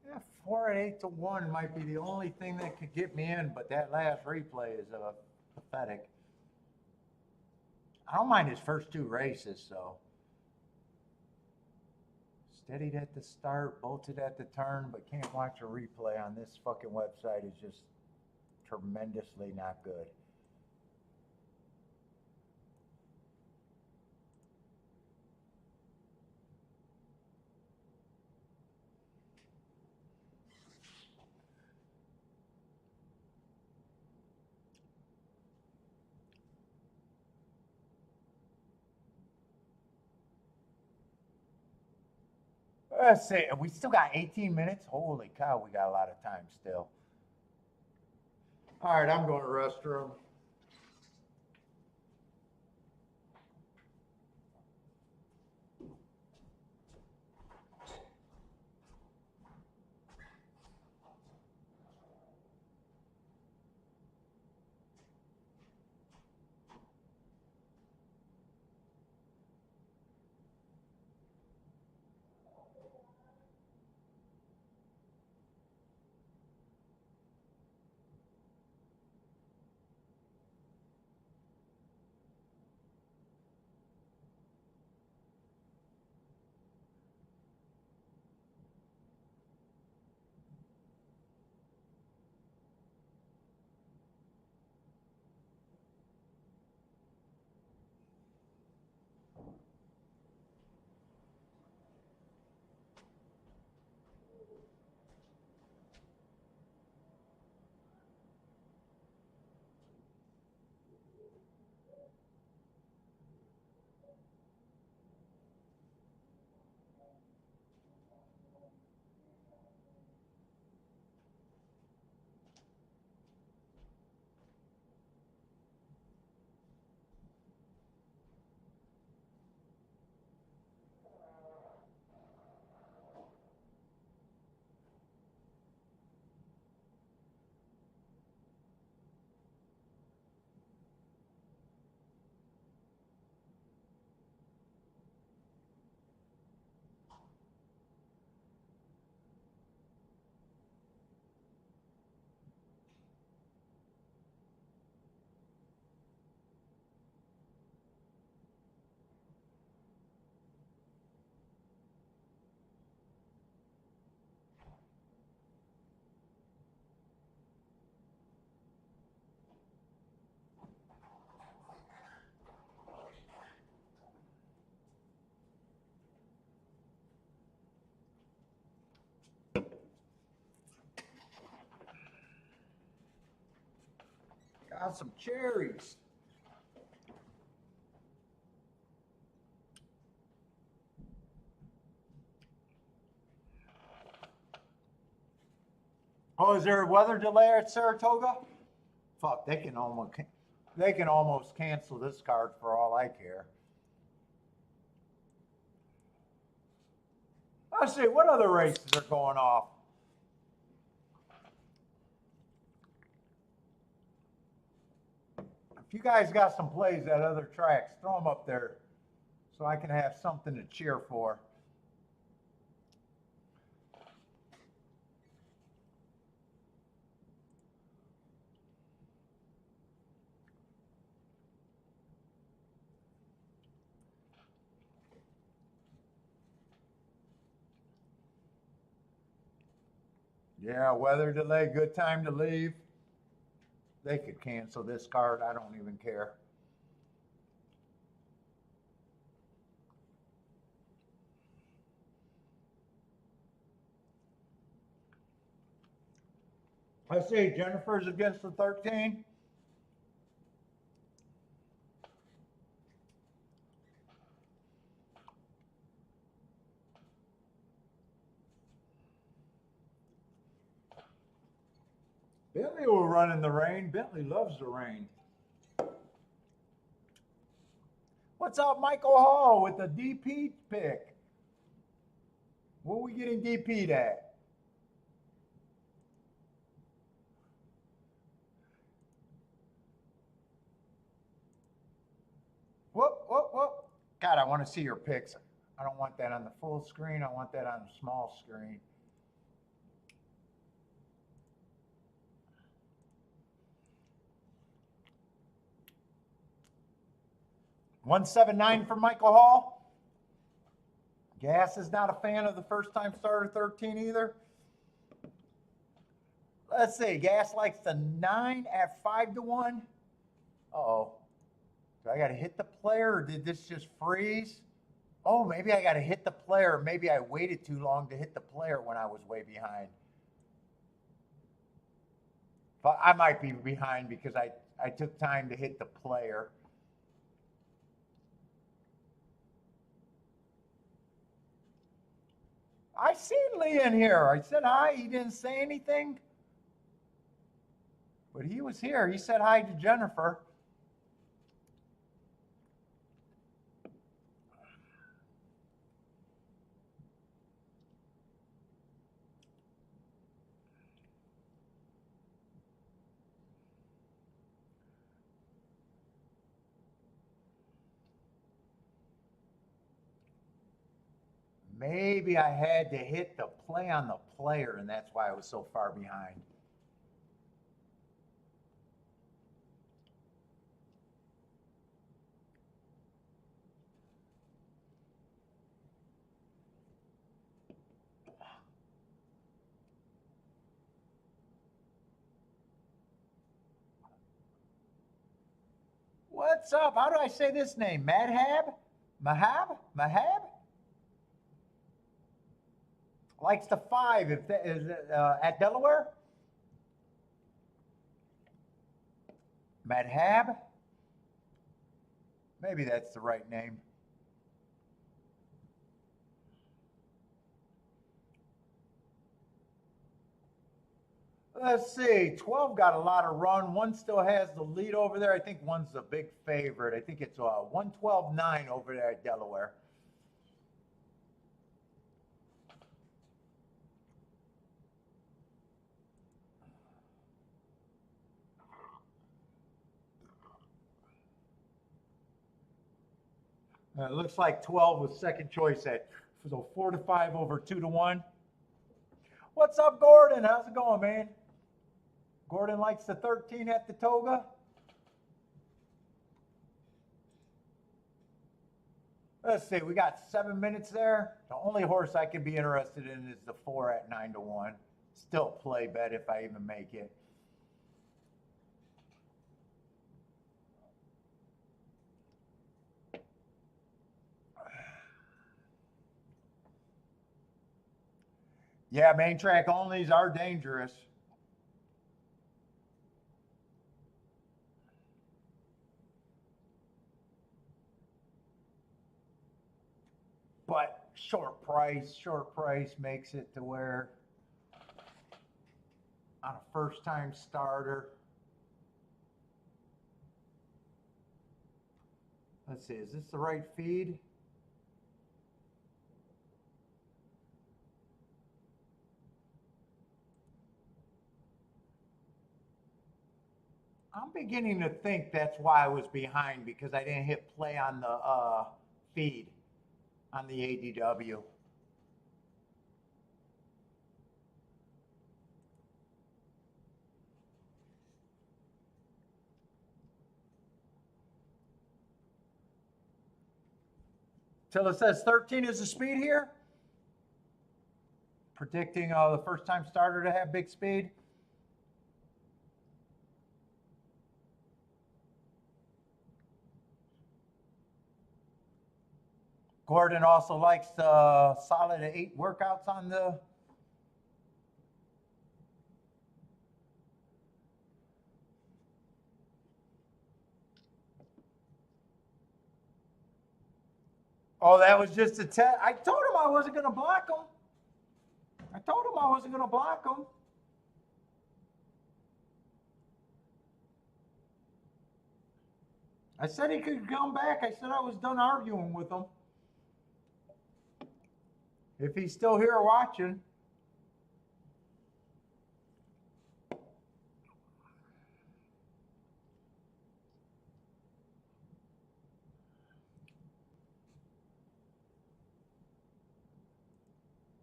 Yeah, 4 and 8-1 might be the only thing that could get me in, but that last replay is pathetic. I don't mind his first 2 races, so. Steadied at the start, bolted at the turn, but can't watch a replay on this fucking website is just tremendously not good. Let's see, we still got 18 minutes? Holy cow, we got a lot of time still. All right, I'm going to the restroom. Got some cherries. Oh, is there a weather delay at Saratoga? Fuck, they can almost cancel this card for all I care. Let's see, what other races are going off? If you guys got some plays at other tracks, throw them up there so I can have something to cheer for. Yeah, weather delay, good time to leave. They could cancel this card, I don't even care. I see Jennifer's against the 13. Bentley will run in the rain. Bentley loves the rain. What's up, Michael Hall with the DP pick? What are we getting DP'd at? Whoop, whoop, whoop. God, I want to see your picks. I don't want that on the full screen. I want that on the small screen. $179 for Michael Hall. Gas is not a fan of the first time starter 13 either. Let's see. Gas likes the 9 at 5-1. Uh-oh. Do I got to hit the player or did this just freeze? Oh, maybe I got to hit the player. Maybe I waited too long to hit the player when I was way behind. But I might be behind because I took time to hit the player. I seen Lee in here. I said hi. He didn't say anything. But he was here. He said hi to Jennifer. Maybe I had to hit the play on the player, and that's why I was so far behind. What's up? How do I say this name? Madhab? Mahab? Mahab? Likes the 5 if that is at Delaware. Madhab? Maybe that's the right name. Let's see. 12 got a lot of run. 1 still has the lead over there. I think 1's the big favorite. I think it's 112.9 over there at Delaware. It looks like 12 was second choice at so 4-5 over 2-1. What's up, Gordon? How's it going, man? Gordon likes the 13 at the Toga. Let's see, we got 7 minutes there. The only horse I could be interested in is the 4 at 9-1. Still play bet if I even make it. Yeah, main track onlys are dangerous. But short price makes it to where on a first time starter. Let's see, is this the right feed? I'm beginning to think that's why I was behind because I didn't hit play on the feed on the ADW. Till it says 13 is the speed here. Predicting the first time starter to have big speed. Gordon also likes the solid 8 workouts on the Oh, that was just a test. I told him I wasn't going to block him. I told him I wasn't going to block him. I said he could come back. I said I was done arguing with him. If he's still here watching.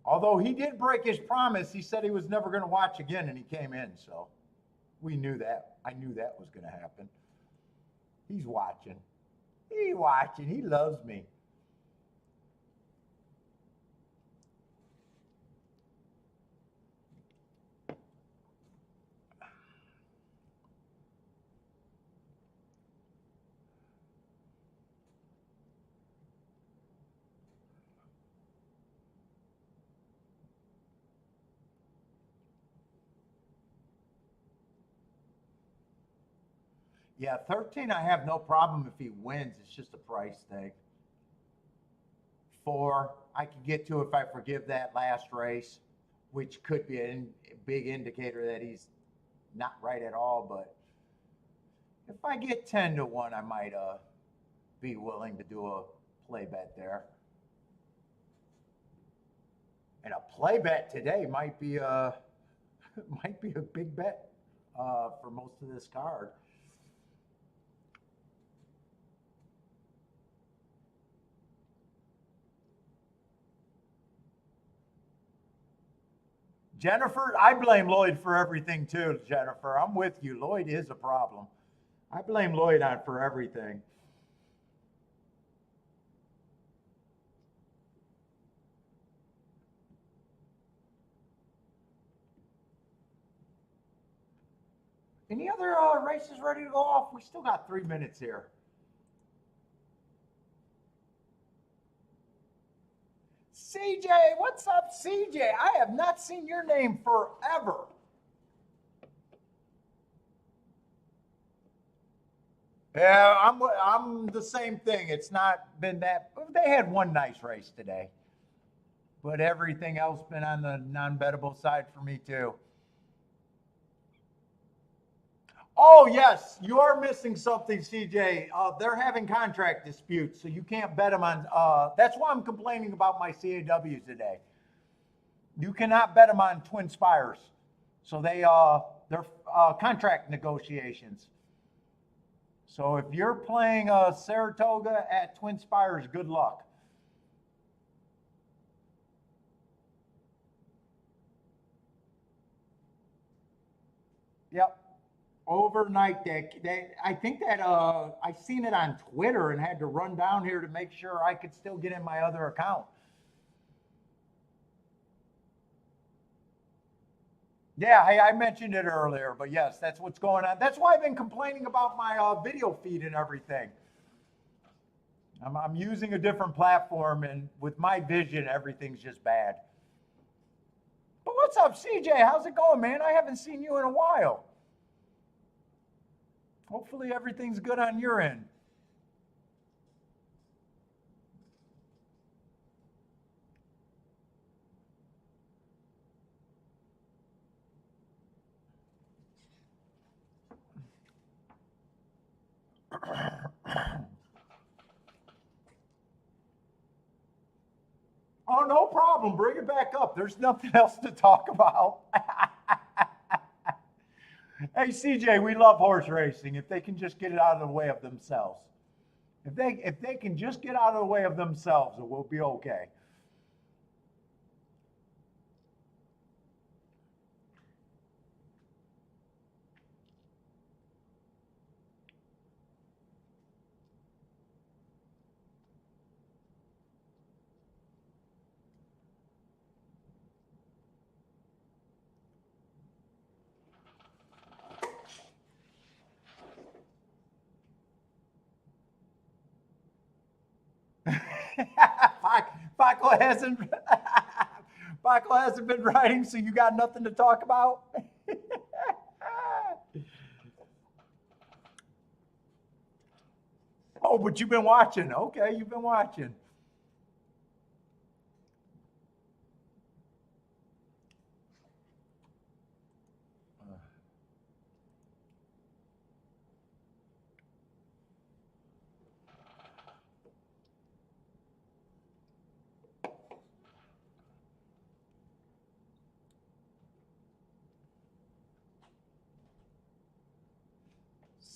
Although he did break his promise, he said he was never going to watch again, and he came in. So we knew that. I knew that was going to happen. He's watching. He's watching. He loves me. Yeah, 13, I have no problem if he wins. It's just a price thing. 4, I could get to if I forgive that last race, which could be a big indicator that he's not right at all. But if I get 10 to 1, I might be willing to do a play bet there. And a play bet today might be a big bet for most of this card. Jennifer, I blame Lloyd for everything too, Jennifer. I'm with you. Lloyd is a problem. I blame Lloyd for everything. Any other races ready to go off? We still got 3 minutes here. CJ, what's up, CJ? I have not seen your name forever. Yeah, I'm the same thing. It's not been that. They had one nice race today, but everything else been on the non-bettable side for me too. Oh yes, you are missing something, CJ. They're having contract disputes, so you can't bet them on. That's why I'm complaining about my CAWs today. You cannot bet them on Twin Spires, so they're contract negotiations. So if you're playing Saratoga at Twin Spires, good luck. Yep. Overnight I think that I seen it on Twitter and had to run down here to make sure I could still get in my other account. Yeah, hey, I mentioned it earlier, but yes, that's what's going on. That's why I've been complaining about my video feed and everything. I'm using a different platform, and with my vision, everything's just bad. But what's up, CJ? How's it going, man? I haven't seen you in a while. Hopefully everything's good on your end. Oh, no problem. Bring it back up. There's nothing else to talk about. Hey, CJ, we love horse racing. If they can just get it out of the way of themselves. If they can just get out of the way of themselves, it will be okay. Paco hasn't Paco hasn't been riding, so you got nothing to talk about. Oh, but you've been watching. Okay, you've been watching.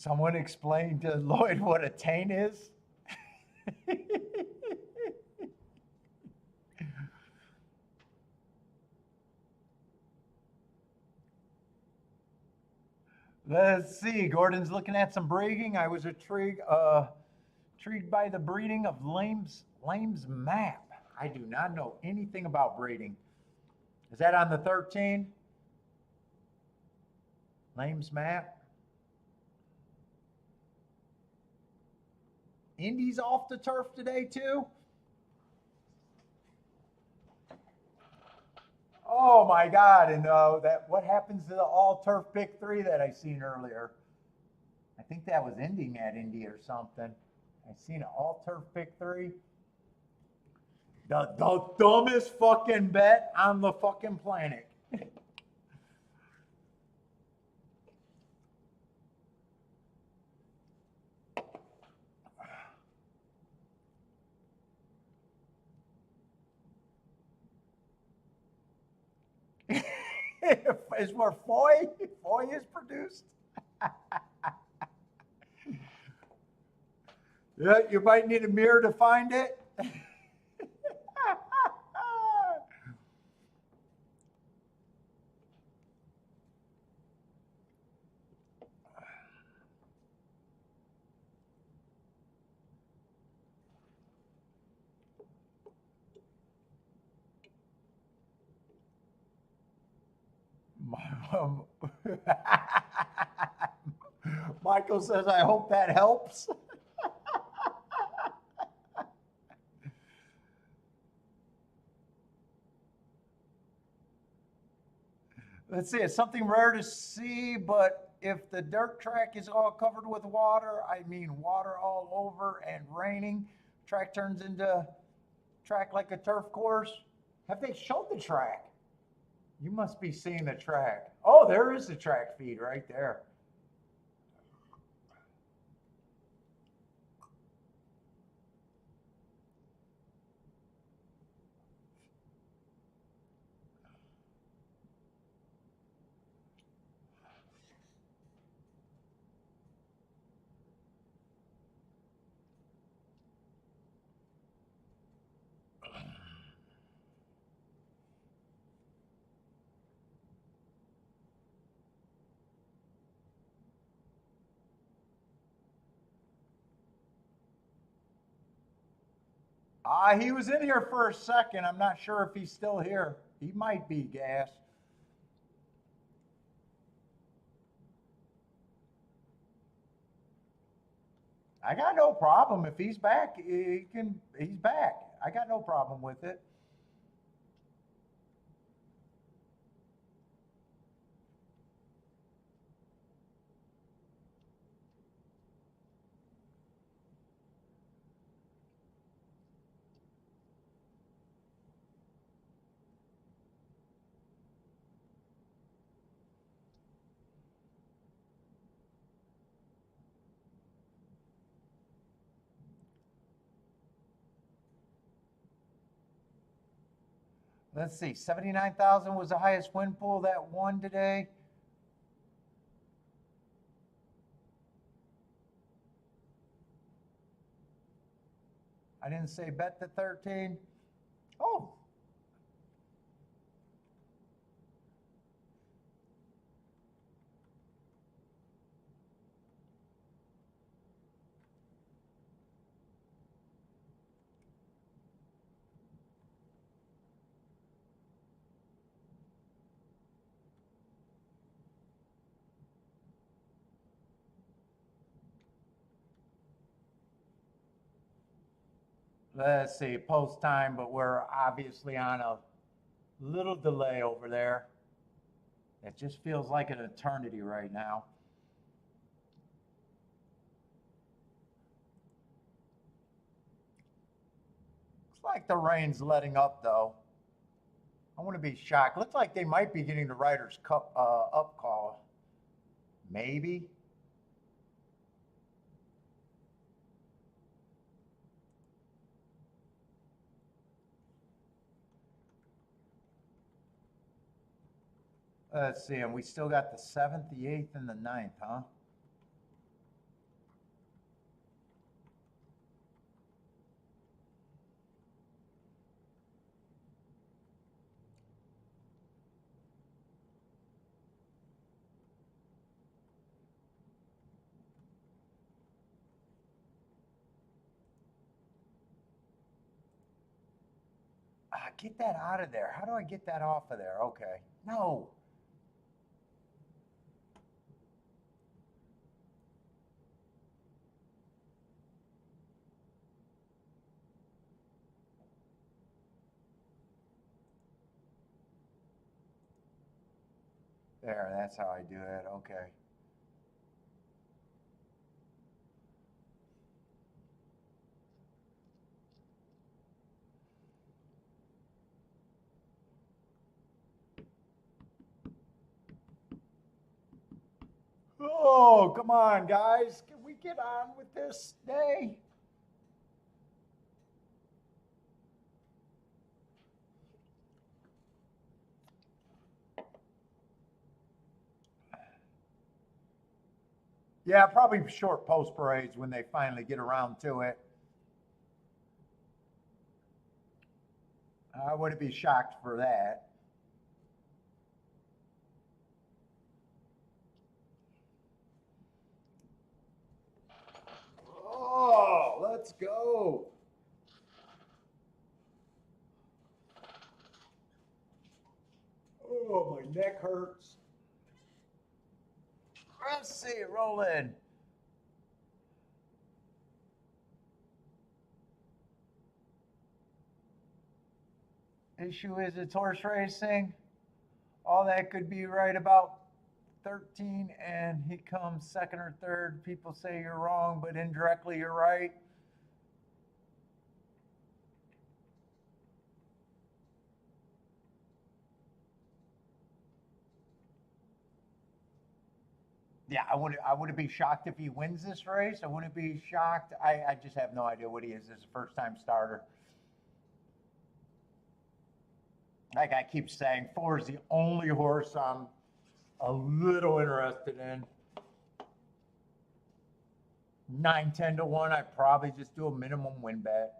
Someone explain to Lloyd what a taint is. Let's see. Gordon's looking at some breeding. I was intrigued by the breeding of Lame's map. I do not know anything about breeding. Is that on the 13? Lame's map. Indy's off the turf today too. Oh my God! And that what happens to the all turf pick 3 that I seen earlier? I think that was ending at Indy or something. I seen an all turf pick 3. The dumbest fucking bet on the fucking planet. Is where Foy is produced. Yeah, you might need a mirror to find it. Michael says, I hope that helps. Let's see, it's something rare to see, but if the dirt track is all covered with water, I mean water all over and raining, track turns into track like a turf course. Have they showed the track? You must be seeing the track. Oh, there is the track feed right there. He was in here for a second. I'm not sure if he's still here. He might be, Gas. I got no problem. If he's back, he's back. I got no problem with it. Let's see, 79,000 was the highest win pool that won today. I didn't say bet the 13. Oh. Let's see, post time, but we're obviously on a little delay over there. It just feels like an eternity right now. Looks like the rain's letting up, though. I want to be shocked. Looks like they might be getting the Ryder's Cup up call. Maybe. Let's see, and we still got the 7th, the 8th, and the 9th, huh? Get that out of there. How do I get that off of there? Okay. No. There, that's how I do it. Okay. Oh, come on, guys. Can we get on with this day? Yeah, probably short post parades when they finally get around to it. I wouldn't be shocked for that. Oh, let's go. Oh, my neck hurts. Let's see it rolling. Issue is it's horse racing. All that could be right about 13, and he comes second or third. People say you're wrong, but indirectly you're right. Yeah, I wouldn't be shocked if he wins this race. I wouldn't be shocked. I just have no idea what he is. This is a first time starter. Like I keep saying, 4 is the only horse I'm a little interested in. 9, 10 to 1, I'd probably just do a minimum win bet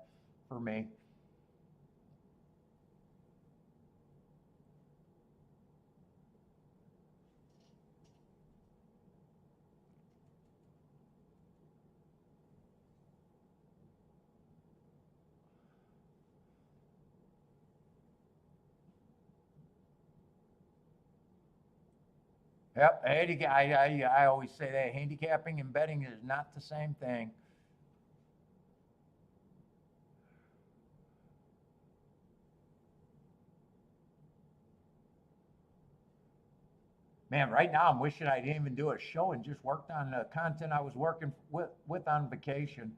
for me. Yep, I always say that handicapping and betting is not the same thing. Man, right now I'm wishing I didn't even do a show and just worked on the content I was working with on vacation.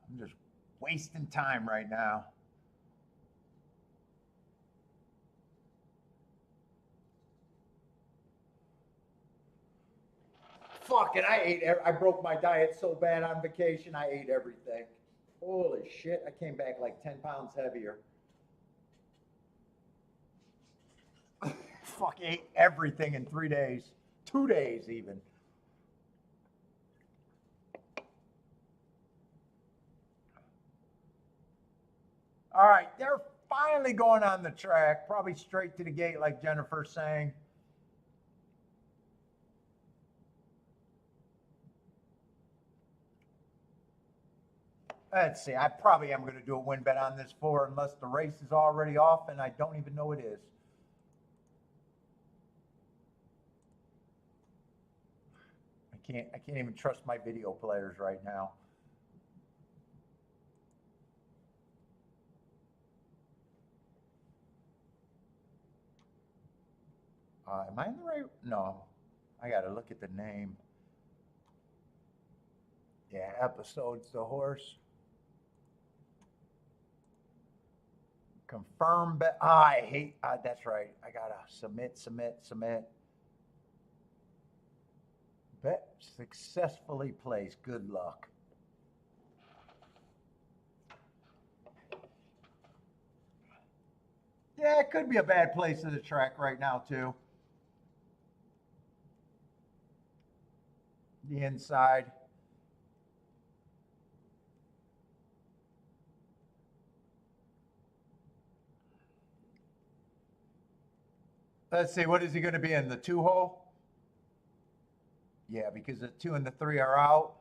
I'm just wasting time right now. Fucking, I broke my diet so bad on vacation. I ate everything. Holy shit! I came back like 10 pounds heavier. Fuck, ate everything in 3 days, 2 days even. All right, they're finally going on the track, probably straight to the gate, like Jennifer's saying. Let's see. I probably am going to do a win bet on this 4 unless the race is already off and I don't even know it is. I can't even trust my video players right now. Am I in the right? No. I got to look at the name. Yeah, episodes the horse. Confirm bet. I hate. That's right. I gotta submit. Bet successfully placed. Good luck. Yeah, it could be a bad place of the track right now too. The inside. Let's see. What is he going to be in the 2 hole? Yeah, because the 2 and the 3 are out.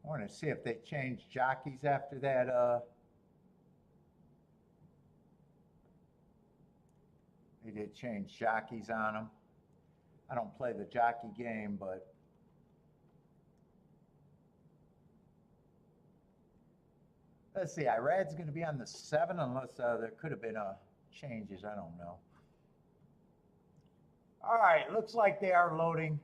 I want to see if they changed jockeys after that. They did change jockeys on them. I don't play the jockey game, but let's see. Irad's going to be on the 7 unless there could have been changes. I don't know. All right, looks like they are loading.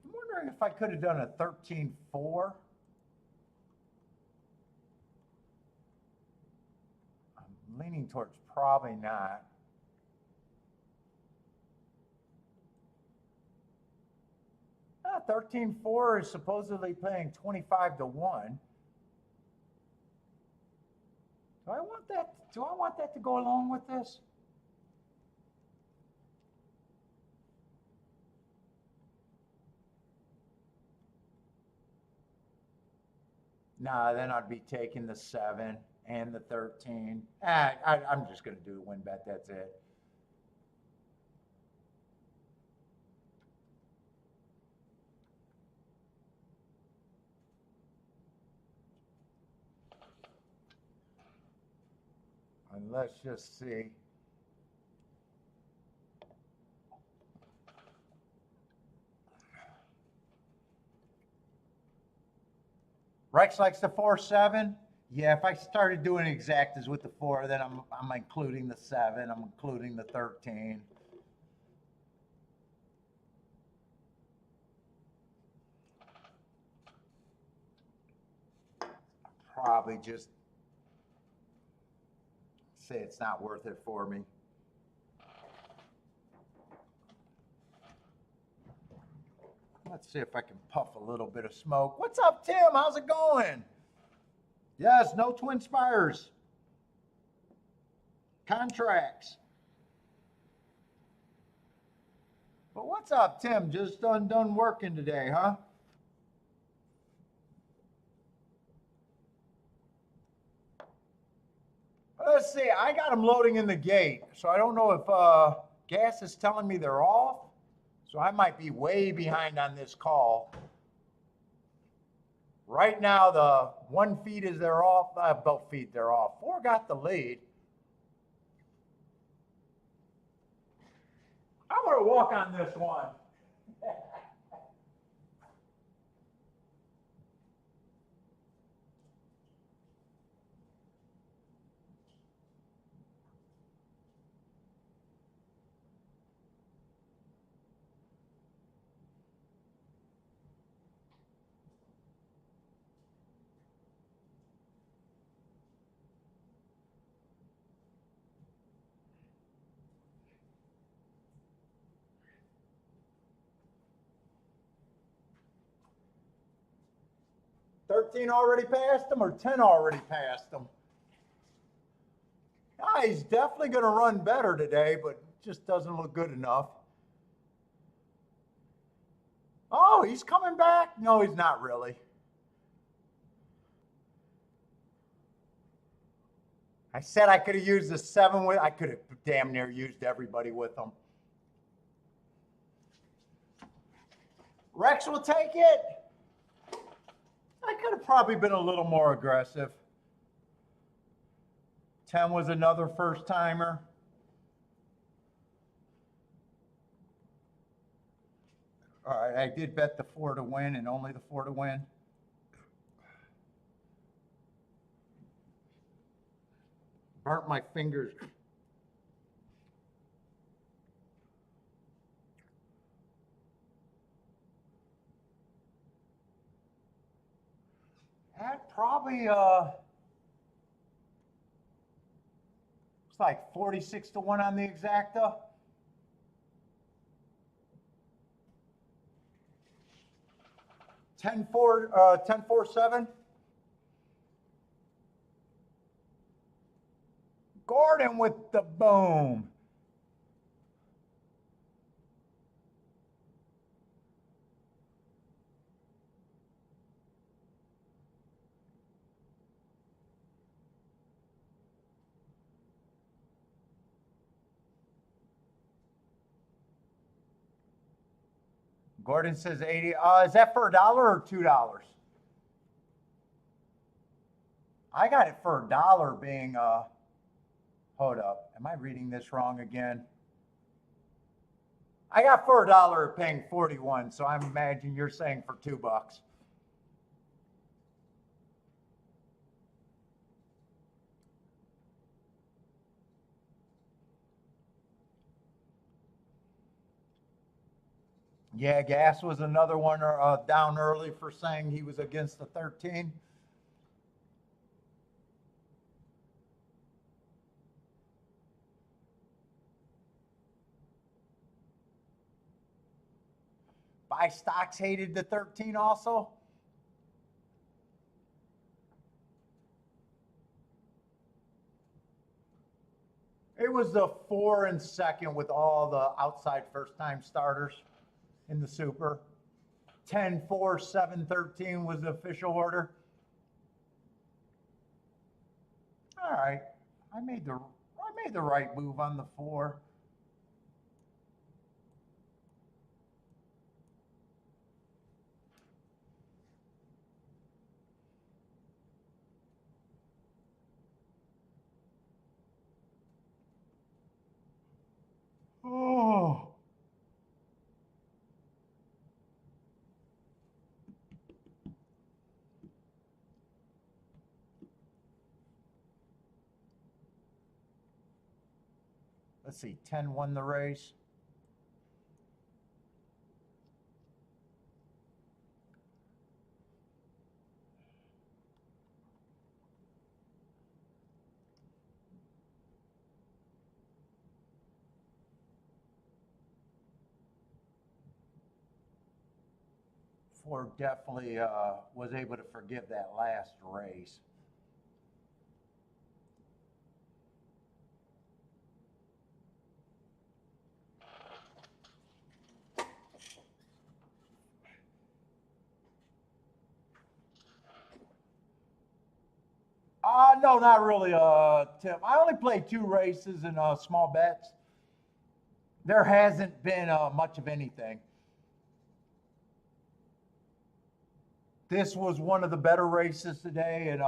I'm wondering if I could have done a 13-4. I'm leaning towards probably not. Ah, 13-4 is supposedly paying 25 to 1. Do I want that? Do I want that to go along with this? Nah, then I'd be taking the 7 and the 13. I'm just going to do a win bet. That's it. And let's just see. Rex likes the 4-7. Yeah, if I started doing exactas with the 4, then I'm including the 7. I'm including the 13. Probably just say it's not worth it for me. Let's see if I can puff a little bit of smoke. What's up, Tim? How's it going? Yes, no twin spires. Contracts. But what's up, Tim? Just done working today, huh? Let's see. I got them loading in the gate, so I don't know if gas is telling me they're off. So I might be way behind on this call. Right now, the 1 feed is they're off. Both feed they're off. 4 got the lead. I'm going to walk on this one. $13 already passed him or $10 already passed him? Yeah, he's definitely going to run better today, but just doesn't look good enough. Oh, he's coming back? No, he's not really. I said I could have used the 7 with, I could have damn near used everybody with them. Rex will take it. I could have probably been a little more aggressive. 10 was another first timer. All right, I did bet the 4 to win and only the 4 to win. Burnt my fingers. That probably it's like 46 to 1 on the exacta. 10-4-7. Gordon with the boom. Gordon says 80. Is that for $1 or $2? I got it for $1 being, hold up. Am I reading this wrong again? I got for $1 paying 41, so I'm imagining you're saying for $2. Yeah, Gas was another one down early for saying he was against the 13. Buy Stocks hated the 13 also. It was the 4 and second with all the outside first-time starters in the Super. 10-4-7-13 was the official order. All right, I made the right move on the 4. Oh. Let's see, 10 won the race. Ford definitely was able to forgive that last race. No, not really, Tim. I only played 2 races in small bets. There hasn't been much of anything. This was one of the better races today, and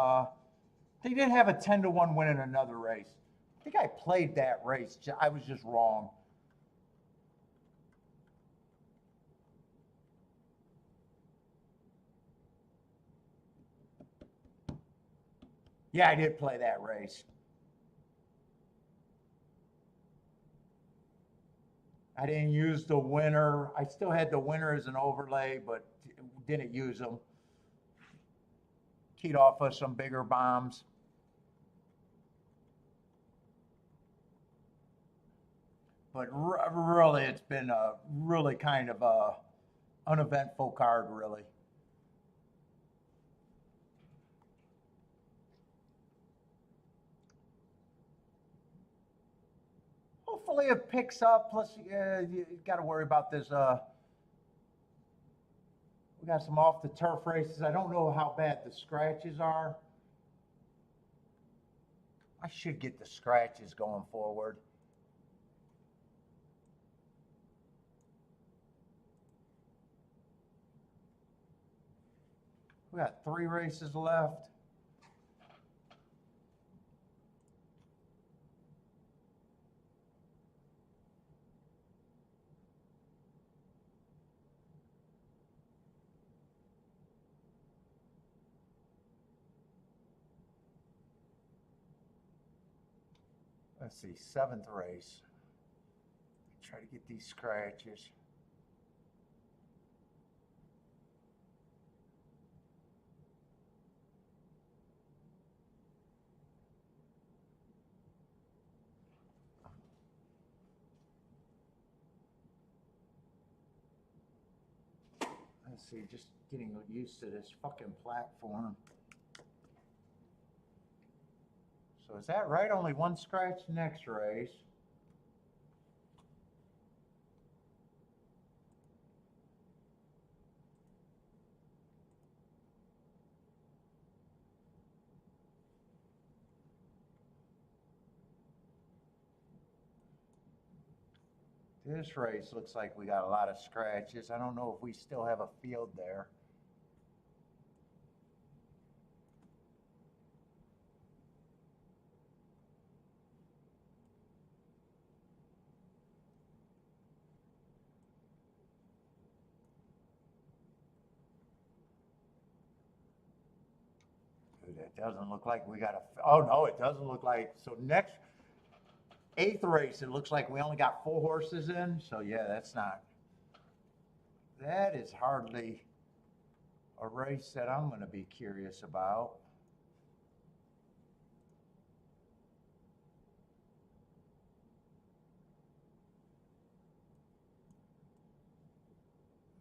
they did have a 10-1 win in another race. I think I played that race. I was just wrong. Yeah, I did play that race. I didn't use the winner. I still had the winner as an overlay, but didn't use them. Keyed off of some bigger bombs. But really, it's been a really kind of a uneventful card, really. Hopefully it picks up. Plus, you got to worry about this. We got some off the turf races. I don't know how bad the scratches are. I should get the scratches going forward. We got 3 races left. Let's see, 7th race. Try to get these scratches. Let's see, just getting used to this fucking platform. So is that right? Only one scratch next race. This race looks like we got a lot of scratches. I don't know if we still have a field there. Dude, it doesn't look like we got a, oh no, it doesn't look like, so next, 8th race, it looks like we only got 4 horses in. So yeah, that's not, that is hardly a race that I'm going to be curious about.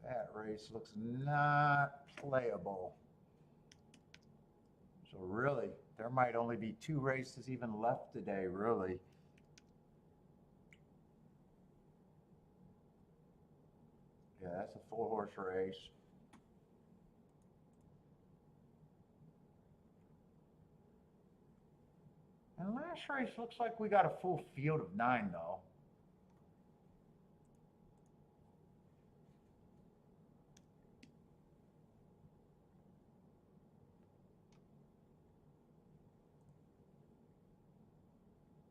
That race looks not playable. So really, there might only be 2 races even left today, really. Yeah, that's a 4-horse race. And last race looks like we got a full field of 9 though.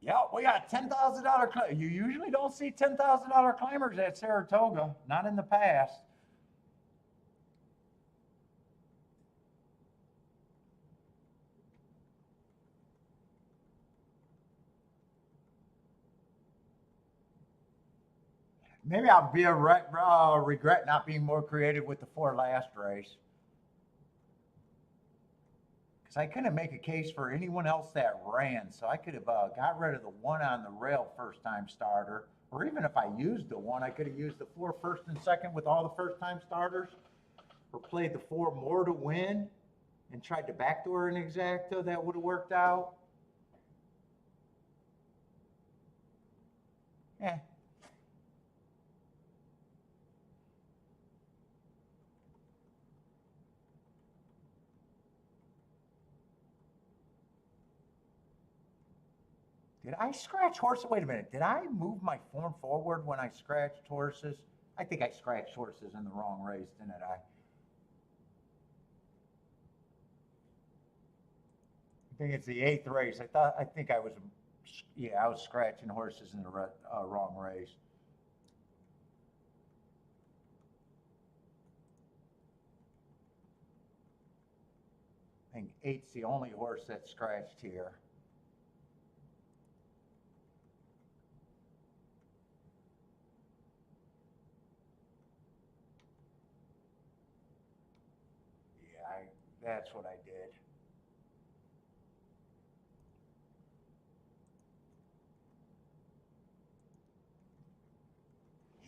Yeah, we got $10,000. You usually don't see $10,000 climbers at Saratoga, not in the past. Maybe I'll be regret not being more creative with the 4 last race. Because I couldn't make a case for anyone else that ran, so I could have got rid of the 1 on the rail first time starter, or even if I used the 1, I could have used the 4 first and second with all the first time starters, or played the 4 more to win and tried to backdoor an exacta. That would have worked out. Eh. Did I scratch horses? Wait a minute. Did I move my form forward when I scratched horses? I think I scratched horses in the wrong race, didn't I? I think it's the 8th race. I think I was, yeah, I was scratching horses in the wrong race. I think 8's the only horse that's scratched here. Yeah, that's what I did.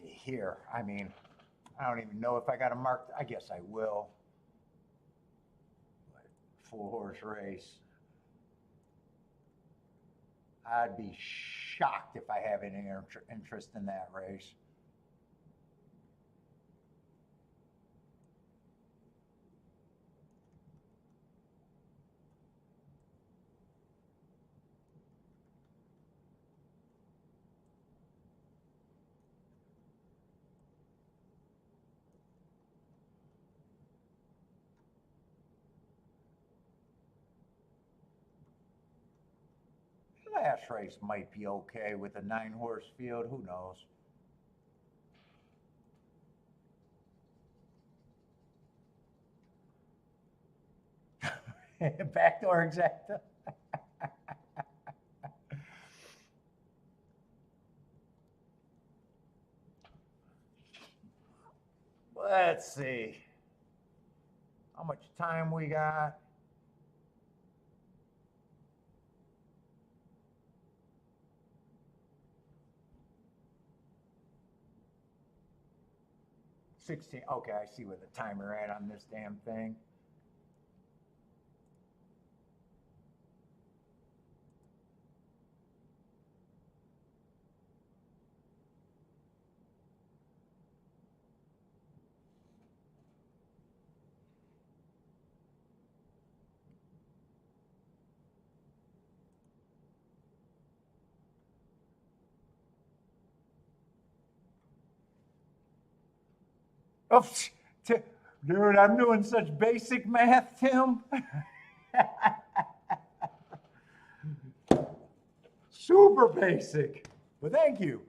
Here, I mean, I don't even know if I got a mark. I guess I will. 4-horse race. I'd be shocked if I have any interest in that race. Last race might be okay with a 9-horse field. Who knows? Backdoor exacta. Let's see how much time we got. 16. Okay, I see where the timer at on this damn thing. Oh, dude, I'm doing such basic math, Tim. Super basic. But thank you.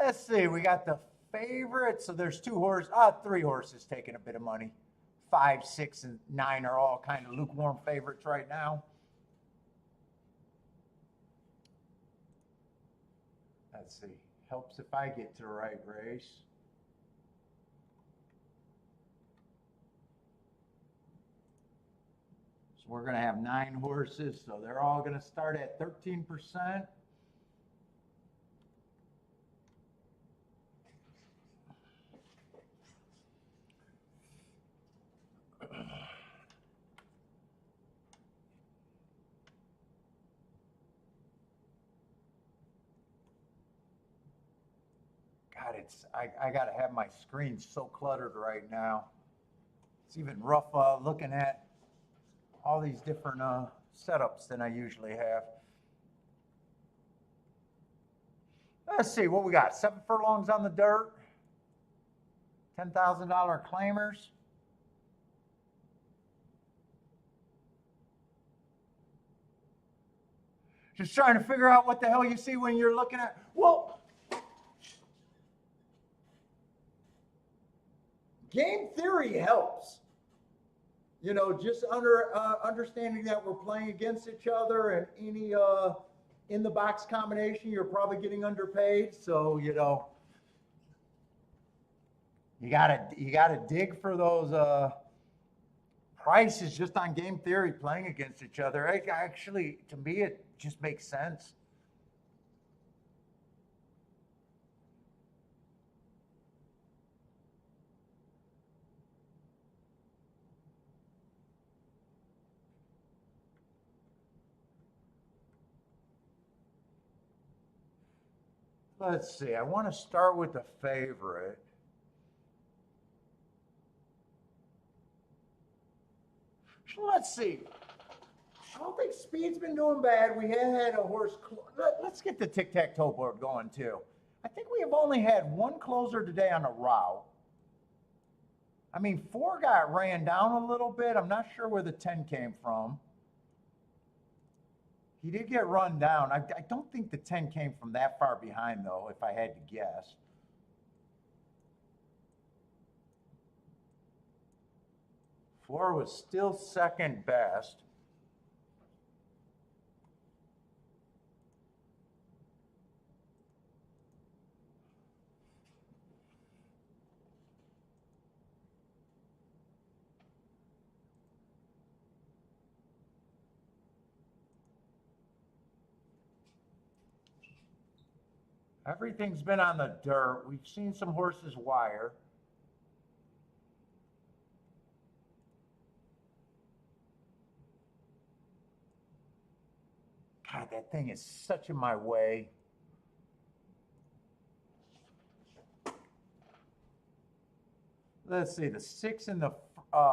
Let's see, we got the favorite. So there's three horses taking a bit of money. 5, 6, and 9 are all kind of lukewarm favorites right now. Let's see, helps if I get to the right race. So we're going to have 9 horses, so they're all going to start at 13%. God, I got to have my screen so cluttered right now. It's even rough looking at all these different setups than I usually have. Let's see what we got. 7 furlongs on the dirt. $10,000 claimers. Just trying to figure out what the hell you see when you're looking at. Well, game theory helps. You know, just understanding that we're playing against each other, and any in the box combination, you're probably getting underpaid. So, you know, you gotta dig for those prices just on game theory, playing against each other. Actually, to me, it just makes sense. Let's see, I want to start with the favorite. Let's see. I don't think Speed's been doing bad. We have had a horse. Let's get the tic-tac-toe board going too. I think we have only had one closer today on a route. I mean, 4 got ran down a little bit. I'm not sure where the 10 came from. He did get run down. I don't think the 10 came from that far behind, though, if I had to guess. Four was still second best. Everything's been on the dirt. We've seen some horses wire. God, that thing is such in my way. Let's see, the 6 in the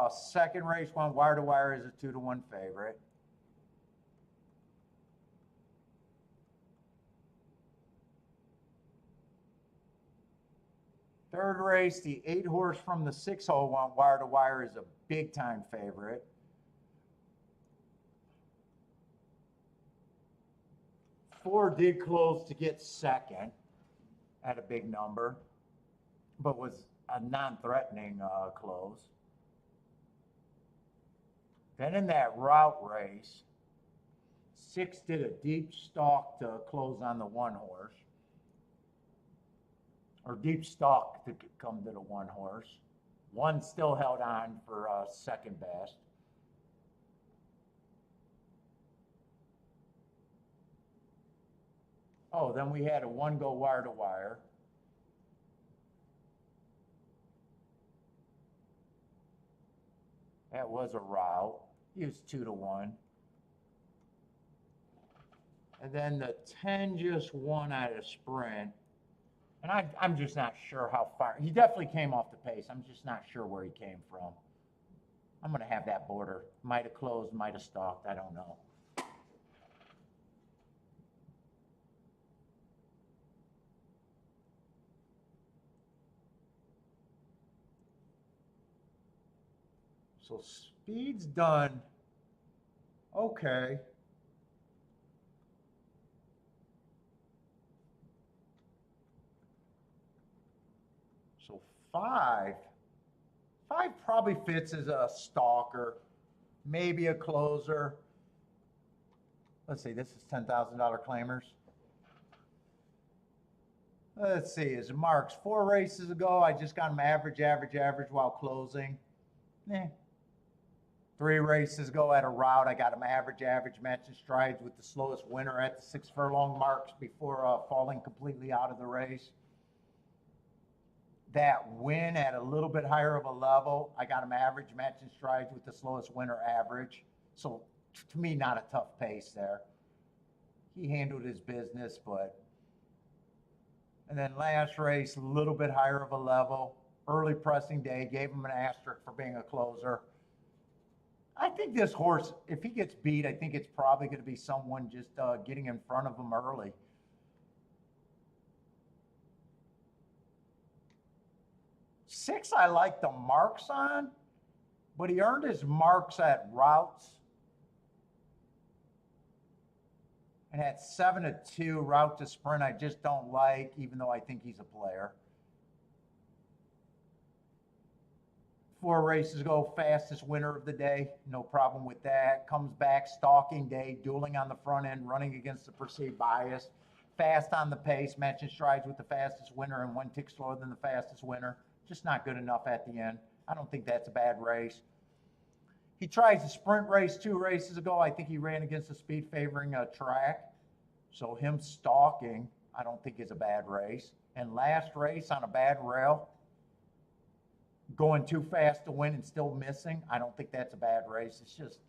second race went wire to wire as a 2-1 favorite. Third race, the 8 horse from the 6 hole went wire to wire as a big time favorite. Four did close to get second at a big number, but was a non-threatening close. Then in that route race, 6 did a deep stalk to close on the 1 horse. Or deep stalk to come to the 1 horse. 1 still held on for second best. Oh, then we had a 1 go wire to wire. That was a route. He was 2 to 1. And then the 10 just won out of sprint. And I'm just not sure how far. He definitely came off the pace. I'm just not sure where he came from. I'm going to have that border. Might have closed, might have stalked. I don't know. So speed's done. Okay. So 5 probably fits as a stalker, maybe a closer. Let's see, this is $10,000 claimers. Let's see, his marks 4 races ago, I just got him average while closing. 3 races ago at a route, I got him average, matching strides with the slowest winner at the 6 furlong marks before falling completely out of the race. That win at a little bit higher of a level, I got him average, matching strides with the slowest winner average. So to me, not a tough pace there. He handled his business, but. And then last race, a little bit higher of a level. Early pressing day, gave him an asterisk for being a closer. I think this horse, if he gets beat, I think it's probably going to be someone just getting in front of him early. Six, I like the marks on, but he earned his marks at routes. And at 7-2 route to sprint, I just don't like, even though I think he's a player. 4 races ago, fastest winner of the day, no problem with that. Comes back, stalking day, dueling on the front end, running against the perceived bias. Fast on the pace, matching strides with the fastest winner and 1 tick slower than the fastest winner. Just not good enough at the end. I don't think that's a bad race. He tries a sprint race 2 races ago. I think he ran against the speed favoring track. So him stalking, I don't think is a bad race. And last race on a bad rail, going too fast to win and still missing, I don't think that's a bad race. It's just,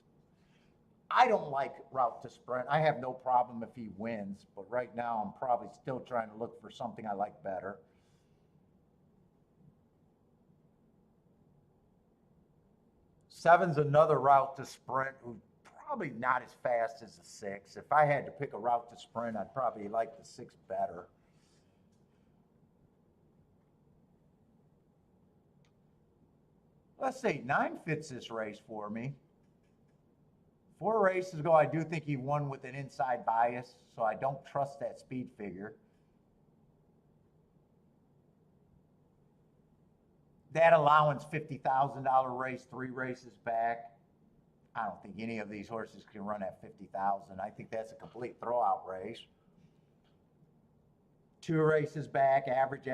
I don't like route to sprint. I have no problem if he wins, but right now I'm probably still trying to look for something I like better. Seven's another route to sprint who's probably not as fast as the 6. If I had to pick a route to sprint, I'd probably like the 6 better. Let's see, 9 fits this race for me. 4 races ago, I do think he won with an inside bias, so I don't trust that speed figure. That allowance, $50,000 race, 3 races back. I don't think any of these horses can run at 50,000. I think that's a complete throwout race. 2 races back, average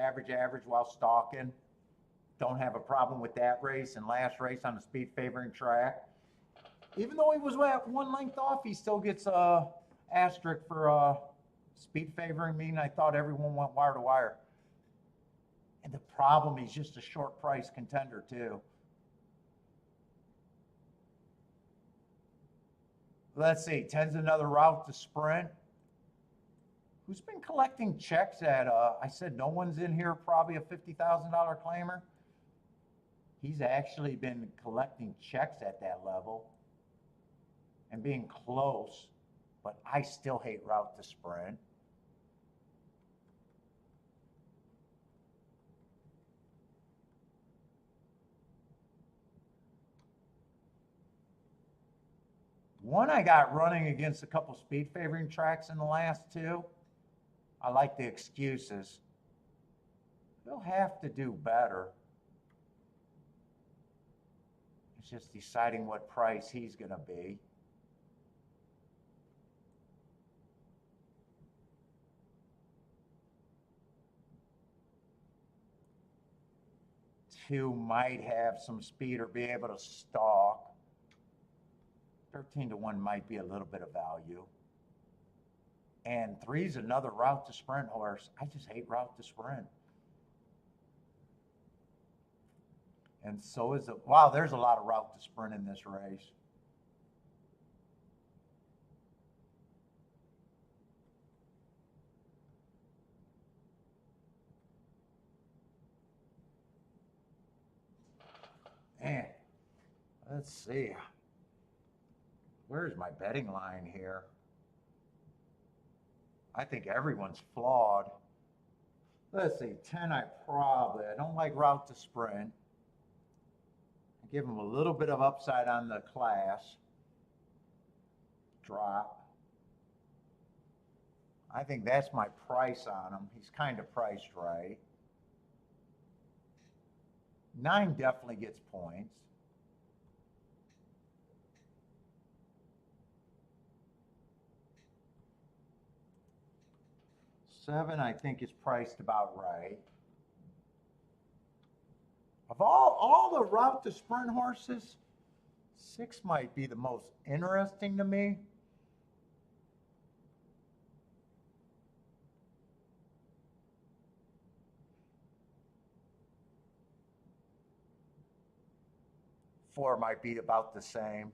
while stalking. Don't have a problem with that race. And last race on the speed favoring track. Even though he was at 1 length off, he still gets a asterisk for speed favoring, meaning I thought everyone went wire to wire. And the problem, he's just a short price contender too. Let's see, 10's another route to sprint. Who's been collecting checks at, I said no one's in here, probably a $50,000 claimer. He's actually been collecting checks at that level and being close, but I still hate route to sprint. One I got running against a couple speed favoring tracks in the last 2. I like the excuses. He'll have to do better. It's just deciding what price he's going to be. 2 might have some speed or be able to stalk. 13-1 might be a little bit of value. And 3's another route to sprint horse. I just hate route to sprint. And so is it. Wow, there's a lot of route to sprint in this race. Man, let's see. Where's my betting line here? I think everyone's flawed. Let's see, 10 I don't like route to sprint. I give them a little bit of upside on the class. Drop. I think that's my price on him. He's kind of priced right. 9 definitely gets points. Seven, I think, is priced about right. Of all the route to sprint horses, 6 might be the most interesting to me. Four might be about the same.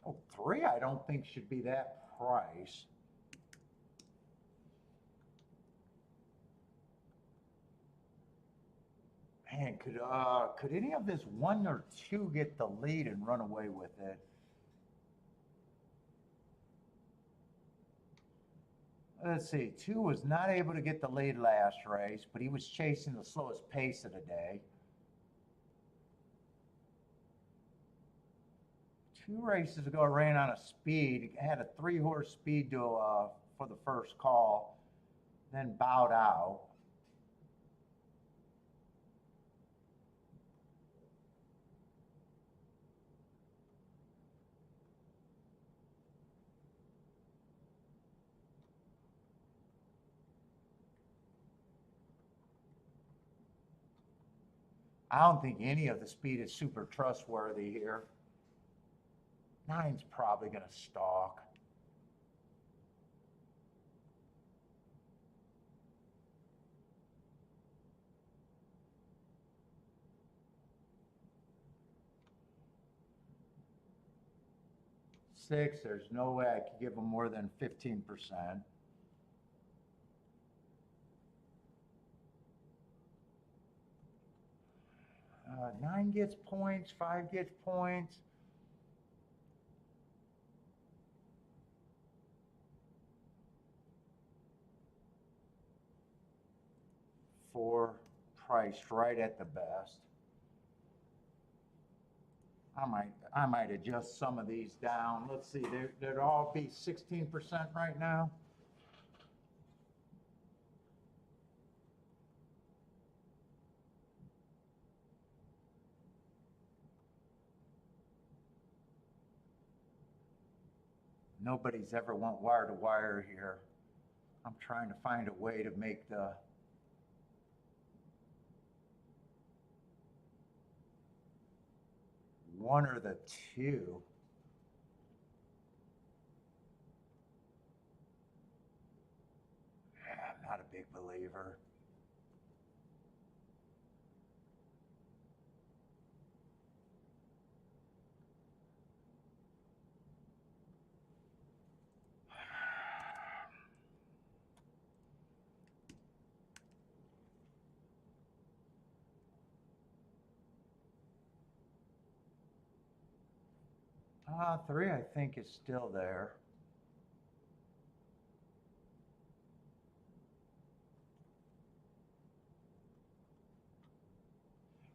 Oh, 3 I don't think should be that price. Man, could any of this 1 or 2 get the lead and run away with it? Let's see, 2 was not able to get the lead last race, but he was chasing the slowest pace of the day. 2 races ago, I ran on a speed, had a 3-horse speed to for the first call, then bowed out. I don't think any of the speed is super trustworthy here. 9's probably going to stalk. Six, there's no way I could give him more than 15%. 9 gets points, 5 gets points. 4 priced right at the best. I might adjust some of these down. Let's see, they'd all be 16% right now. Nobody's ever went wire to wire here. I'm trying to find a way to make the one or the 2. I'm not a big believer. Three, I think, is still there.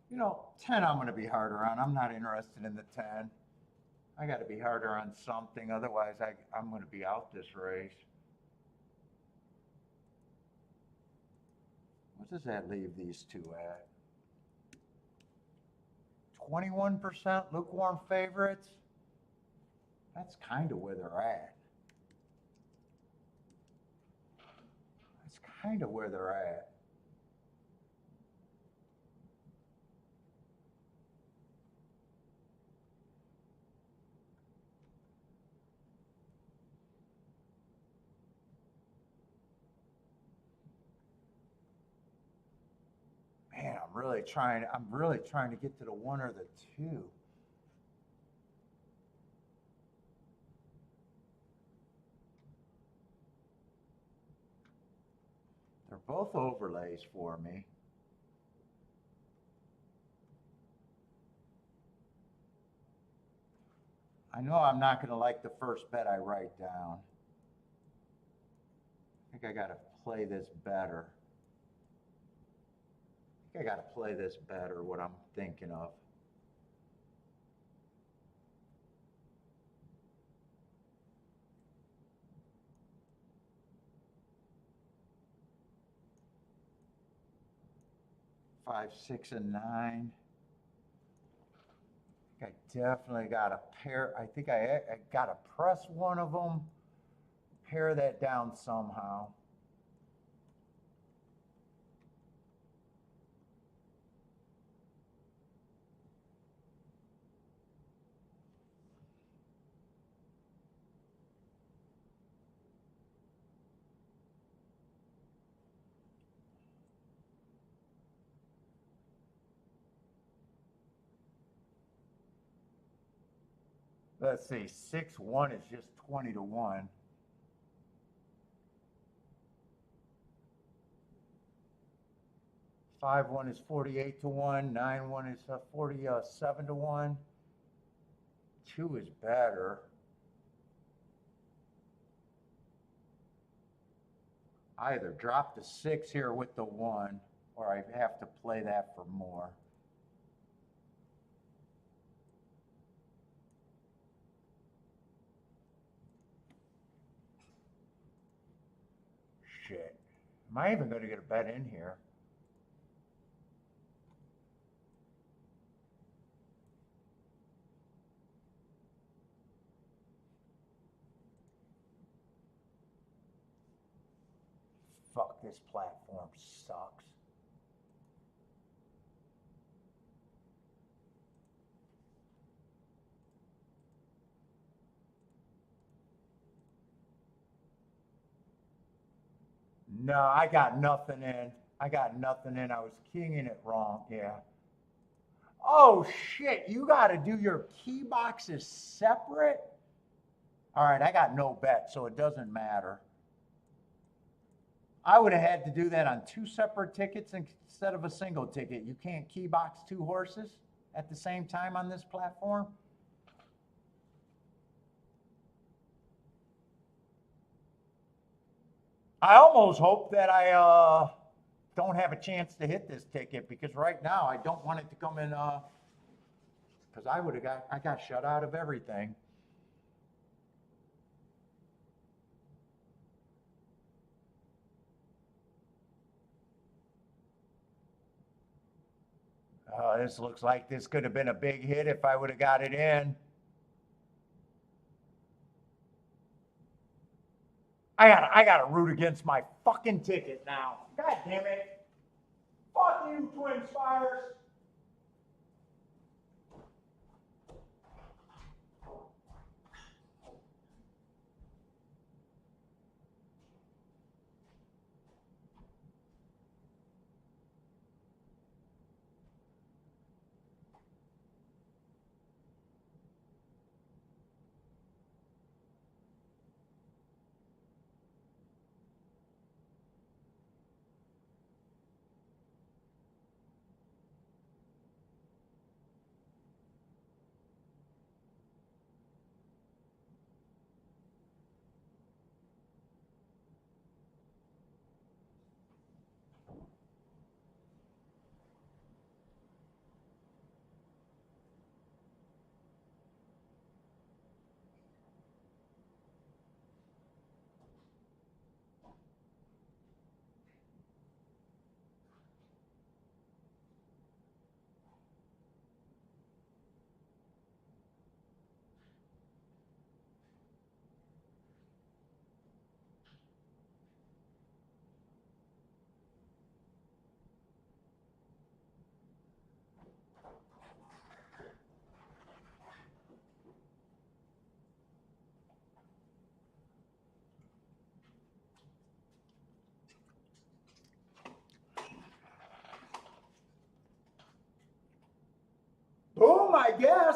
You know, 10 I'm going to be harder on. I'm not interested in the 10. I got to be harder on something. Otherwise, I'm going to be out this race. What does that leave these 2 at? 21% lukewarm favorites. That's kind of where they're at. kind of where they're at. Man, I'm really trying to get to the one or the two. They're both overlays for me. I know I'm not going to like the first bet I write down. I think I got to play this better. I think I got to play this better, what I'm thinking of. Five, six, and nine. I definitely got to pair. I think I got to press one of them, pare that down somehow. Let's see, 6-1 is just 20 to 1. 5-1 is 48 to 1. 9-1 is 47 to 1. 2 is better. I either drop the 6 here with the 1, or I have to play that for more. Shit. Am I even going to get a bet in here? Fuck, this platform sucks. No, I got nothing in. I got nothing in. I was keying it wrong. Yeah. Oh, shit. You got to do your key boxes separate? All right, I got no bet, so it doesn't matter. I would have had to do that on 2 separate tickets instead of a single ticket. You can't key box 2 horses at the same time on this platform? I almost hope that I don't have a chance to hit this ticket, because right now I don't want it to come in, because I got shut out of everything. This looks like this could have been a big hit if I would have got it in. I gotta root against my fucking ticket now. God damn it. Fuck you, Twin Spires.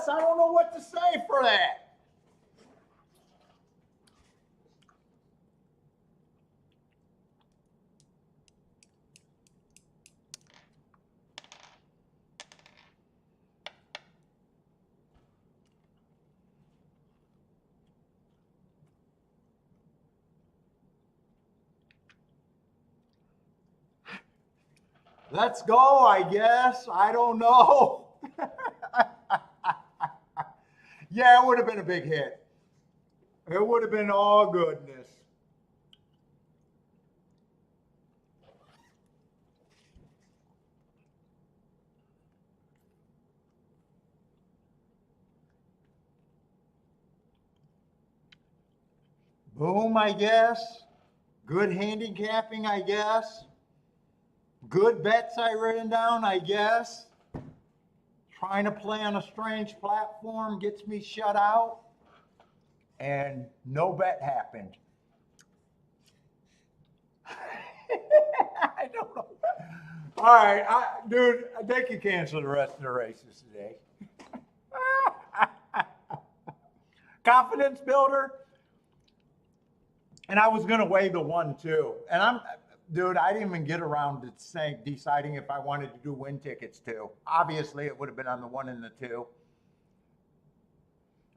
guess. I don't know what to say for that. Let's go, I guess. I don't know. Yeah, it would have been a big hit. It would have been all goodness. Boom, I guess. Good handicapping, I guess. Good bets I written down, I guess. Trying to play on a strange platform gets me shut out. And no bet happened. I don't know. All right, dude, they can cancel the rest of the races today. Confidence builder. And I was going to weigh the 1-2. And dude, I didn't even get around to deciding if I wanted to do win tickets too. Obviously, it would have been on the 1 and the 2.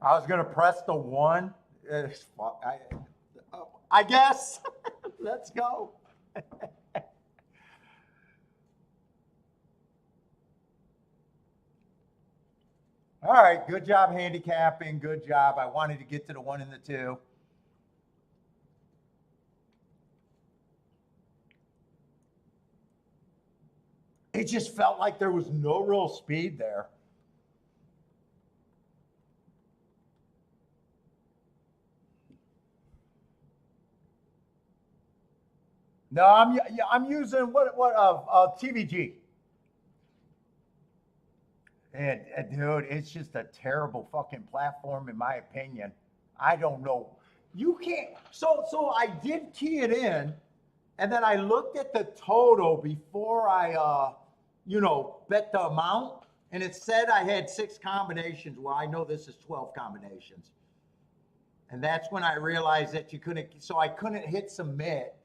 I was going to press the 1. I guess. Let's go. All right, good job handicapping. Good job. I wanted to get to the 1 and the 2. It just felt like there was no real speed there. No, I'm using TVG. And dude, it's just a terrible fucking platform in my opinion. I don't know. You can't. So I did key it in, and then I looked at the total before I bet the amount, and it said I had 6 combinations. Well, I know this is 12 combinations. And that's when I realized that you couldn't, so I couldn't hit submit.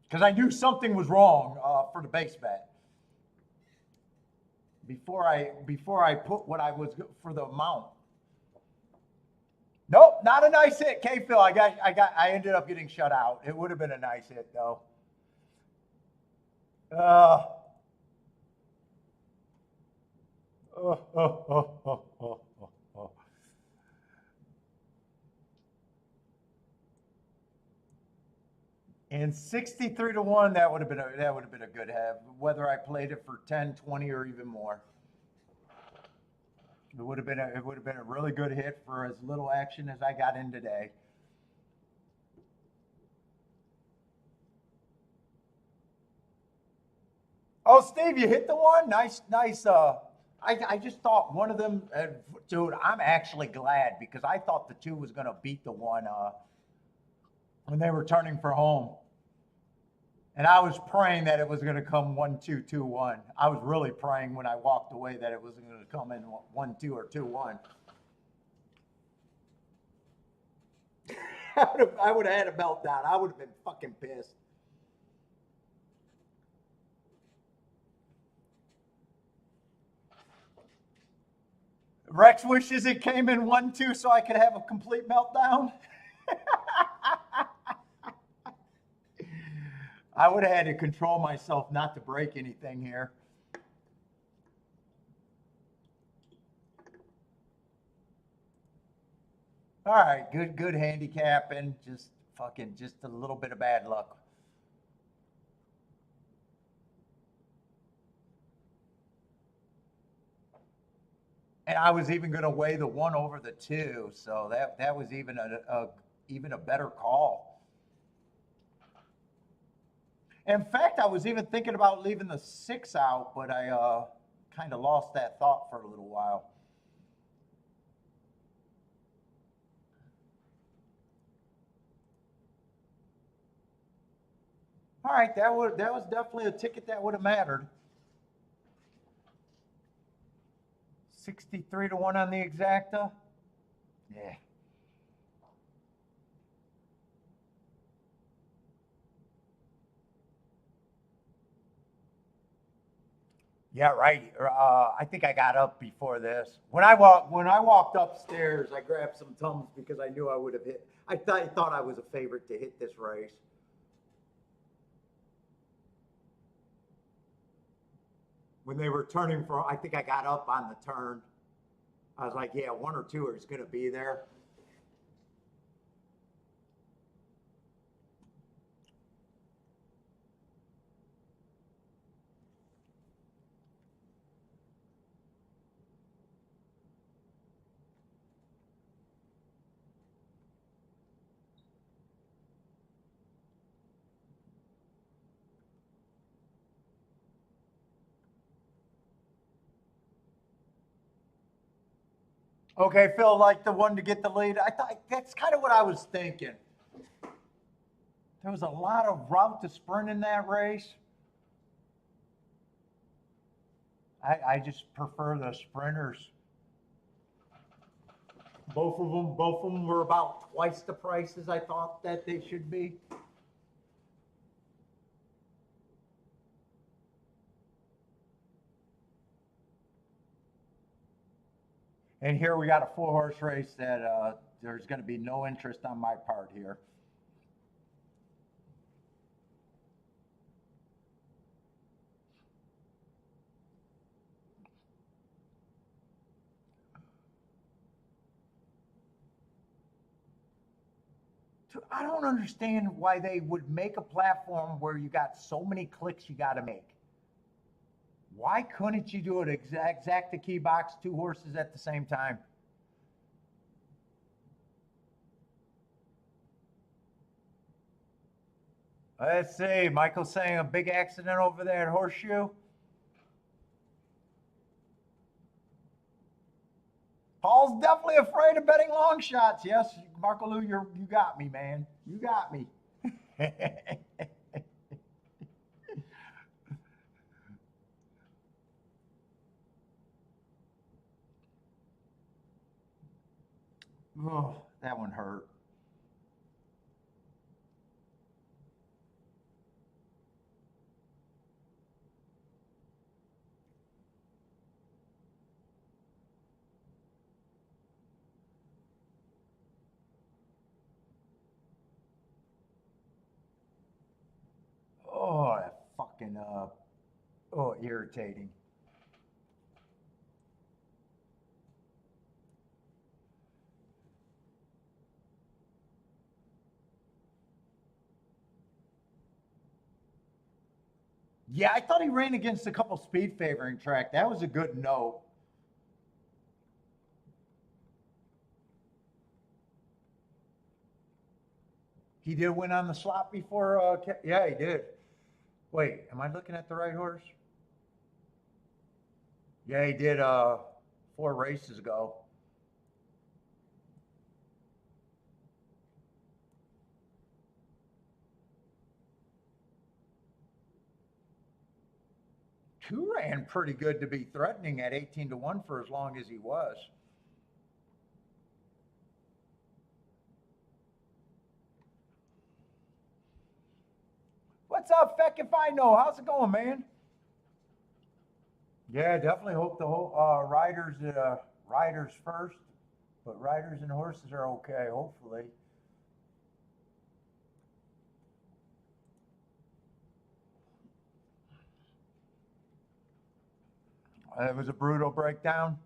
Because I knew something was wrong for the base bet. Before I put what I was for the amount. Nope, not a nice hit, K-Phil. I ended up getting shut out. It would have been a nice hit though. And 63-1, that would have been a good have, whether I played it for 10, 20, or even more. It would have been a really good hit for as little action as I got in today. Oh, Steve, you hit the 1. Nice. I just thought one of them, dude. I'm actually glad because I thought the 2 was going to beat the 1 when they were turning for home. And I was praying that it was going to come 1-2, 2-1. I was really praying when I walked away that it wasn't going to come in 1-2 or 2-1. I would have had a meltdown. I would have been fucking pissed. Rex wishes it came in 1-2 so I could have a complete meltdown. I would have had to control myself not to break anything here. All right, good handicapping. Just a little bit of bad luck. And I was even going to weigh the 1 over the 2, so that was even a better call. In fact, I was even thinking about leaving the 6 out, but I kind of lost that thought for a little while. All right, that was definitely a ticket that would have mattered. 63 to 1 on the exacta. Yeah. Yeah, right. I think I got up before this. When I walked upstairs, I grabbed some Tums because I knew I would have hit. I thought I was a favorite to hit this race. When they were turning for, I think I got up on the turn. I was like, yeah, one or two is going to be there. Okay, Phil, like the one to get the lead. I thought that's kind of what I was thinking. There was a lot of route to sprint in that race. I just prefer the sprinters. Both of them were about twice the prices I thought that they should be. And here we got a 4-horse race that there's going to be no interest on my part here. I don't understand why they would make a platform where you got so many clicks you got to make. Why couldn't you do it exact key box, 2 horses at the same time? Let's see. Michael's saying a big accident over there at Horseshoe. Paul's definitely afraid of betting long shots. Yes, Marco Lou, you got me, man. You got me. Oh, that one hurt. Oh, that fucking irritating. Yeah, I thought he ran against a couple speed favoring track. That was a good note. He did win on the slot before. Yeah, he did. Wait, am I looking at the right horse? Yeah, he did 4 races ago. Two ran pretty good to be threatening at 18 to 1 for as long as he was. What's up, Feck? If I know, how's it going, man? Yeah, definitely hope the whole riders first, but riders and horses are okay. Hopefully. It was a brutal breakdown.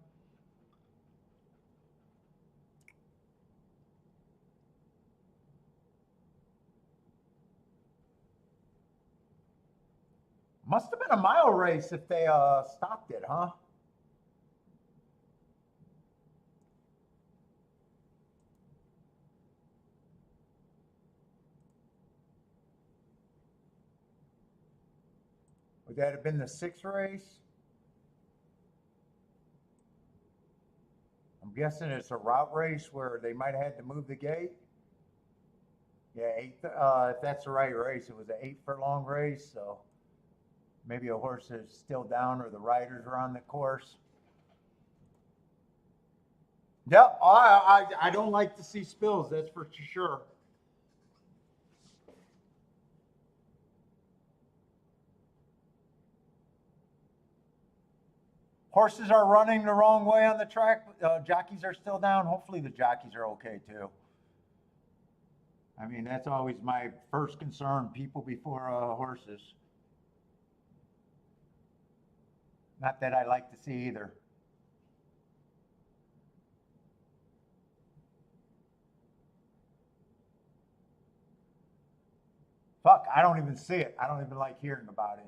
Must have been a mile race if they stopped it, huh? Would that have been the 6th race? I'm guessing it's a route race where they might have had to move the gate. Yeah, 8th. If that's the right race, it was an 8 furlong race, so maybe a horse is still down or the riders are on the course. Yep, I don't like to see spills, that's for sure. Horses are running the wrong way on the track. Jockeys are still down. Hopefully the jockeys are okay too. I mean, that's always my first concern, people before horses. Not that I like to see either. Fuck, I don't even see it. I don't even like hearing about it.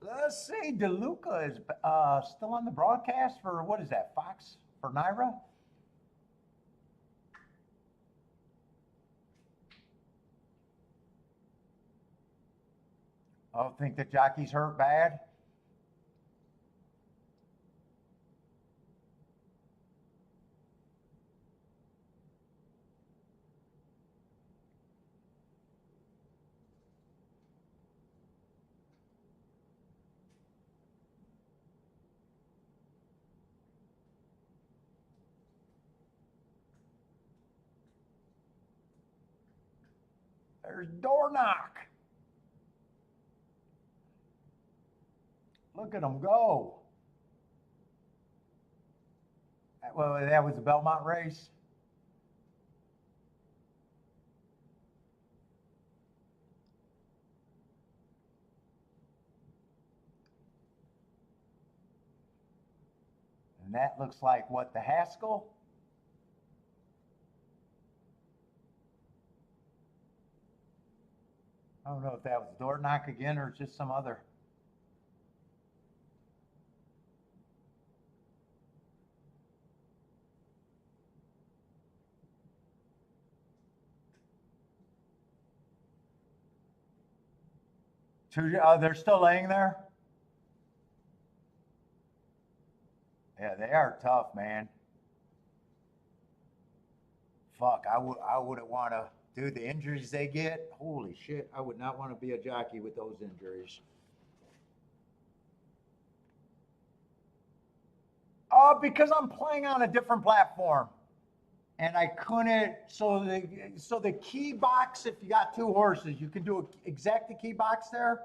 Let's see, DeLuca is still on the broadcast for, what is that, Fox for Naira? I think the jockey's hurt bad. There's door knock. Look at him go. Well, that was the Belmont race. And that looks like what, the Haskell? I don't know if that was door knock again or just some other. They're still laying there? Yeah, they are tough, man. Fuck, I wouldn't want to do the injuries they get. Holy shit, I would not want to be a jockey with those injuries. Because I'm playing on a different platform. And I couldn't, so the key box, if you got two horses, you can do exact the key box there,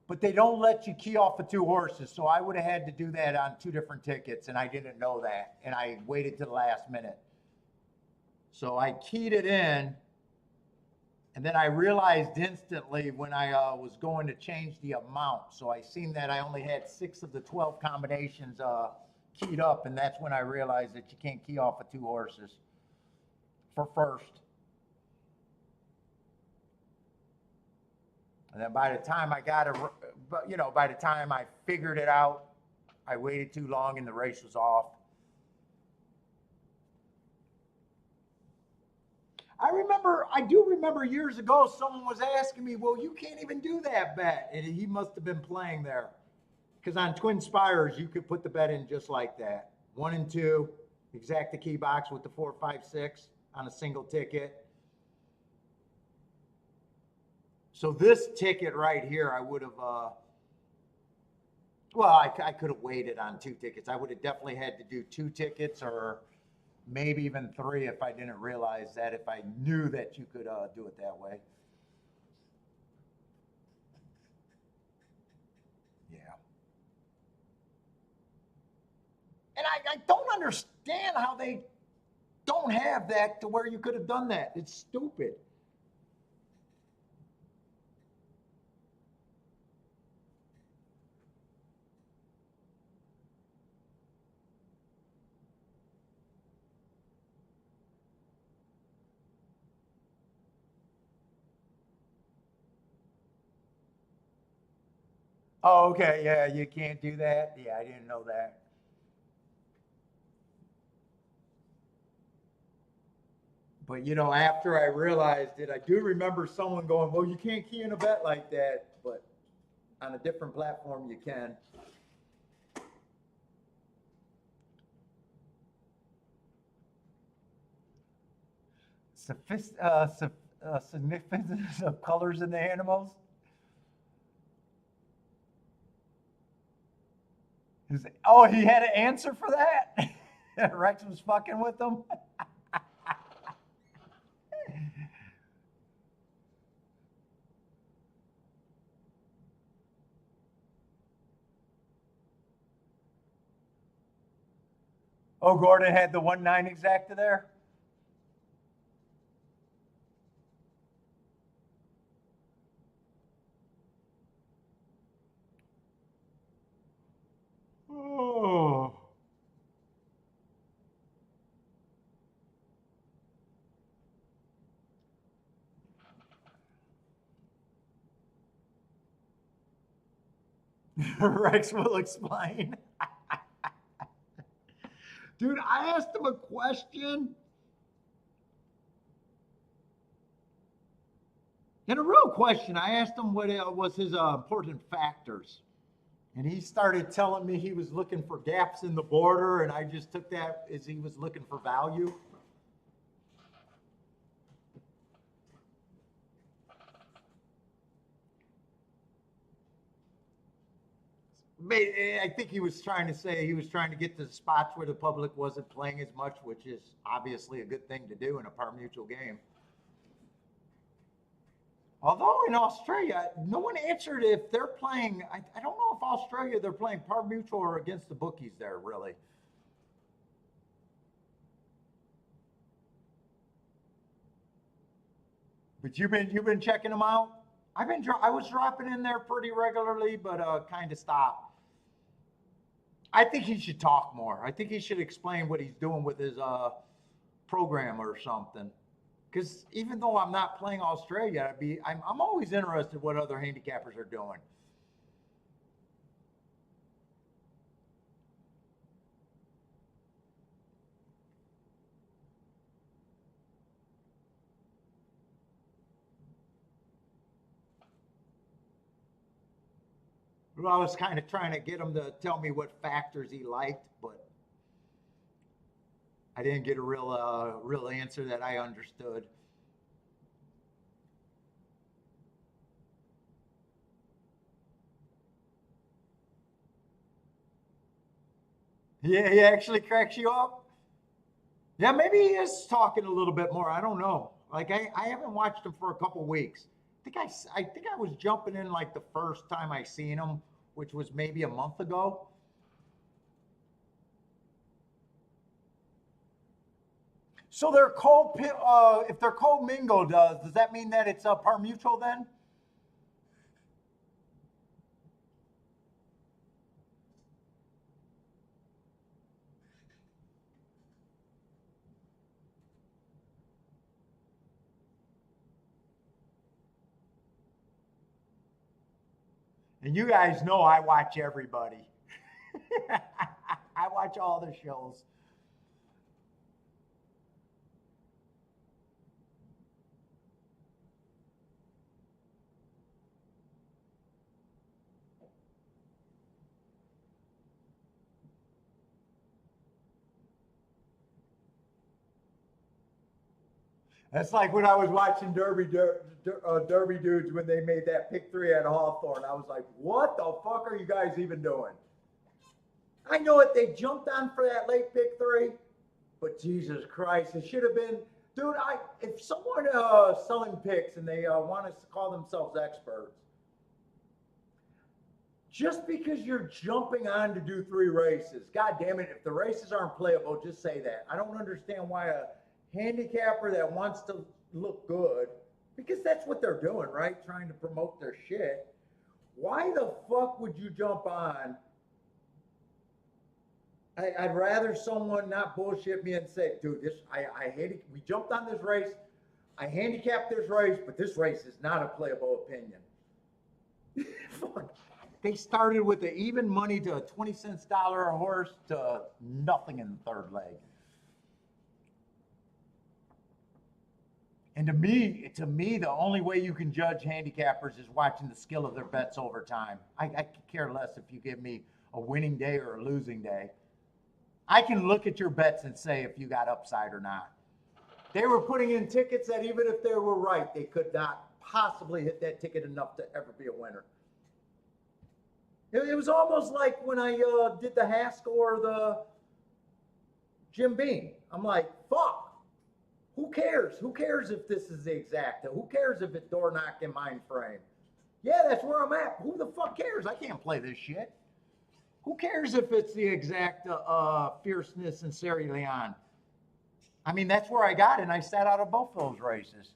but they don't let you key off of two horses. So I would have had to do that on two different tickets, and I didn't know that. And I waited to the last minute. So I keyed it in, and then I realized instantly when I was going to change the amount. So I seen that I only had 6 of the 12 combinations keyed up, and that's when I realized that you can't key off of two horses for first. And then by the time I got by the time I figured it out, I waited too long and the race was off. I do remember years ago, someone was asking me, well, you can't even do that bet. And he must have been playing there. Because on Twin Spires, you could put the bet in just like that. 1 and 2, exact the key box with the 4, 5, 6 on a single ticket. So this ticket right here, I would have, I could have waited on 2 tickets. I would have definitely had to do 2 tickets or maybe even 3 if I didn't realize that, if I knew that you could do it that way. Yeah. And I don't understand how they don't have that to where you could have done that. It's stupid. Oh, okay. Yeah, you can't do that. Yeah, I didn't know that. But after I realized it, I do remember someone going, "Well, you can't key in a bet like that," but on a different platform, you can. Sophist- uh, Significance of colors in the animals. Oh, he had an answer for that? Rex was fucking with him? Oh, Gordon had the 1.9 exacta there? Oh. Rex will explain. Dude, I asked him a question. And a real question. I asked him what was his important factors. And he started telling me he was looking for gaps in the border, and I just took that as he was looking for value. I think he was trying to say he was trying to get to the spots where the public wasn't playing as much, which is obviously a good thing to do in a par mutual game. Although in Australia, no one answered if they're playing. I don't know if Australia they're playing par mutual or against the bookies there, really. But you've been checking them out. I was dropping in there pretty regularly, but kind of stopped. I think he should talk more. I think he should explain what he's doing with his program or something. Because even though I'm not playing Australia, I'm always interested what other handicappers are doing. Well, I was kind of trying to get him to tell me what factors he liked, but I didn't get a real answer that I understood. Yeah, he actually cracks you up. Yeah, maybe he is talking a little bit more. I don't know. Like I haven't watched him for a couple weeks. I think I was jumping in like the first time I seen him, which was maybe a month ago. So they're if they're co-mingled, does that mean that it's a par mutual then? And you guys know I watch everybody. I watch all the shows. That's like when I was watching Derby Dudes when they made that pick three at Hawthorne. I was like, what the fuck are you guys even doing? I know it. They jumped on for that late pick three, but Jesus Christ, it should have been, dude. If someone selling picks and they want to call themselves experts, just because you're jumping on to do three races, God damn it, if the races aren't playable, just say that. I don't understand why a handicapper that wants to look good, because that's what they're doing, right? Trying to promote their shit. Why the fuck would you jump on? I'd rather someone not bullshit me and say, dude, I hate it. We jumped on this race. I handicapped this race, but this race is not a playable opinion. Fuck. They started with the even money to a 20 cents dollar a horse to nothing in the third leg. And to me, the only way you can judge handicappers is watching the skill of their bets over time. I could care less if you give me a winning day or a losing day. I can look at your bets and say if you got upside or not. They were putting in tickets that even if they were right, they could not possibly hit that ticket enough to ever be a winner. It was almost like when I did the Haskell or the Jim Beam. I'm like, fuck. Who cares? Who cares if this is the exacta? Who cares if it's door knocked in mind frame? Yeah, that's where I'm at. Who the fuck cares? I can't play this shit. Who cares if it's the exacta fierceness and Sierra Leone? I mean, that's where I got it, and I sat out of both those races.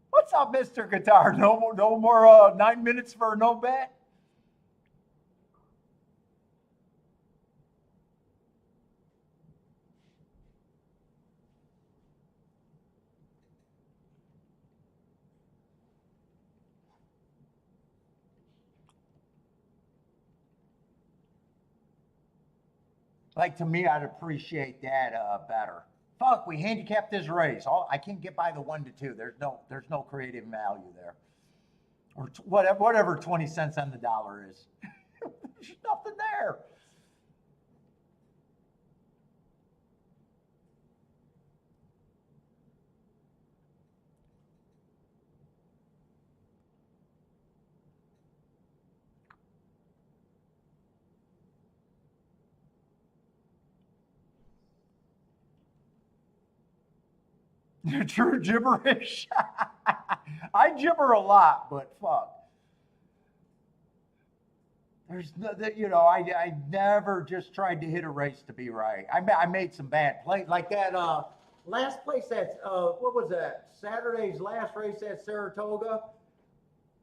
What's up, Mr. Guitar? No more 9 minutes for a no bet? Like, to me, I'd appreciate that better. Fuck, we handicapped this race. I can't get by the 1 to 2. There's no creative value there, or whatever 20 cents on the dollar is. There's nothing there. True gibberish. I gibber a lot, but fuck. There's no, I never just tried to hit a race to be right. I made some bad plays like that. Last place at what was that? Saturday's last race at Saratoga.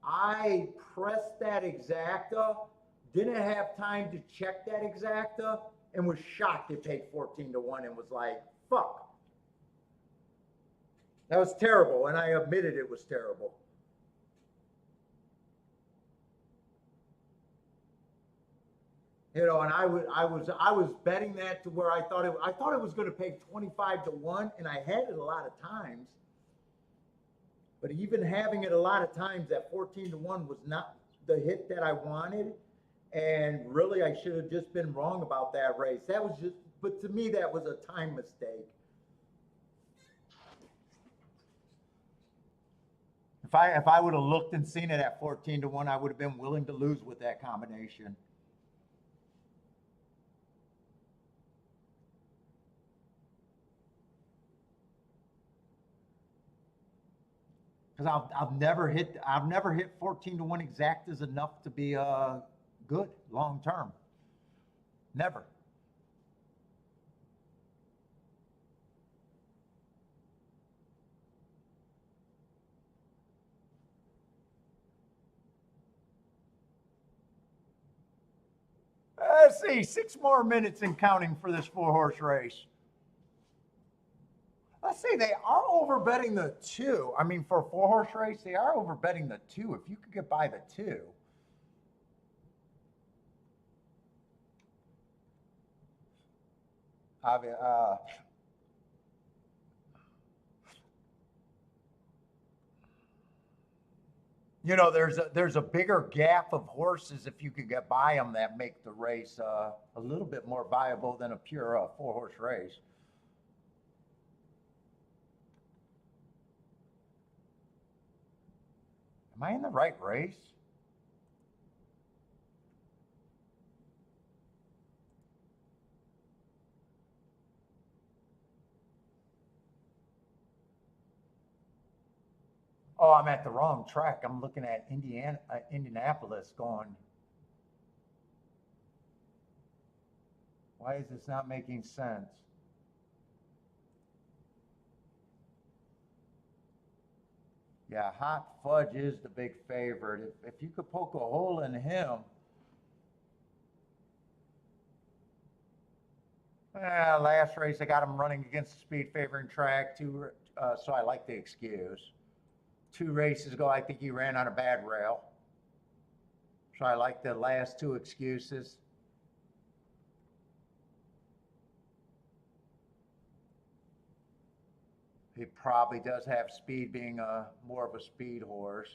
I pressed that exacta, didn't have time to check that exacta, and was shocked it paid 14 to 1, and was like, fuck. That was terrible, and I admitted it was terrible. And I was betting that to where I thought it was going to pay 25 to 1, and I had it a lot of times. But even having it a lot of times, that 14 to 1 was not the hit that I wanted. And really, I should have just been wrong about that race. That was just, but to me, that was a time mistake. If I would have looked and seen it at 14 to 1, I would have been willing to lose with that combination. Because I've never hit 14 to 1 exactas enough to be good long term. Never. Let's see, 6 more minutes and counting for this 4 horse race. Let's see, they are over betting the 2. I mean, for a 4 horse race, they are over betting the 2. If you could get by the 2, uh, there's a bigger gap of horses if you could get by them that make the race a little bit more viable than a pure 4 horse race. Am I in the right race? Oh, I'm at the wrong track. I'm looking at Indianapolis going, why is this not making sense? Yeah, Hot Fudge is the big favorite. If you could poke a hole in him, last race I got him running against the speed favoring track, so I like the excuse. 2 races ago, I think he ran on a bad rail, so I like the last 2 excuses. He probably does have speed, being more of a speed horse.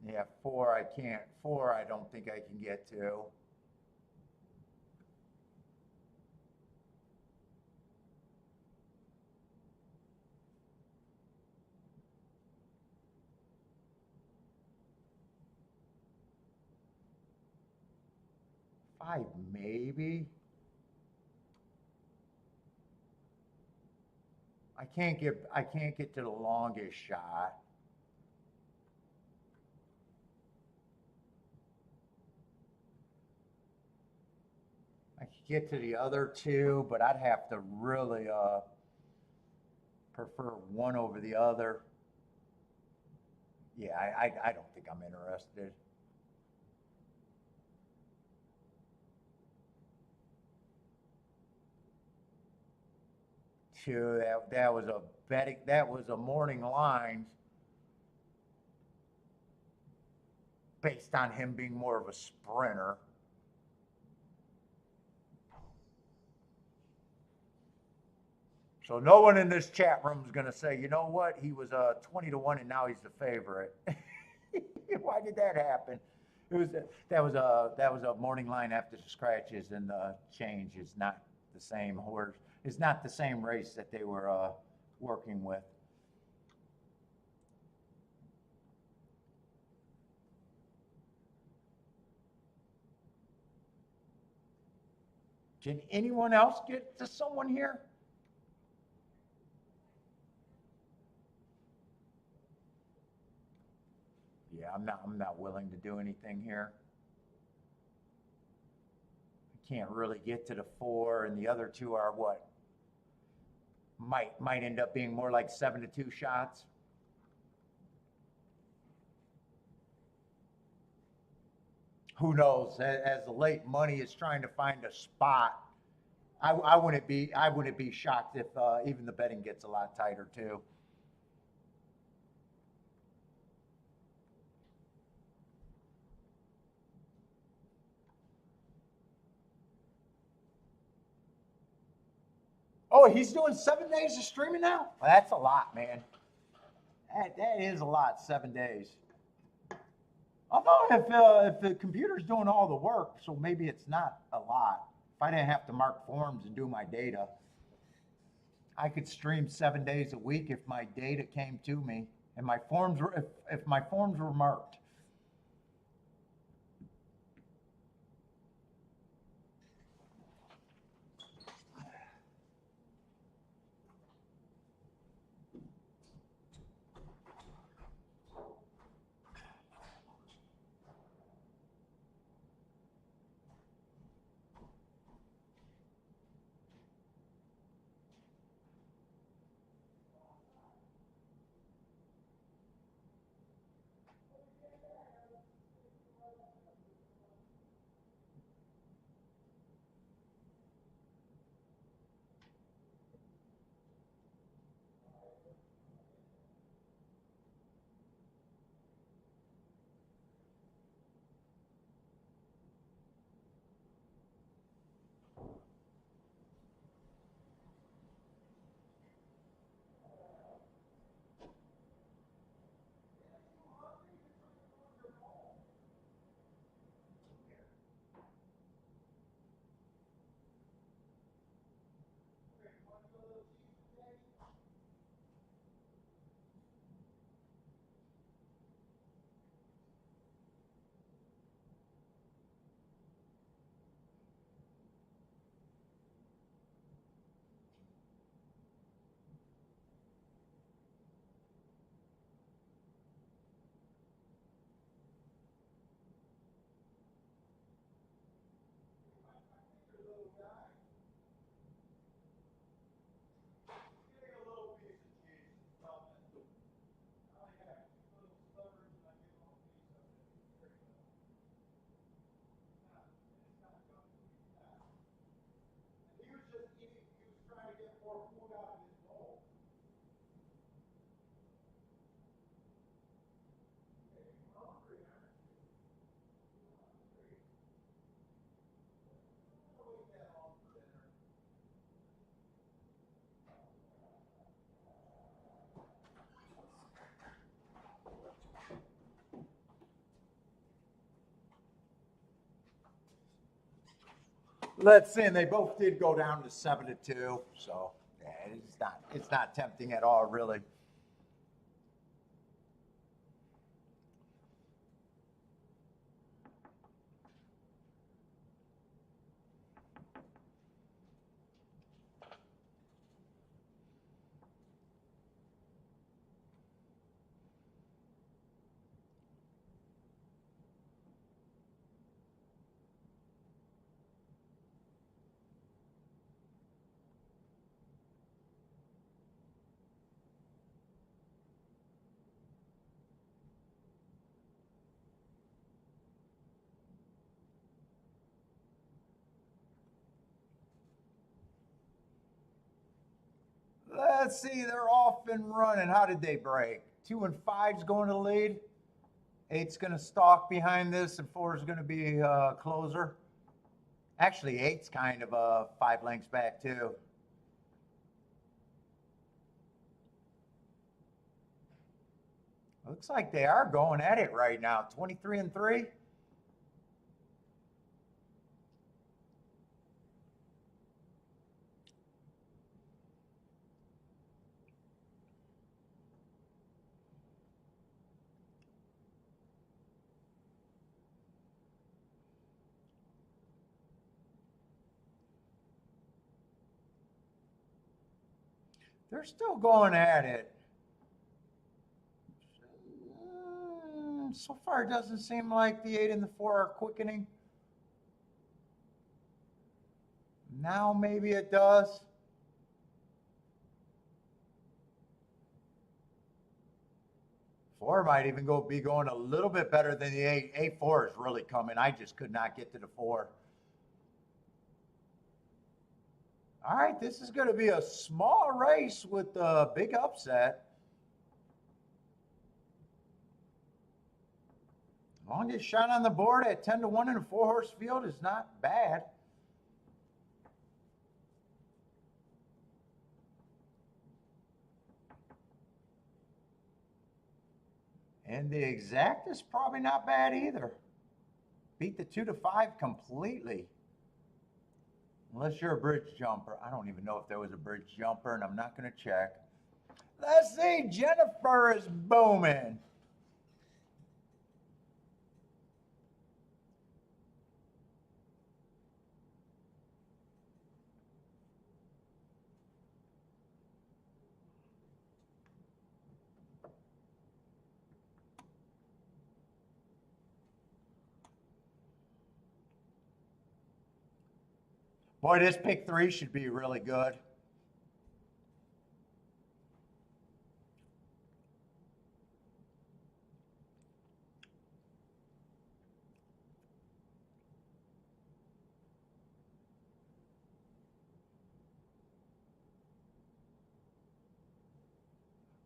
Yeah, 4 I can't. 4 I don't think I can get to. 5 maybe. I can't get to the longest shot. I could get to the other two, but I'd have to really prefer one over the other. Yeah, I don't think I'm interested. Two, that was a betting, that was a morning line based on him being more of a sprinter. So no one in this chat room is going to say, you know what, he was 20-1 and now he's the favorite. Why did that happen? It was that was a morning line after the scratches, and the change is not the same horse. It's not the same race that they were working with. Can anyone else get to someone here? Yeah, I'm not willing to do anything here. I can't really get to the 4, and the other two are what? Might end up being more like 7-2 shots. Who knows? As the late money is trying to find a spot, I wouldn't be shocked if even the betting gets a lot tighter too. Oh, he's doing 7 days of streaming now? Well, that's a lot, man. That is a lot, 7 days. Although if the computer's doing all the work, so maybe it's not a lot. If I didn't have to mark forms and do my data, I could stream 7 days a week if my data came to me and my forms were if my forms were marked. Let's see, and they both did go down to 7-2, so yeah, it's not tempting at all, really. Let's see, they're off and running. How did they break? 2 and 5's going to the lead. 8's going to stalk behind this, and 4 is going to be closer. Actually, 8's kind of 5 lengths back too. Looks like they are going at it right now. 23 and 3. They're still going at it. So far, it doesn't seem like the 8 and the 4 are quickening. Now maybe it does. Four might even be going a little bit better than the 8. 8-4 is really coming. I just could not get to the 4. All right, this is going to be a small race with a big upset. Longest shot on the board at 10 to 1 in a 4-horse field is not bad. And the exact is probably not bad either. Beat the 2 to 5 completely. Unless you're a bridge jumper. I don't even know if there was a bridge jumper, and I'm not going to check. Let's see. Jennifer is booming. Boy, this pick 3 should be really good.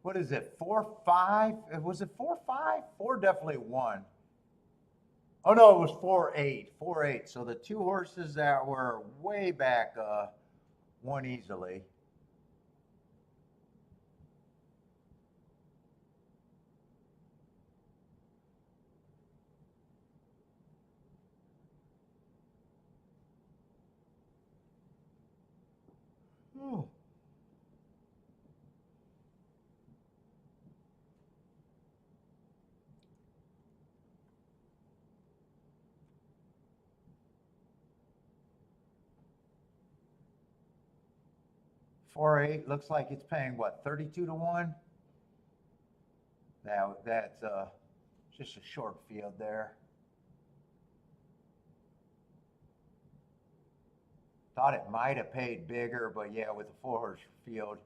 What is it, 4-5? Was it 4-5? 4 definitely won. Oh no, it was 4-8. 4-8. So the 2 horses that were way back won easily. Oh. Four eight looks like it's paying what, 32 to 1? That's just a short field there. Thought it might have paid bigger, but yeah, with a 4-horse field.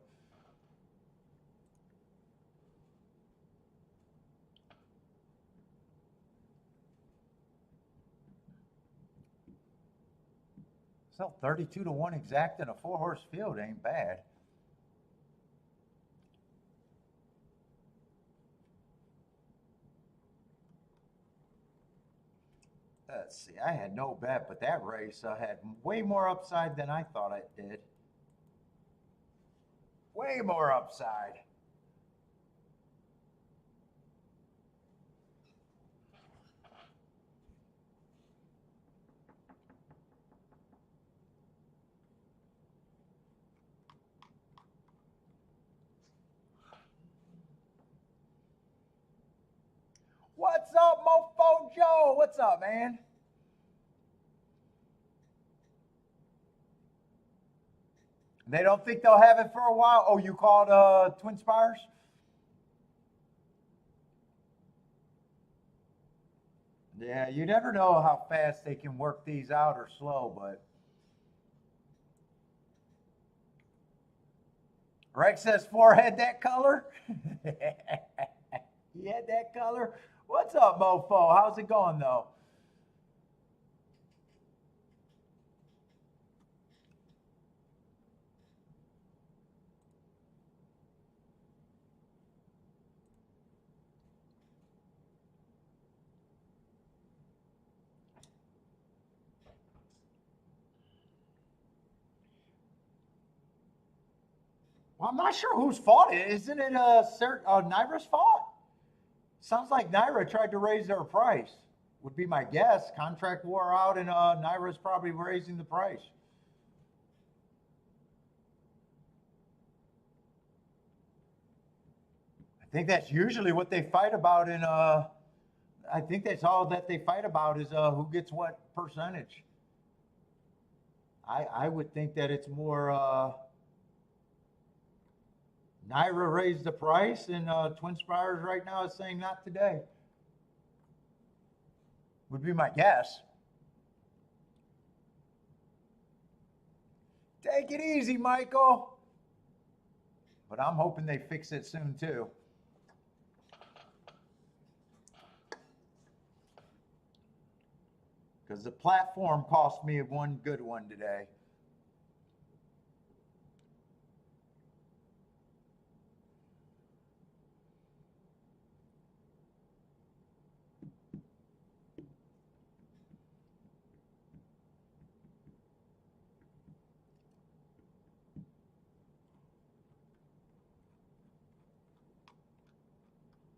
So 32 to 1 exact in a 4-horse field ain't bad. Let's see, I had no bet, but that race had way more upside than I thought it did. Way more upside. What's up, Mofo Joe? What's up, man? They don't think they'll have it for a while? Oh, you called Twin Spires? Yeah, you never know how fast they can work these out or slow, but. Rex says 4 had that color. He had that color. What's up, Mofo? How's it going, though? Well, I'm not sure whose fault it is. Isn't it Naira's fault? Sounds like Naira tried to raise their price, would be my guess. Contract wore out and Naira's probably raising the price. I think that's usually what they fight about I think that's all that they fight about is who gets what percentage. I would think that it's more Naira raised the price, and Twin Spires right now is saying not today. Would be my guess. Take it easy, Michael. But I'm hoping they fix it soon too. Because the platform cost me one good one today.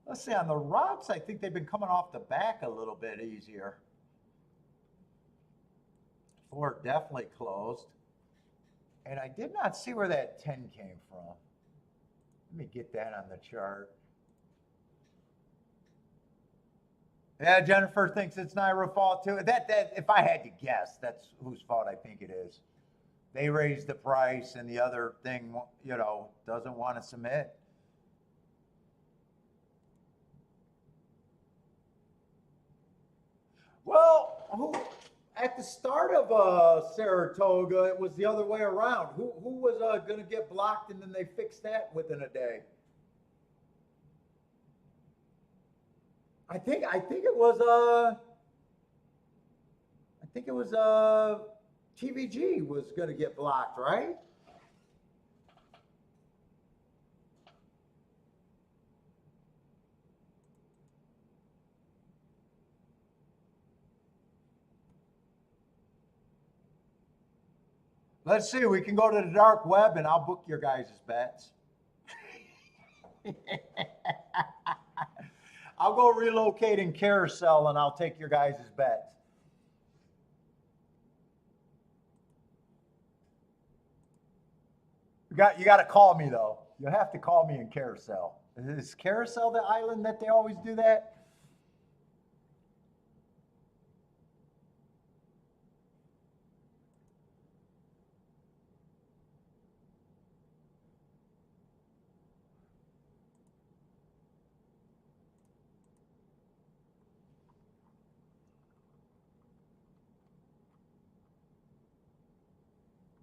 Let's see, on the routes, I think they've been coming off the back a little bit easier. Ford definitely closed. And I did not see where that 10 came from. Let me get that on the chart. Yeah, Jennifer thinks it's Naira's fault too. That if I had to guess, that's whose fault I think it is. They raised the price and the other thing, doesn't want to submit. Well, at the start of Saratoga, it was the other way around. Who was going to get blocked, and then they fixed that within a day. I think it was TVG was going to get blocked, right? Let's see, we can go to the dark web and I'll book your guys' bets. I'll go relocate in Carousel and I'll take your guys' bets. You got to call me though. You have to call me in Carousel. Is Carousel the island that they always do that?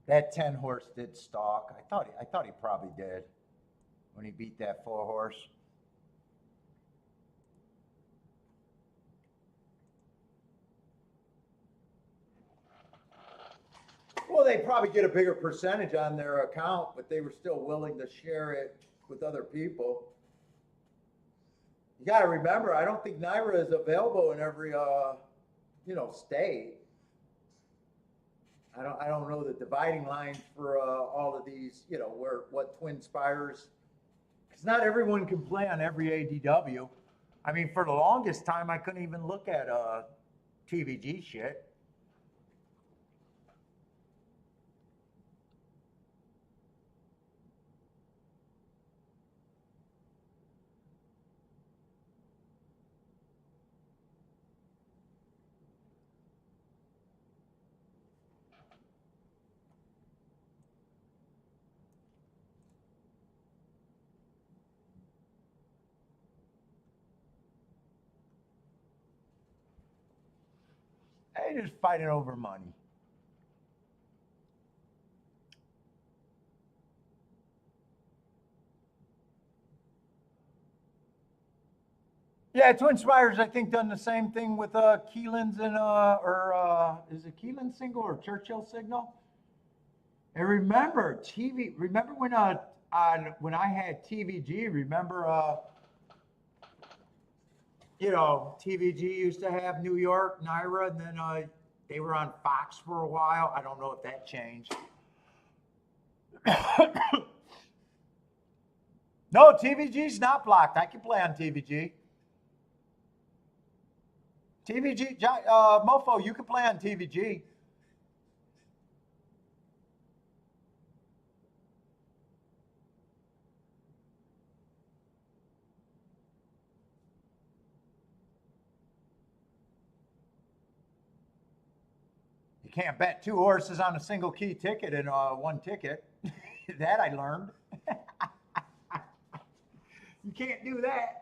That 10 horse did stalk. I thought he probably did when he beat that 4 horse. Well, they probably get a bigger percentage on their account, but they were still willing to share it with other people. You got to remember, I don't think Naira is available in every state. I don't know the dividing lines for all of these, what Twin Spires, because not everyone can play on every ADW. I mean, for the longest time, I couldn't even look at TVG shit. They're just fighting over money. Yeah, Twin Spires, I think, done the same thing with Keelan's and is it Keelan single or Churchill signal? And remember remember when I had TVG, remember TVG used to have New York, Naira, and then they were on Fox for a while. I don't know if that changed. No, TVG's not blocked. I can play on TVG. TVG, Mofo, you can play on TVG. You can't bet two horses on a single key ticket in one ticket. That I learned. You can't do that.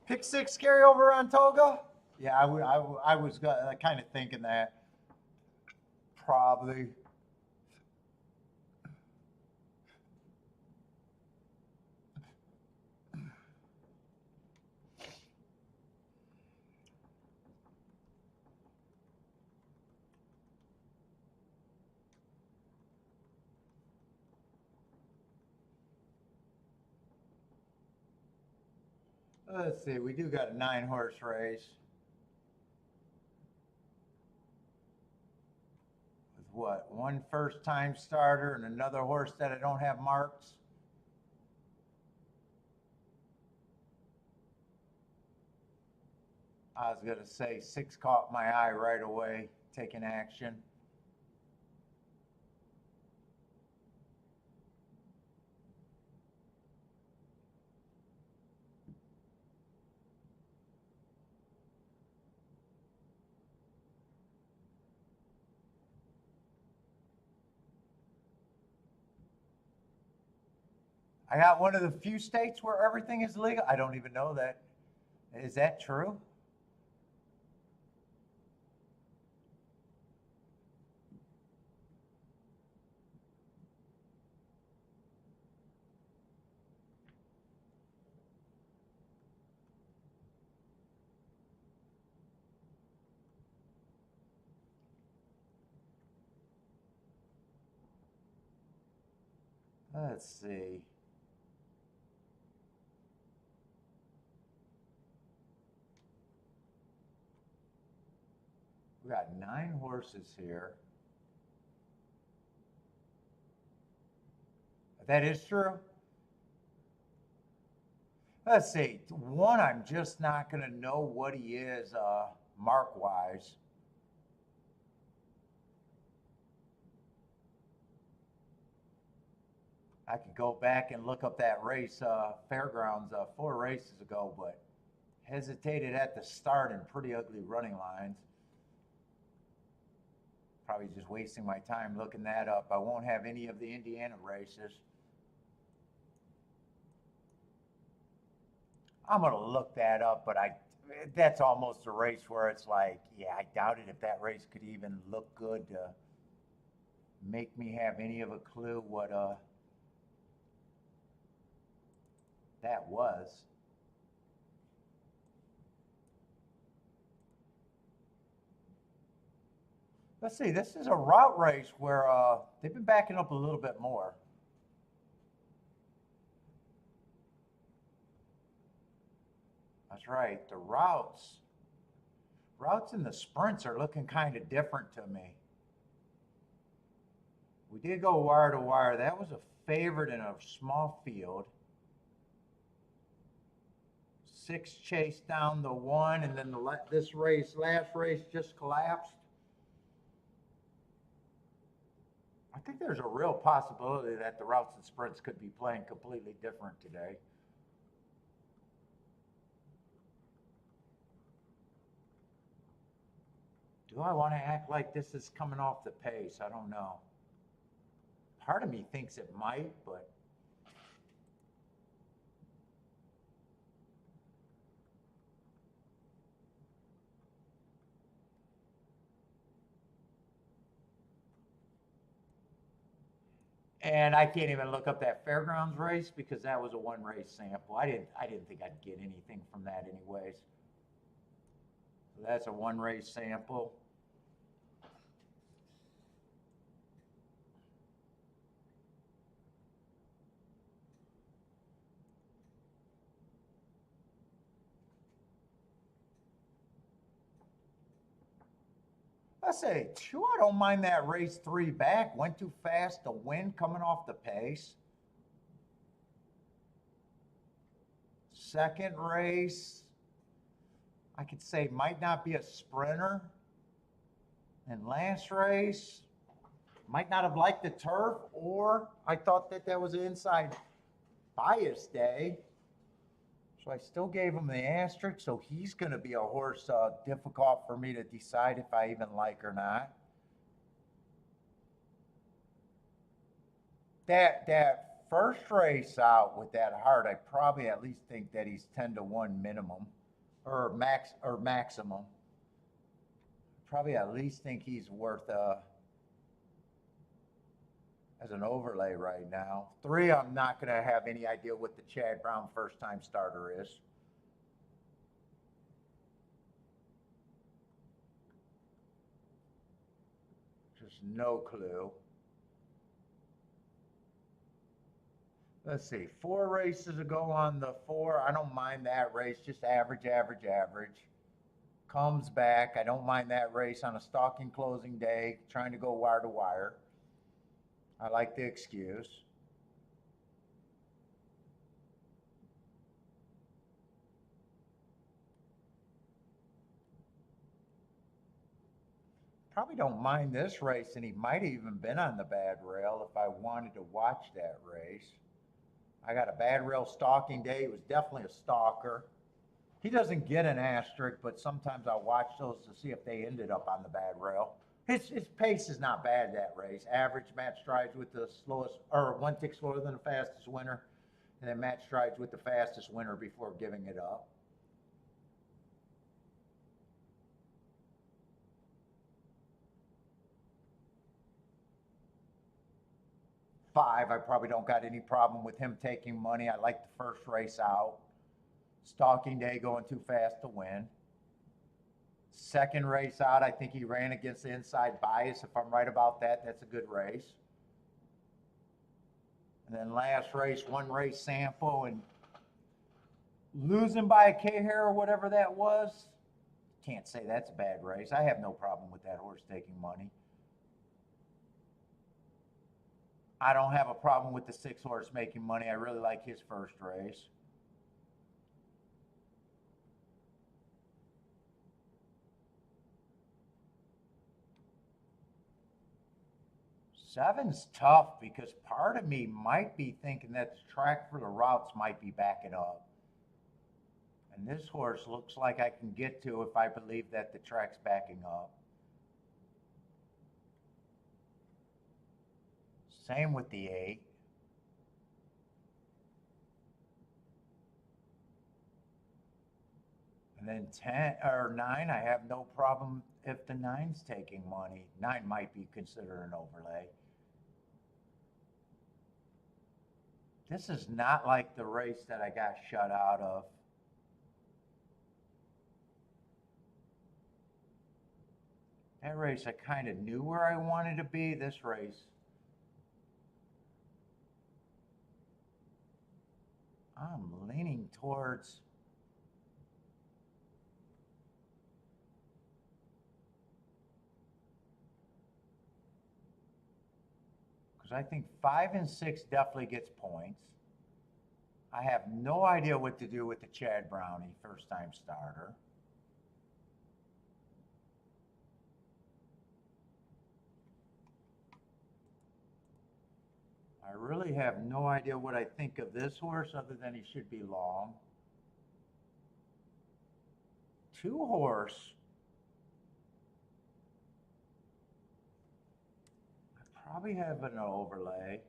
Pick six carryover on Toga? Yeah, I was kind of thinking that. Probably. Let's see, we do got a 9-horse race. With what? One first time starter and another horse that I don't have marks. I was gonna say 6 caught my eye right away, taking action. I got one of the few states where everything is legal. I don't even know that. Is that true? Let's see. We got 9 horses here. That is true. Let's see. One, I'm just not going to know what he is mark-wise. I could go back and look up that race, Fairgrounds, 4 races ago, but hesitated at the start in pretty ugly running lines. Probably just wasting my time looking that up. I won't have any of the Indiana races. I'm going to look that up, but that's almost a race where it's like, yeah, I doubted if that race could even look good to make me have any of a clue what that was. Let's see, this is a route race where they've been backing up a little bit more. That's right, the routes and the sprints are looking kind of different to me. We did go wire to wire. That was a favored in a small field. 6 chased down the 1, and then this last race just collapsed. I think there's a real possibility that the routes and sprints could be playing completely different today. Do I want to act like this is coming off the pace? I don't know. Part of me thinks it might, but and I can't even look up that fairgrounds race because that was a 1 race sample. I didn't think I'd get anything from that anyways. So that's a 1 race sample. I say 2, I don't mind that race 3 back. Went too fast to win coming off the pace. Second race, I could say might not be a sprinter. And last race, might not have liked the turf, or I thought that was an inside bias day. So I still gave him the asterisk, so he's going to be a horse difficult for me to decide if I even like or not. That first race out with that heart, I probably at least think that he's 10-1 minimum, or maximum. Probably at least think he's worth as an overlay right now. 3, I'm not going to have any idea what the Chad Brown first-time starter is. Just no clue. Let's see, 4 races ago on the 4. I don't mind that race, just average. Comes back. I don't mind that race on a stalking closing day, trying to go wire to wire. I like the excuse. Probably don't mind this race, and he might have even been on the bad rail if I wanted to watch that race. I got a bad rail stalking day. He was definitely a stalker. He doesn't get an asterisk, but sometimes I'll watch those to see if they ended up on the bad rail. His pace is not bad that race. Average match strides with the slowest, or 1 tick slower than the fastest winner, and then match strides with the fastest winner before giving it up. 5, I probably don't got any problem with him taking money. I like the first race out. Stalking day going too fast to win. Second race out, I think he ran against the inside bias. If I'm right about that, that's a good race. And then last race, 1 race sample, and losing by a K-hair or whatever that was, can't say that's a bad race. I have no problem with that horse taking money. I don't have a problem with the 6 horse making money. I really like his first race. Seven's tough because part of me might be thinking that the track for the routes might be backing up. And this horse looks like I can get to if I believe that the track's backing up. Same with the 8. And then 10 or 9, I have no problem if the 9's taking money. 9 might be considered an overlay. This is not like the race that I got shut out of. That race, I kind of knew where I wanted to be. This race, I'm leaning towards because I think 5 and 6 definitely gets points. I have no idea what to do with the Chad Brownie, first-time starter. I really have no idea what I think of this horse other than he should be long. 2 horse. I probably have an overlay.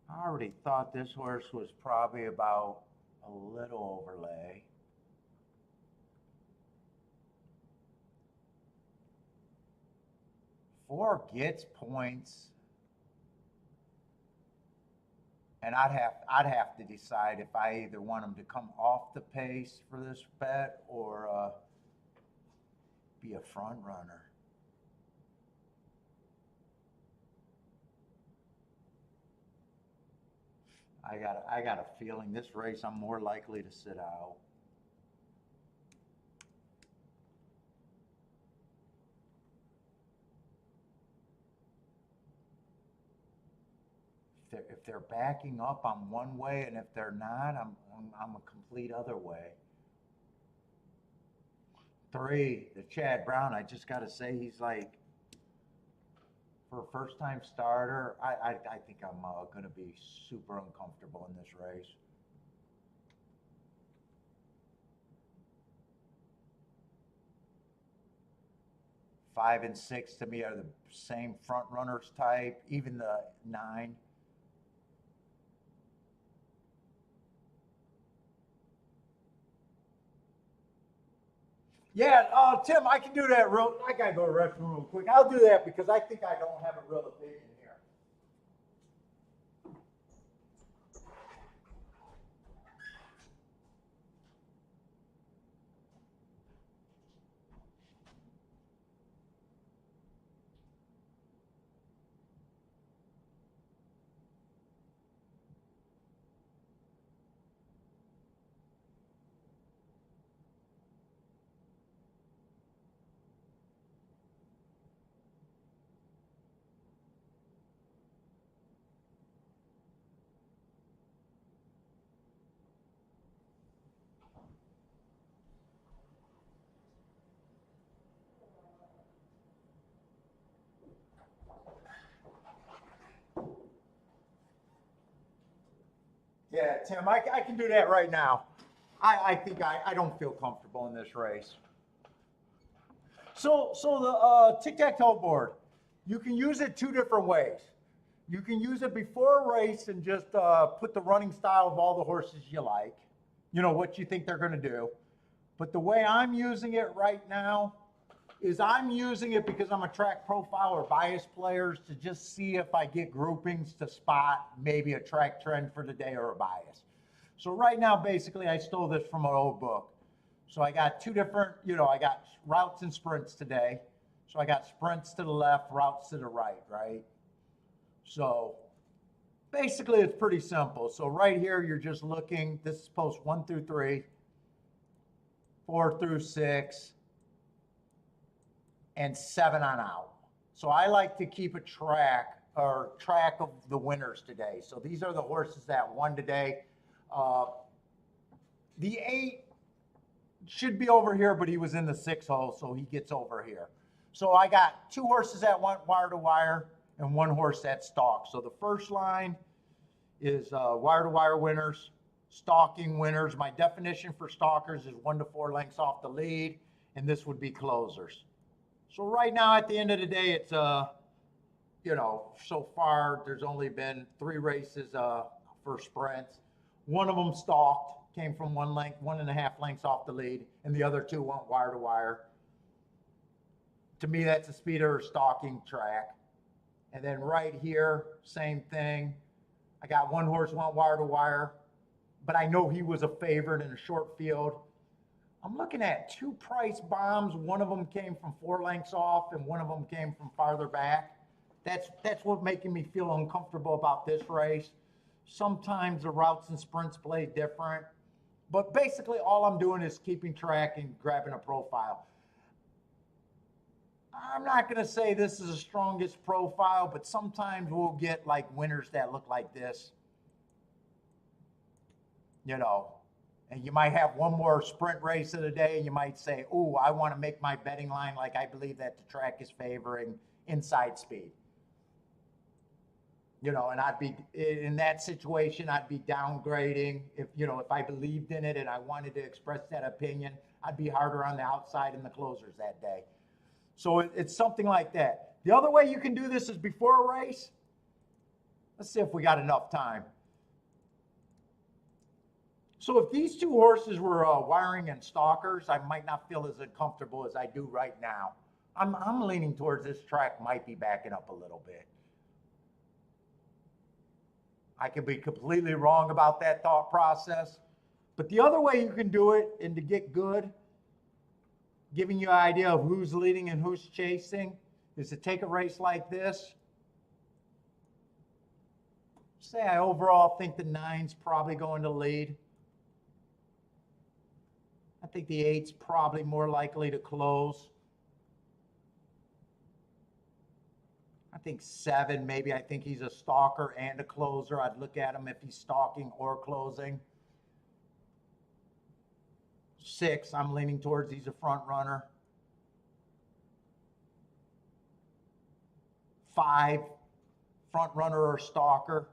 I already thought this horse was probably about a little overlay. Four gets points, and I'd have to decide if I either want him to come off the pace for this bet or be a front runner. I got a feeling this race I'm more likely to sit out. If they're backing up, I'm one way, and if they're not, I'm a complete other way. 3, the Chad Brown. I just got to say, he's like, for a first-time starter, I think I'm going to be super uncomfortable in this race. Five and 6 to me are the same front runners type, even the 9. Yeah, Tim, I can do that I gotta go to the restroom real quick. I'll do that because I think I don't have a real opinion here. Yeah, Tim, I can do that right now. I think I don't feel comfortable in this race. So the tic-tac-toe board, you can use it 2 different ways. You can use it before a race and just put the running style of all the horses you like, you know, what you think they're going to do. But the way I'm using it right now is I'm using it because I'm a track profile or bias players to just see if I get groupings to spot maybe a track trend for the day or a bias. So right now, basically, I stole this from an old book. So I got 2 different, you know, I got routes and sprints today. So I got sprints to the left, routes to the right, right? So basically, it's pretty simple. So right here, you're just looking, this is post 1 through 3, 4 through 6, and 7 on out. So I like to keep a track of the winners today. So these are the horses that won today. The 8 should be over here, but he was in the 6 hole, so he gets over here. So I got 2 horses that went wire to wire and 1 horse that stalked. So the first line is wire to wire winners, stalking winners. My definition for stalkers is 1 to 4 lengths off the lead, and this would be closers. So right now, at the end of the day, it's, you know, so far there's only been 3 races for sprints. 1 of them stalked, came from 1.5 lengths off the lead, and the other 2 went wire to wire. To me, that's a speeder or stalking track. And then right here, same thing. I got 1 horse went wire to wire, but I know he was a favorite in a short field. I'm looking at 2 price bombs. 1 of them came from 4 lengths off, and 1 of them came from farther back. That's what's making me feel uncomfortable about this race. Sometimes the routes and sprints play different, but basically all I'm doing is keeping track and grabbing a profile. I'm not going to say this is the strongest profile, but sometimes we'll get like winners that look like this, you know, and you might have one more sprint race of the day and you might say, oh, I want to make my betting line like I believe that the track is favoring inside speed. You know, and I'd be in that situation, I'd be downgrading. If, you know, if I believed in it and I wanted to express that opinion, I'd be harder on the outside and the closers that day. So it's something like that. The other way you can do this is before a race. Let's see if we got enough time. So if these two horses were wiring and stalkers, I might not feel as uncomfortable as I do right now. I'm leaning towards this track might be backing up a little bit. I could be completely wrong about that thought process. But the other way you can do it and to get good, giving you an idea of who's leading and who's chasing, is to take a race like this. Say I overall think the 9's probably going to lead. I think the 8's probably more likely to close. I think 7, maybe I think he's a stalker and a closer. I'd look at him if he's stalking or closing. 6, I'm leaning towards he's a front runner. 5, front runner or stalker.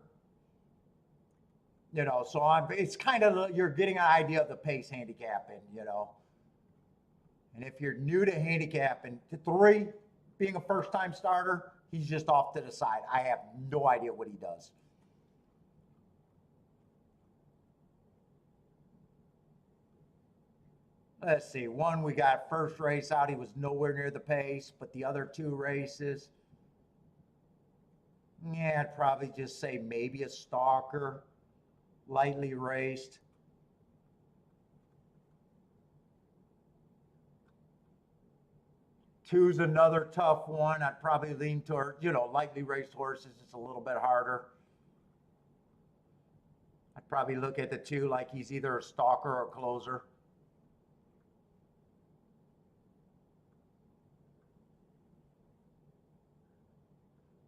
You know, so it's kind of, you're getting an idea of the pace handicapping, you know. And if you're new to handicapping, 3, being a first-time starter, he's just off to the side. I have no idea what he does. Let's see. 1, we got first race out. He was nowhere near the pace, but the other 2 races, yeah, I'd probably just say maybe a stalker, lightly raced. 2's another tough one. I'd probably lean toward, you know, lightly raced horses. It's a little bit harder. I'd probably look at the 2 like he's either a stalker or a closer.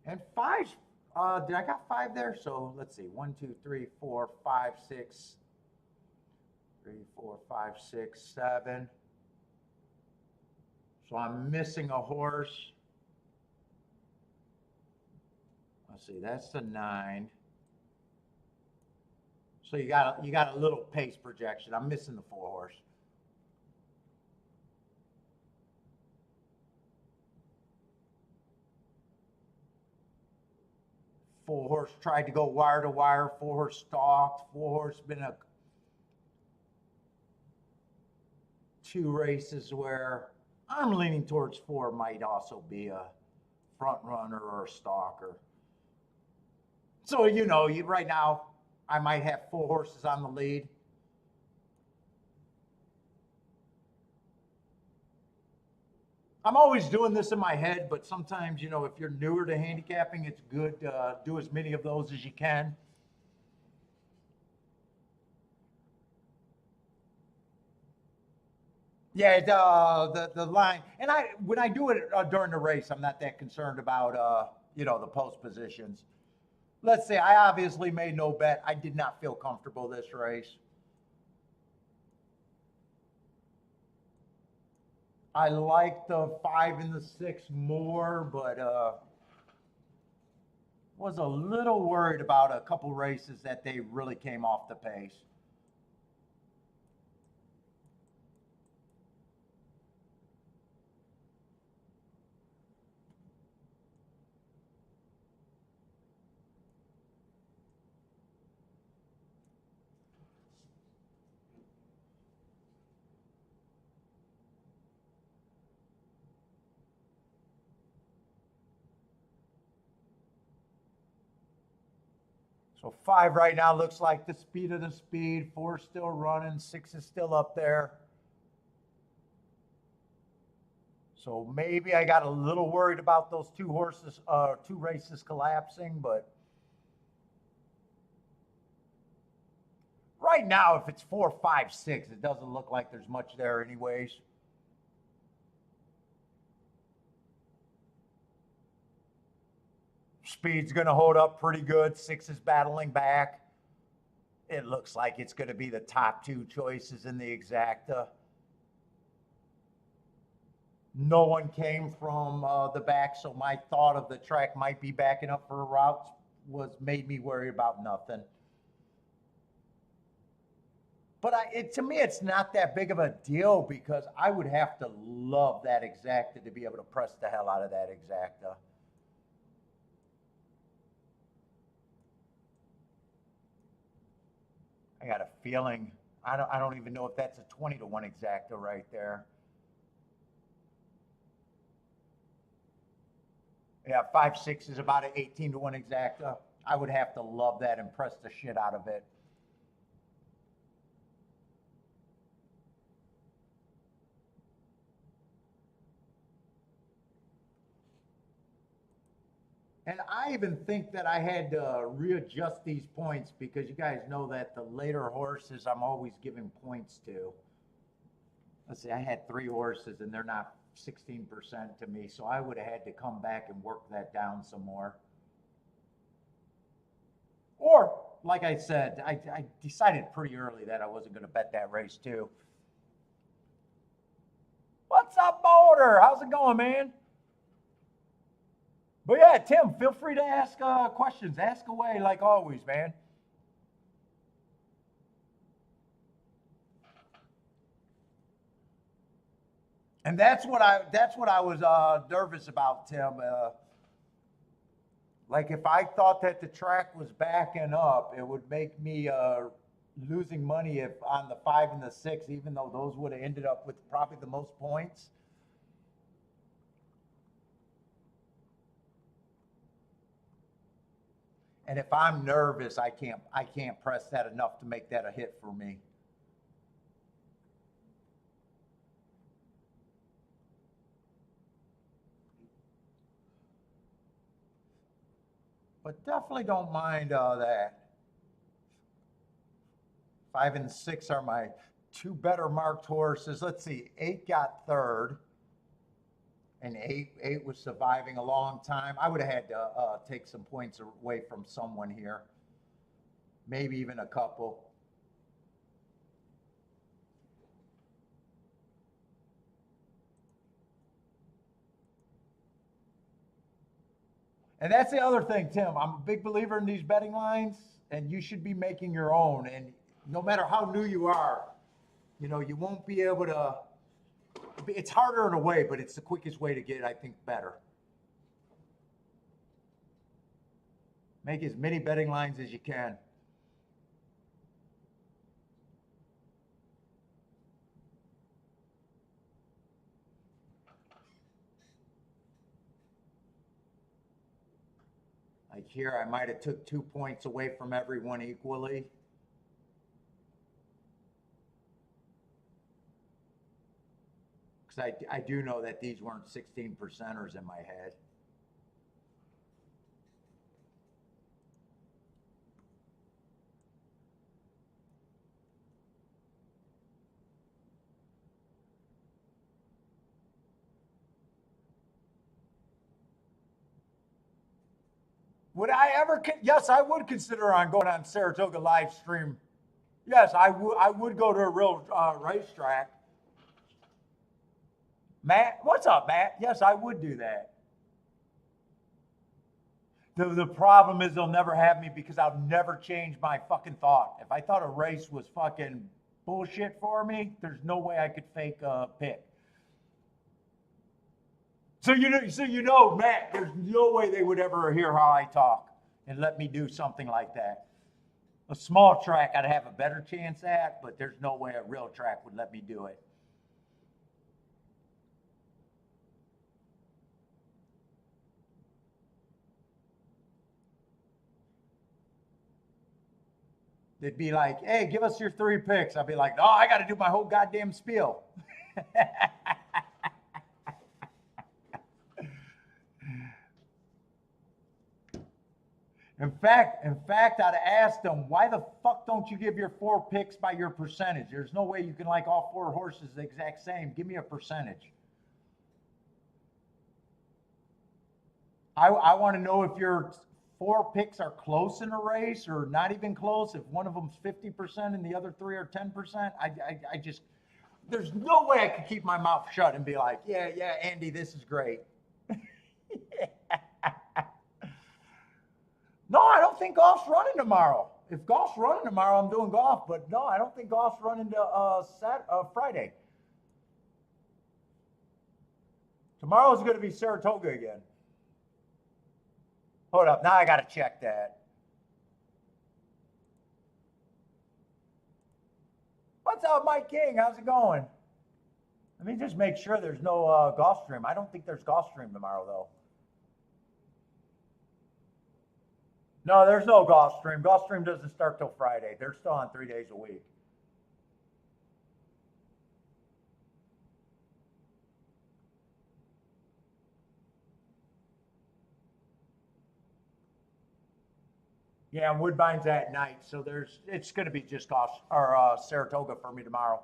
And 5, did I got 5 there? So let's see, 1, 2, 3, 4, 5, 6, 3, 4, 5, 6, 7. So I'm missing a horse. Let's see, that's the 9. So you got a little pace projection. I'm missing the 4 horse. Four horse tried to go wire to wire. 4 horse stalked. 4 horse been a 2 races where I'm leaning towards 4 might also be a front runner or a stalker. So, you know, right now I might have 4 horses on the lead. I'm always doing this in my head, but sometimes, you know, if you're newer to handicapping, it's good to do as many of those as you can. Yeah, the line, and when I do it during the race, I'm not that concerned about you know, the post positions. Let's say I obviously made no bet. I did not feel comfortable this race. I like the 5 and the 6 more, but was a little worried about a couple races that they really came off the pace. So 5 right now looks like the speed of the speed. 4 still running. 6 is still up there. So maybe I got a little worried about those 2 horses, 2 races collapsing, but right now, if it's 4, 5, 6, it doesn't look like there's much there anyways. Speed's going to hold up pretty good. 6 is battling back. It looks like it's going to be the top 2 choices in the exacta. No one came from the back, so my thought of the track might be backing up for a route made me worry about nothing. But to me, it's not that big of a deal because I would have to love that exacta to be able to press the hell out of that exacta. I got a feeling, I don't even know if that's a 20-1 exacta right there. Yeah, 5-6 is about an 18-1 exacta. I would have to love that and press the shit out of it. And I even think that I had to readjust these points because you guys know that the later horses I'm always giving points to. Let's see, I had 3 horses and they're not 16% to me, so I would have had to come back and work that down some more. Or, like I said, I decided pretty early that I wasn't going to bet that race too. What's up, Boulder? How's it going, man? But yeah, Tim, feel free to ask questions. Ask away like always, man. And that's what I was nervous about, Tim. Like if I thought that the track was backing up, it would make me losing money if on the 5 and the 6, even though those would have ended up with probably the most points. And if I'm nervous, I can't press that enough to make that a hit for me. But definitely don't mind that. 5 and 6 are my 2 better marked horses. Let's see, 8 got 3rd. And 8 was surviving a long time. I would have had to take some points away from someone here. Maybe even a couple. And that's the other thing, Tim. I'm a big believer in these betting lines, and you should be making your own. And no matter how new you are, you know, you won't be able to. It's harder in a way, but it's the quickest way to get, I think, better. Make as many betting lines as you can. Like here, I might have took 2 points away from everyone equally. Because I do know that these weren't 16%ers in my head. Would I ever? Yes, I would consider on going on Saratoga live stream. Yes, I would go to a real racetrack. Matt, what's up, Matt? Yes, I would do that. The problem is they'll never have me because I'll never change my fucking thought. If I thought a race was fucking bullshit for me, there's no way I could fake a pick. So you know, Matt, there's no way they would ever hear how I talk and let me do something like that. A small track I'd have a better chance at, but there's no way a real track would let me do it. They'd be like, hey, give us your 3 picks. I'd be like, no, I got to do my whole goddamn spiel. In fact, I'd ask them, why the fuck don't you give your 4 picks by your percentage? There's no way you can like all 4 horses the exact same. Give me a percentage. I want to know if you're 4 picks are close in a race or not even close, if one of them's 50% and the other 3 are 10%, I just, there's no way I could keep my mouth shut and be like, yeah, Andy, this is great. No, I don't think golf's running tomorrow. If golf's running tomorrow, I'm doing golf. But no, I don't think golf's running to Friday. Tomorrow's going to be Saratoga again. Hold up. Now I got to check that. What's up, Mike King? How's it going? Let me just make sure there's no Gulfstream. I don't think there's Gulfstream tomorrow, though. No, there's no Gulfstream. Gulfstream doesn't start till Friday. They're still on 3 days a week. Yeah, and Woodbine's at night, so it's going to be just Saratoga for me tomorrow.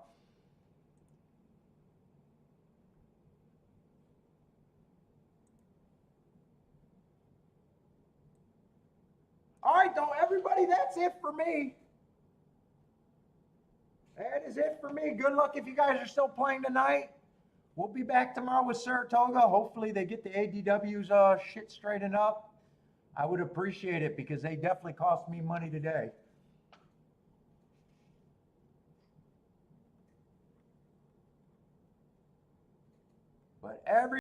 All right, though, everybody, that's it for me. That is it for me. Good luck if you guys are still playing tonight. We'll be back tomorrow with Saratoga. Hopefully they get the ADW's shit straightened up. I would appreciate it because they definitely cost me money today. But